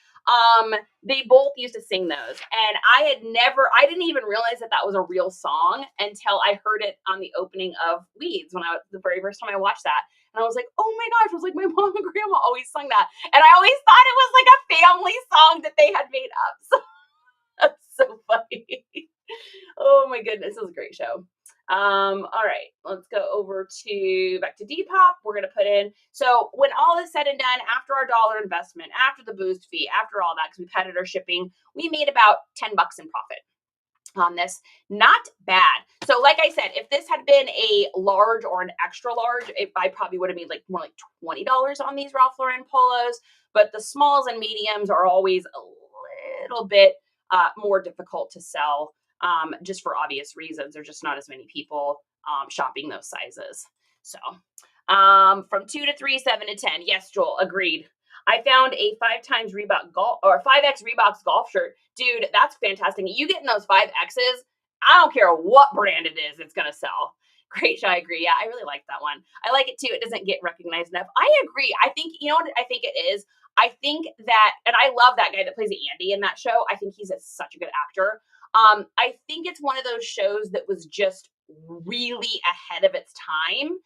they both used to sing those. And I didn't even realize that was a real song until I heard it on the opening of Weeds the very first time I watched that. And I was like, oh my gosh, I was like, my mom and grandma always sung that. And I always thought it was like a family song that they had made up. So that's so Oh my goodness, this was a great show. All right, let's go over to back to Depop. We're gonna put in, so when all is said and done, after our dollar investment, after the boost fee, after all that, because we've had it our shipping, we made about $10 in profit on this. Not bad. So like I said, if this had been a large or an extra large, I probably would have made like more like $20 on these Ralph Lauren polos. But the smalls and mediums are always a little bit more difficult to sell, just for obvious reasons. There's just not as many people shopping those sizes. So from 2 to 3, 7 to 10. Yes, Joel, agreed. I found a 5x Reebok golf or 5X Reebok's golf shirt. Dude, that's fantastic. You getting those 5Xs, I don't care what brand it is, it's going to sell. Great show, I agree. Yeah, I really like that one. I like it too. It doesn't get recognized enough. I agree. I think, you know what I think it is? I think that, and I love that guy that plays Andy in that show. I think he's such a good actor. I think it's one of those shows that was just really ahead of its time.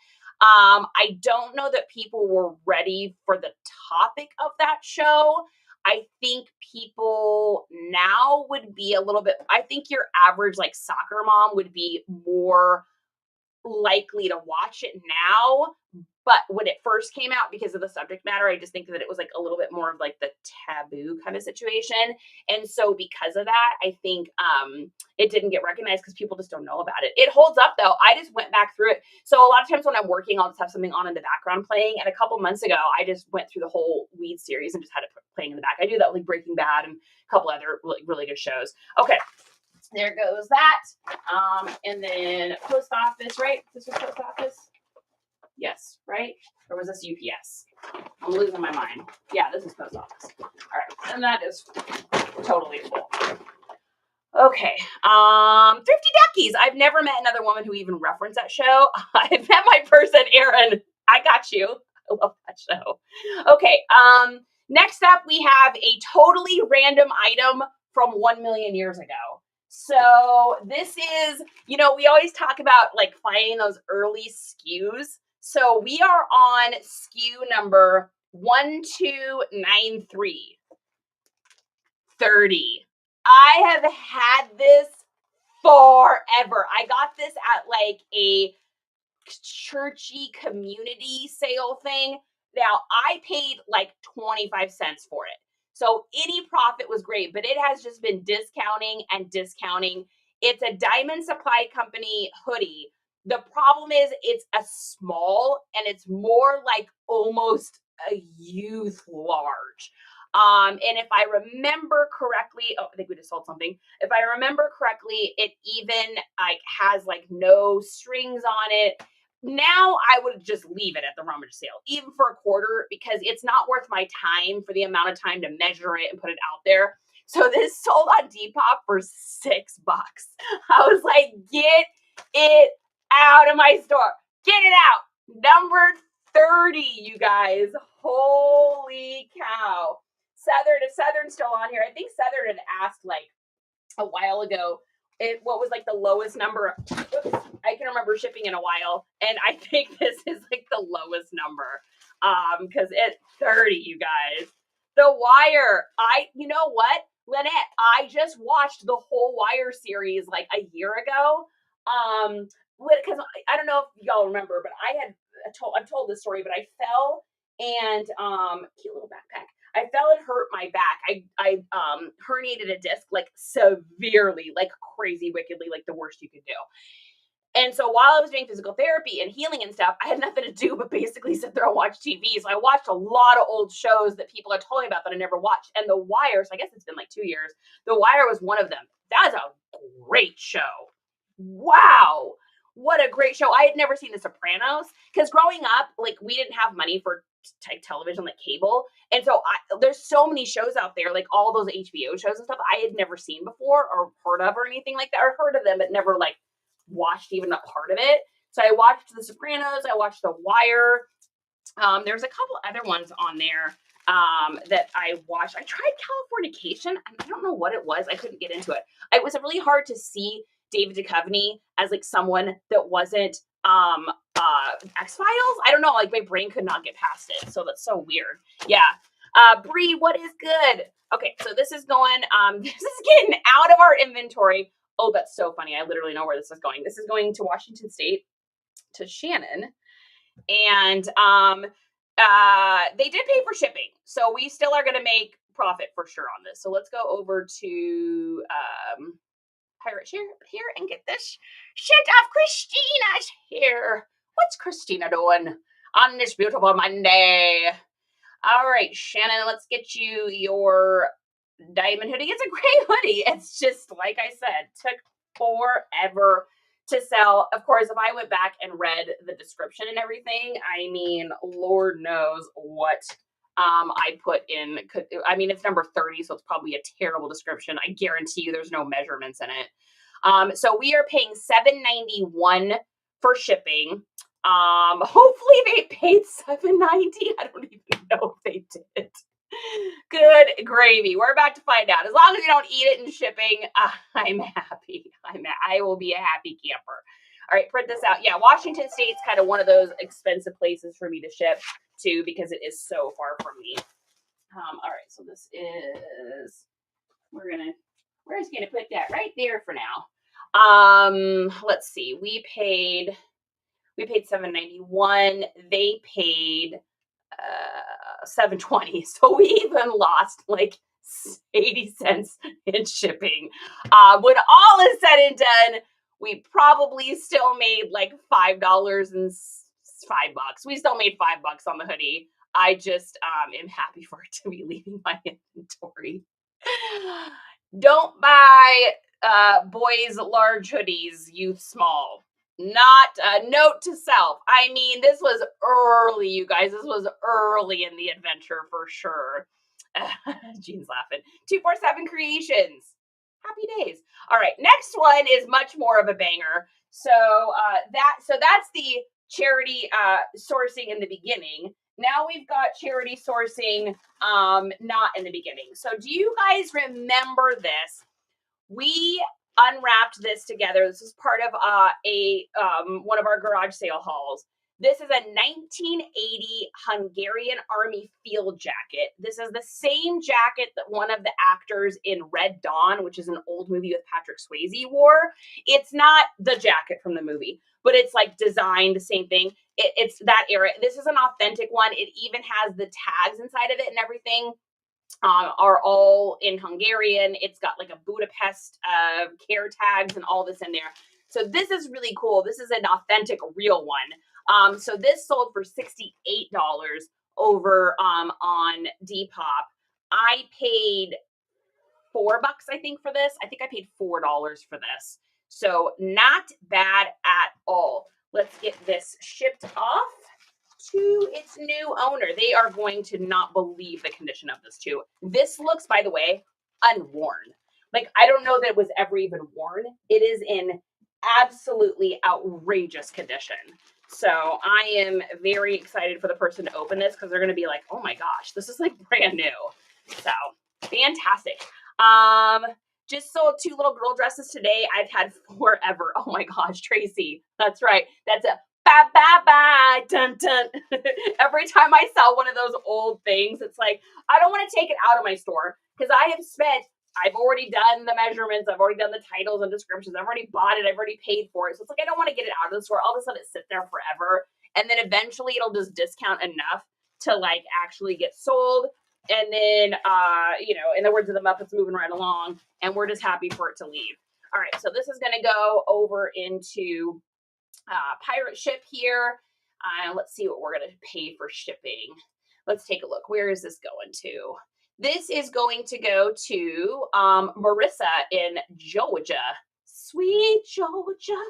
I don't know that people were ready for the topic of that show. I think people now would be a little bit, I think your average like soccer mom would be more likely to watch it now. But when it first came out, because of the subject matter, I just think that it was like a little bit more of like the taboo kind of situation. And so because of that, I think it didn't get recognized because people just don't know about it. It holds up though. I just went back through it. So a lot of times when I'm working, I'll just have something on in the background playing. And a couple months ago, I just went through the whole Weeds series and just had it playing in the back. I do that with like Breaking Bad and a couple other really good shows. Okay. There goes that. And then post office, right? This was post office? Yes, right? Or was this UPS? I'm losing my mind. Yeah, this is post office. All right, and that is totally full. Okay, Thrifty Duckies. I've never met another woman who even referenced that show. I've met my person, Erin. I got you. I love that show. Okay, next up we have a totally random item from 1 million years ago. So this is, you know, we always talk about like finding those early SKUs. So we are on SKU number 1293. 30. I have had this forever. I got this at like a churchy community sale thing. Now I paid like 25 cents for it. So any profit was great, but it has just been discounting and discounting. It's a Diamond Supply Company hoodie. The problem is it's a small and it's more like almost a youth large. And if I remember correctly, oh, I think we just sold something. If I remember correctly, it even like has like no strings on it. Now I would just leave it at the rummage sale, even for a quarter, because it's not worth my time for the amount of time to measure it and put it out there. So this sold on Depop for $6. I was like, get it out of my store. Get it out. Number 30, you guys. Holy cow. Southern, if Southern's still on here, I think Southern had asked like a while ago what was like the lowest number. Oops, I can remember shipping in a while, and I think this is like the lowest number because it's 30, you guys. The Wire. You know what, Lynette? I just watched the whole Wire series like a year ago. Because I don't know if y'all remember, but I've told this story, but I fell and cute little backpack. I fell and hurt my back. I herniated a disc like severely, like crazy wickedly, like the worst you could do. And so while I was doing physical therapy and healing and stuff, I had nothing to do but basically sit there and watch TV. So I watched a lot of old shows that people had told me about that I never watched. And The Wire, so I guess it's been like 2 years. The Wire was one of them. That is a great show. Wow. What a great show. I had never seen The Sopranos because growing up, like we didn't have money for television, like cable. And so there's so many shows out there, like all those HBO shows and stuff I had never seen before or heard of or anything like that, or heard of them, but never like watched even a part of it. So I watched The Sopranos. I watched The Wire. There's a couple other ones on there that I watched. I tried Californication. I don't know what it was. I couldn't get into it. It was really hard to see David Duchovny as like someone that wasn't X-Files. I don't know, like my brain could not get past it. So that's so weird. Yeah. Bree, what is good? Okay, so this is going, this is getting out of our inventory. Oh, that's so funny. I literally know where this is going. This is going to Washington State to Shannon. And they did pay for shipping. So we still are going to make profit for sure on this. So let's go over to Pirate Share here and get this shit off Christina's here. What's Christina doing on this beautiful Monday? All right, Shannon, let's get you your diamond hoodie. It's a great hoodie. It's just, like I said, took forever to sell. Of course, if I went back and read the description and everything, I mean, Lord knows what I put in. I mean, it's number 30, so it's probably a terrible description. I guarantee you there's no measurements in it. So we are paying $7.91 for shipping. Hopefully they paid $7.90. I don't even know if they did. Good gravy. We're about to find out. As long as you don't eat it in shipping, I'm happy. I will be a happy camper. All right, print this out. Yeah, Washington State's kind of one of those expensive places for me to ship to because it is so far from me. All right, so this is, we're just gonna put that right there for now. Let's see. We paid $7.91. They paid $7.20. So we even lost like 80 cents in shipping. When all is said and done, we probably still made like $5 and $5. We still made $5 on the hoodie. I just am happy for it to be leaving my inventory. Don't buy boys large hoodies, youth small. Not a note to self. I mean, this was early, you guys. This was early in the adventure for sure. Jean's laughing. 247 Creations. Happy days. All right, next one is much more of a banger. So that's the charity sourcing in the beginning. Now we've got charity sourcing not in the beginning. So do you guys remember this? We unwrapped this together. This is part of one of our garage sale hauls. This is a 1980 Hungarian Army field jacket. This is the same jacket that one of the actors in Red Dawn, which is an old movie with Patrick Swayze, wore. It's not the jacket from the movie, but it's like designed the same thing. It's that era. This is an authentic one. It even has the tags inside of it and everything. Are all in Hungarian. It's got like a Budapest care tags and all this in there. So this is really cool. This is an authentic, real one. So this sold for $68 over on Depop. I paid $4, I think, for this. I think I paid $4 for this. So not bad at all. Let's get this shipped off to its new owner. They are going to not believe the condition of this too. This looks, by the way, unworn. Like, I don't know that it was ever even worn. It is in absolutely outrageous condition. So I am very excited for the person to open this because they're going to be like, oh my gosh, this is like brand new. So fantastic. Just sold 2 little girl dresses today. I've had forever. Oh my gosh, Tracy. That's right. That's a bye, dun, dun. Every time I sell one of those old things, it's like, I don't want to take it out of my store because I've already done the measurements. I've already done the titles and descriptions. I've already bought it. I've already paid for it. So it's like, I don't want to get it out of the store. I'll just let it sit there forever. And then eventually it'll just discount enough to like actually get sold. And then, in the words of the Muppets, moving right along. And we're just happy for it to leave. All right. So this is going to go over into pirate ship here. Let's see what we're going to pay for shipping. Let's take a look. Where is this going to? This is going to go to Marissa in Georgia. Sweet Georgia.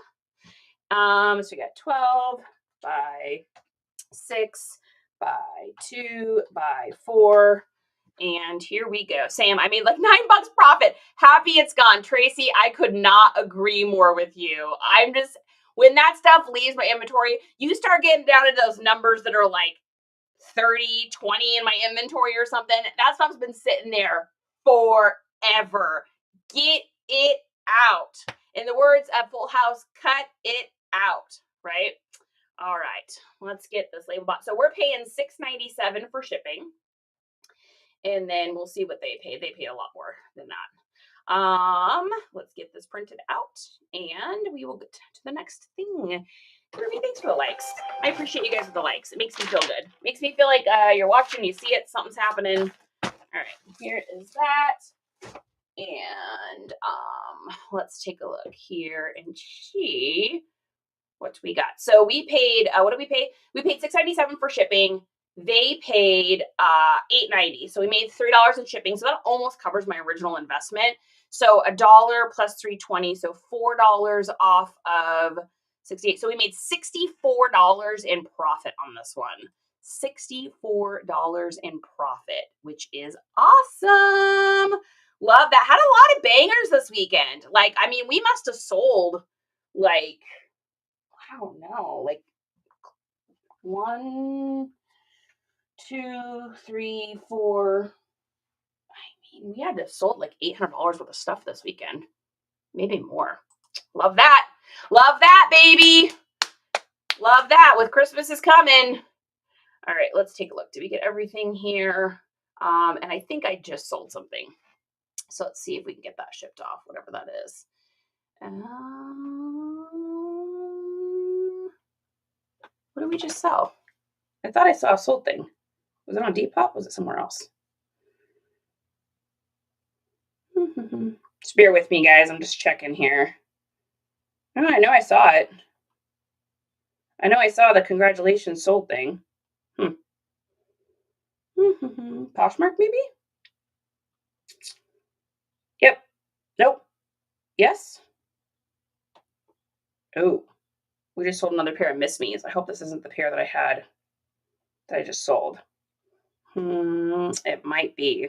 So we got 12 by 6 by 2 by 4. And here we go. Sam, I made like $9 profit. Happy it's gone. Tracy, I could not agree more with you. When that stuff leaves my inventory, you start getting down to those numbers that are like 30, 20 in my inventory or something. That stuff's been sitting there forever. Get it out. In the words of Full House, cut it out, right? All right, let's get this label box. So we're paying $6.97 for shipping. And then we'll see what they pay. They pay a lot more than that. Let's printed out, and we will get to the next thing. Ruby, thanks for the likes. I appreciate you guys with the likes. It makes me feel good. Makes me feel like you're watching, you see it, something's happening. All right, here is that. And let's take a look here and see what we got. So we paid, what did we pay? We paid $6.97 for shipping. They paid $8.90. So we made $3 in shipping. So that almost covers my original investment. So $1 plus $3.20, so $4 off of 68. So we made $64 in profit on this one. $64 in profit, which is awesome. Love that. Had a lot of bangers this weekend. Like, I mean, we must have sold like, I don't know, like 1, 2, 3, 4. I mean, we had to have sold like $800 worth of stuff this weekend. Maybe more. Love that. Love that, baby. Love that. With Christmas is coming. All right, let's take a look. Did we get everything here? And I think I just sold something. So let's see if we can get that shipped off, whatever that is. What did we just sell? I thought I saw a sold thing. Was it on Depop? Was it somewhere else? Just bear with me, guys. I'm just checking here. Oh, I know I saw it. I know I saw the congratulations sold thing. Poshmark, maybe? Yep. Nope. Yes. Oh, we just sold another pair of Miss Me's. I hope this isn't the pair that I had that I just sold. It might be.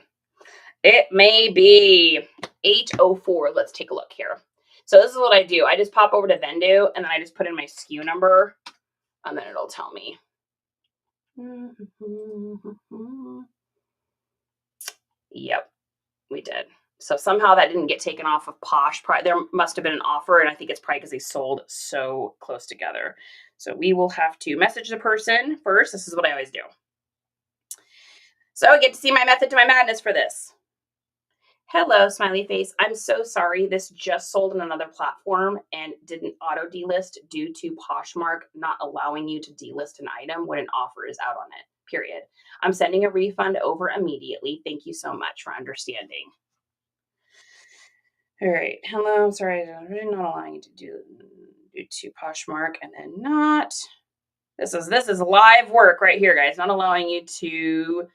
It may be 804. Let's take a look here. So this is what I do. I just pop over to Vendu and then I just put in my SKU number and then it'll tell me. Yep, we did. So somehow that didn't get taken off of Posh. There must have been an offer, and I think it's probably because they sold so close together. So we will have to message the person first. This is what I always do. So I get to see my method to my madness for this. Hello, smiley face. I'm so sorry. This just sold on another platform and didn't auto delist due to Poshmark not allowing you to delist an item when an offer is out on it, period. I'm sending a refund over immediately. Thank you so much for understanding. All right. Hello. I'm sorry. I'm really not allowing you to do to Poshmark and then not. This is live work right here, guys. Not allowing you to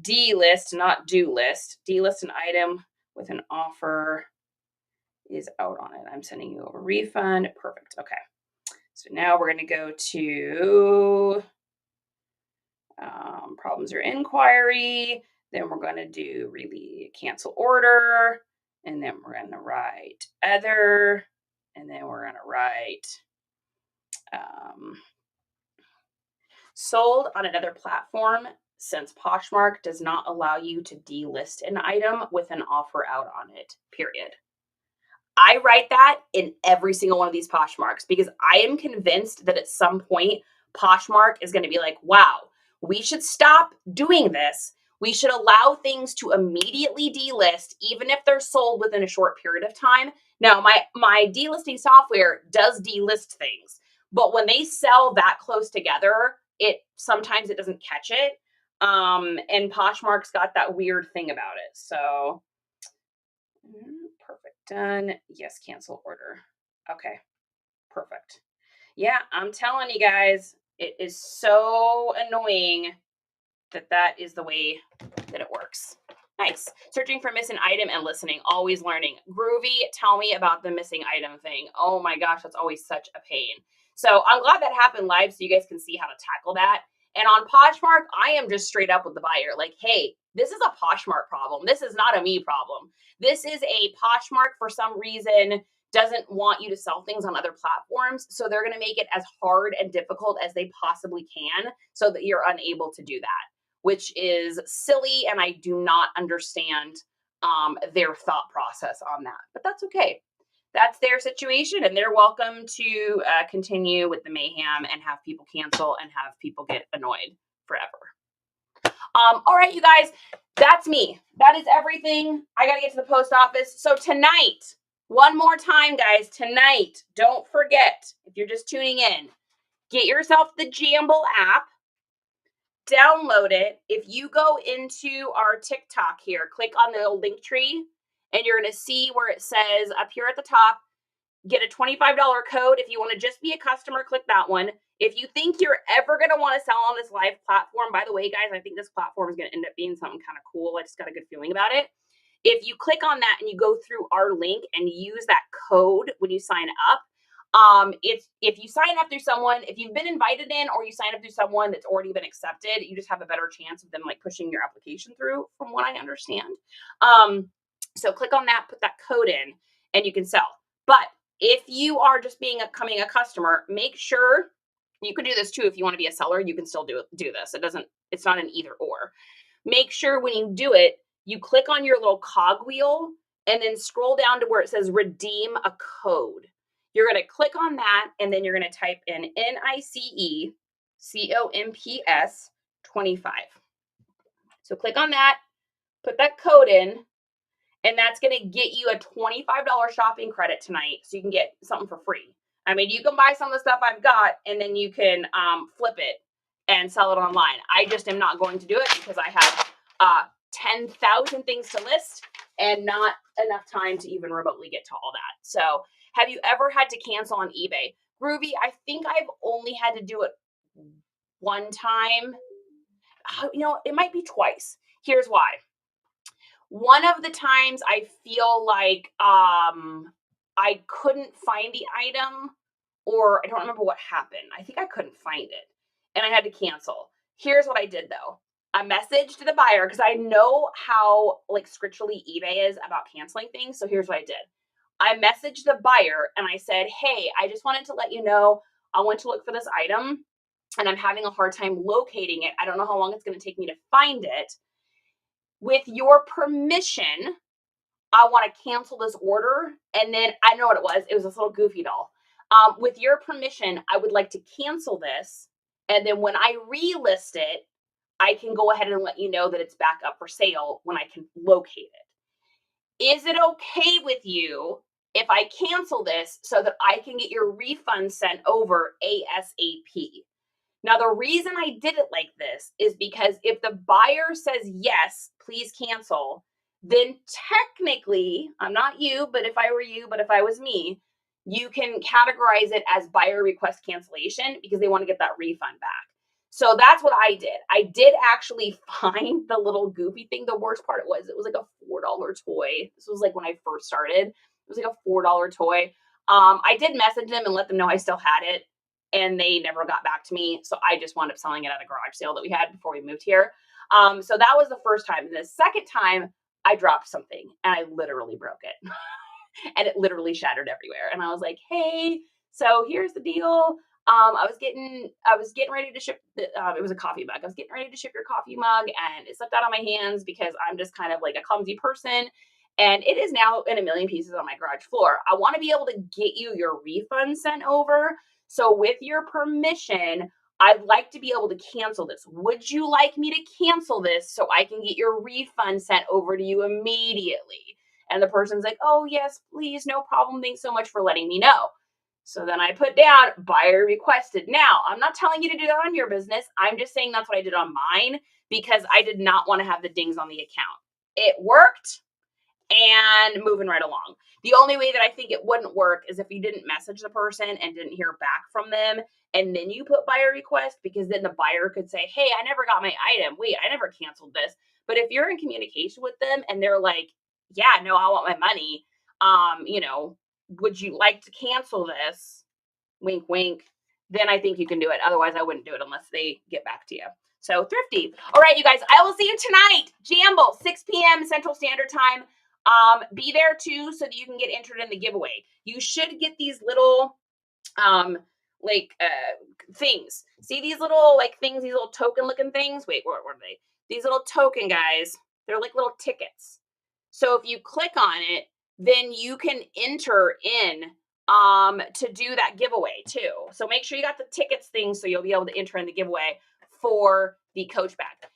delist, not do list. Delist an item with an offer is out on it. I'm sending you over refund. Perfect. Okay. So now we're going to go to problems or inquiry. Then we're going to do really cancel order. And then we're going to write other. And then we're going to write sold on another platform, since Poshmark does not allow you to delist an item with an offer out on it, period. I write that in every single one of these Poshmarks because I am convinced that at some point Poshmark is going to be like, wow, we should stop doing this. We should allow things to immediately delist, even if they're sold within a short period of time. Now, my delisting software does delist things, but when they sell that close together, sometimes it doesn't catch it. And Poshmark's got that weird thing about it. So perfect. Done. Yes, cancel order. Okay, perfect. Yeah, I'm telling you guys, it is so annoying that is the way that it works. Nice. Searching for missing item and listening, always learning. Groovy, tell me about the missing item thing. Oh my gosh, that's always such a pain. So I'm glad that happened live so you guys can see how to tackle that. And on Poshmark, I am just straight up with the buyer. Like, hey, this is a Poshmark problem. This is not a me problem. This is a Poshmark for some reason doesn't want you to sell things on other platforms. So they're going to make it as hard and difficult as they possibly can so that you're unable to do that, which is silly. And I do not understand their thought process on that, but that's okay. That's their situation and they're welcome to continue with the mayhem and have people cancel and have people get annoyed forever. All right, you guys, that's me. That is everything. I got to get to the post office. So tonight, One more time, guys, tonight, don't forget, if you're just tuning in, get yourself the Jamble app, download it. If you go into our TikTok here, click on the link tree, and you're going to see where it says up here at the top, get a $25 code. If you want to just be a customer, click that one. If you think you're ever going to want to sell on this live platform, by the way, guys, I think this platform is going to end up being something kind of cool. I just got a good feeling about it. If you click on that and you go through our link and use that code when you sign up, if you sign up through someone, if you've been invited in or you sign up through someone that's already been accepted, you just have a better chance of them like pushing your application through, from what I understand. So click on that, put that code in, and you can sell. But if you are just becoming a customer, make sure you can do this too. If you want to be a seller, you can still do this. It's not an either or. Make sure when you do it, you click on your little cog wheel and then scroll down to where it says redeem a code. You're going to click on that and then you're going to type in NiceComps 25. So click on that, put that code in, and that's going to get you a $25 shopping credit tonight so you can get something for free. I mean, you can buy some of the stuff I've got and then you can flip it and sell it online. I just am not going to do it because I have 10,000 things to list and not enough time to even remotely get to all that. So have you ever had to cancel on eBay? Groovy, I think I've only had to do it one time. It might be twice. Here's why. One of the times I feel like I couldn't find the item, or I don't remember what happened. I think I couldn't find it and I had to cancel. Here's what I did though. I messaged the buyer because I know how like scripturally eBay is about canceling things. So here's what I did. I messaged the buyer and I said, hey, I just wanted to let you know I went to look for this item and I'm having a hard time locating it. I don't know how long it's going to take me to find it. With your permission, I want to cancel this order. And then I know what it was. It was this little goofy doll. With your permission, I would like to cancel this. And then when I relist it, I can go ahead and let you know that it's back up for sale when I can locate it. Is it okay with you if I cancel this so that I can get your refund sent over ASAP? Now, the reason I did it like this is because if the buyer says, yes, please cancel, then technically, I'm not you, but if I were you, but if I was me, you can categorize it as buyer request cancellation because they want to get that refund back. So that's what I did. I did actually find the little goofy thing. The worst part it was like a $4 toy. This was like when I first started. It was like a $4 toy. I did message them and let them know I still had it, and they never got back to me. So I just wound up selling it at a garage sale that we had before we moved here. So that was the first time. And the second time, I dropped something and I literally broke it. And it literally shattered everywhere. And I was like, hey, so here's the deal. I was getting ready to ship. It was a coffee mug. I was getting ready to ship your coffee mug, and it slipped out of my hands because I'm just kind of like a clumsy person. And it is now in a million pieces on my garage floor. I want to be able to get you your refund sent over. So with your permission, I'd like to be able to cancel this. Would you like me to cancel this so I can get your refund sent over to you immediately? And the person's like, oh, yes, please, no problem. Thanks so much for letting me know. So then I put down buyer requested. Now, I'm not telling you to do that on your business. I'm just saying that's what I did on mine because I did not want to have the dings on the account. It worked, and moving right along. The only way that I think it wouldn't work is if you didn't message the person and didn't hear back from them, and then you put buyer request, because then the buyer could say, hey, I never got my item. Wait, I never canceled this. But if you're in communication with them and they're like, yeah, no, I want my money. Would you like to cancel this? Wink, wink. Then I think you can do it. Otherwise, I wouldn't do it unless they get back to you. So thrifty. All right, you guys, I will see you tonight. Jamble, 6 p.m. Central Standard Time. Be there too so that you can get entered in the giveaway. You should get these little things. See these little things, these little token looking things? Wait, what are they? These little token guys. They're like little tickets. So if you click on it, then you can enter in to do that giveaway too. So make sure you got the tickets thing so you'll be able to enter in the giveaway for the coach bag.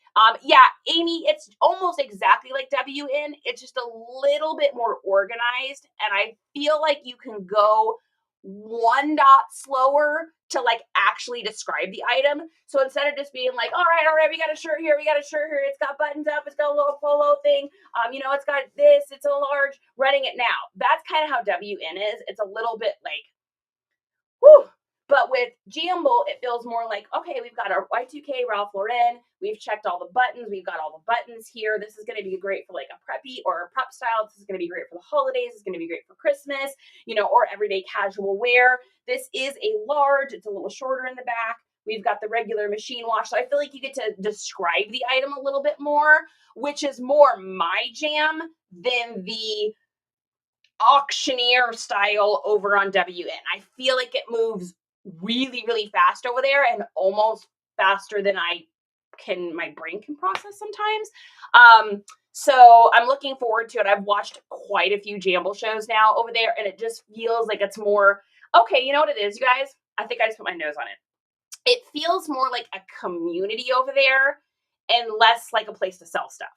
Yeah, Amy, it's almost exactly like WN. It's just a little bit more organized. And I feel like you can go one dot slower to like actually describe the item. So instead of just being like, all right, we got a shirt here, it's got buttons up, it's got a little polo thing, it's got this, it's a large, running it now. That's kind of how WN is. It's a little bit like, whew. But with Jamble, it feels more like, okay, we've got our Y2K Ralph Lauren. We've checked all the buttons. We've got all the buttons here. This is going to be great for like a preppy or a prep style. This is going to be great for the holidays. It's going to be great for Christmas, or everyday casual wear. This is a large. It's a little shorter in the back. We've got the regular machine wash. So I feel like you get to describe the item a little bit more, which is more my jam than the auctioneer style over on WN. I feel like it moves really, really fast over there, and almost faster than my brain can process sometimes. So I'm looking forward to it. I've watched quite a few Jamble shows now over there, and it just feels like it's more, okay, you know what it is, you guys? I think I just put my nose on it. It feels more like a community over there and less like a place to sell stuff.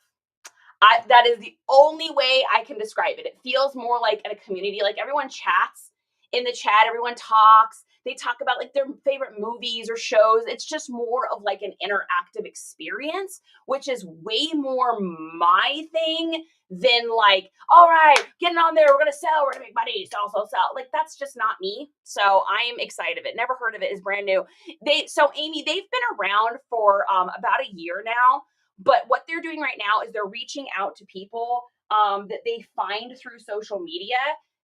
That is the only way I can describe it. It feels more like in a community, like everyone chats in the chat, everyone talks. They talk about like their favorite movies or shows. It's just more of like an interactive experience, which is way more my thing than like, all right, getting on there, we're going to sell, we're going to make money, sell. Like that's just not me. So I am excited of it. Never heard of it. It's brand new. So Amy, they've been around for about a year now. But what they're doing right now is they're reaching out to people that they find through social media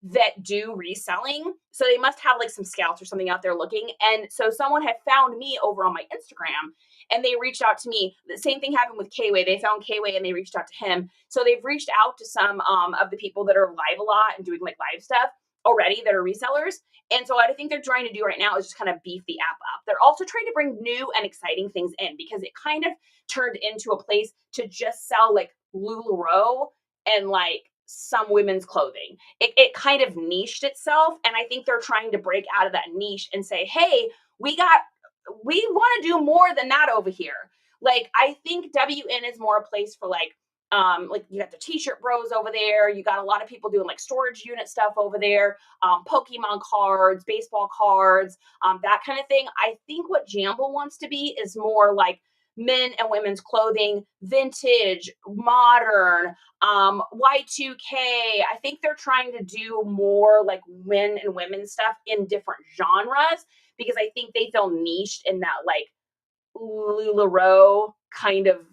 that do reselling. So they must have like some scouts or something out there looking. And so someone had found me over on my Instagram and they reached out to me. The same thing happened with K-Way. They found K-Way and they reached out to him. So they've reached out to some of the people that are live a lot and doing like live stuff already that are resellers. And so what I think they're trying to do right now is just kind of beef the app up. They're also trying to bring new and exciting things in because it kind of turned into a place to just sell like LuLaRoe and like some women's clothing. It kind of niched itself. And I think they're trying to break out of that niche and say, hey, we want to do more than that over here. Like, I think WN is more a place for like you got the t-shirt bros over there. You got a lot of people doing like storage unit stuff over there, Pokemon cards, baseball cards, that kind of thing. I think what Jamble wants to be is more like men and women's clothing, vintage, modern, Y2K. I think they're trying to do more like men and women's stuff in different genres because I think they feel niched in that like LuLaRoe kind of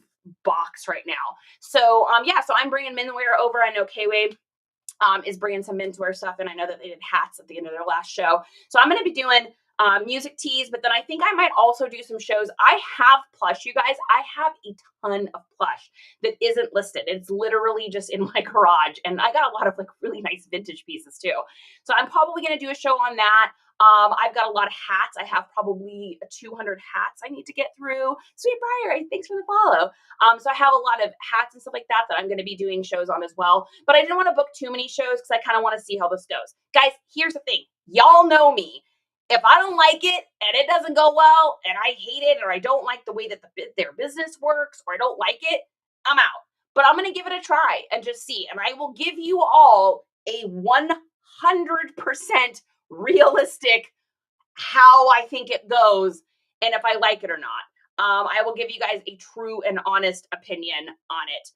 box right now. So so I'm bringing menswear over. I know K-Way is bringing some menswear stuff, and I know that they did hats at the end of their last show. So I'm going to be doing music tees, but then I think I might also do some shows. I have plush, you guys. I have a ton of plush that isn't listed. It's literally just in my garage, and I got a lot of like really nice vintage pieces too. So I'm probably going to do a show on that. I've got a lot of hats. I have probably 200 hats I need to get through. Sweet Briar, thanks for the follow. So I have a lot of hats and stuff like that that I'm going to be doing shows on as well. But I didn't want to book too many shows because I kind of want to see how this goes. Guys, here's the thing. Y'all know me. If I don't like it and it doesn't go well and I hate it or I don't like the way that their business works or I don't like it, I'm out. But I'm going to give it a try and just see. And I will give you all a 100% realistic how I think it goes and if I like it or not. I will give you guys a true and honest opinion on it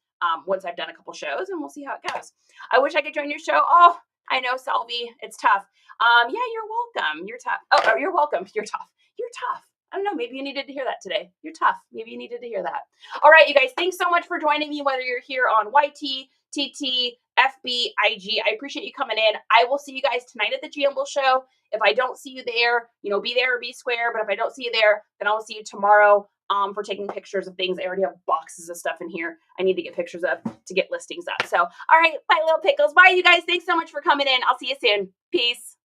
once I've done a couple shows, and we'll see how it goes. I wish I could join your show. Oh, I know, Selby, it's tough. Yeah, you're welcome. You're tough. Oh, you're welcome. You're tough. You're tough. I don't know. Maybe you needed to hear that today. You're tough. Maybe you needed to hear that. All right, you guys, thanks so much for joining me, whether you're here on YT, TT, FB, IG. I appreciate you coming in. I will see you guys tonight at the Jamble show. If I don't see you there, be there or be square. But if I don't see you there, then I'll see you tomorrow for taking pictures of things. I already have boxes of stuff in here I need to get pictures of to get listings up. So, all right, bye, little pickles. Bye, you guys. Thanks so much for coming in. I'll see you soon. Peace.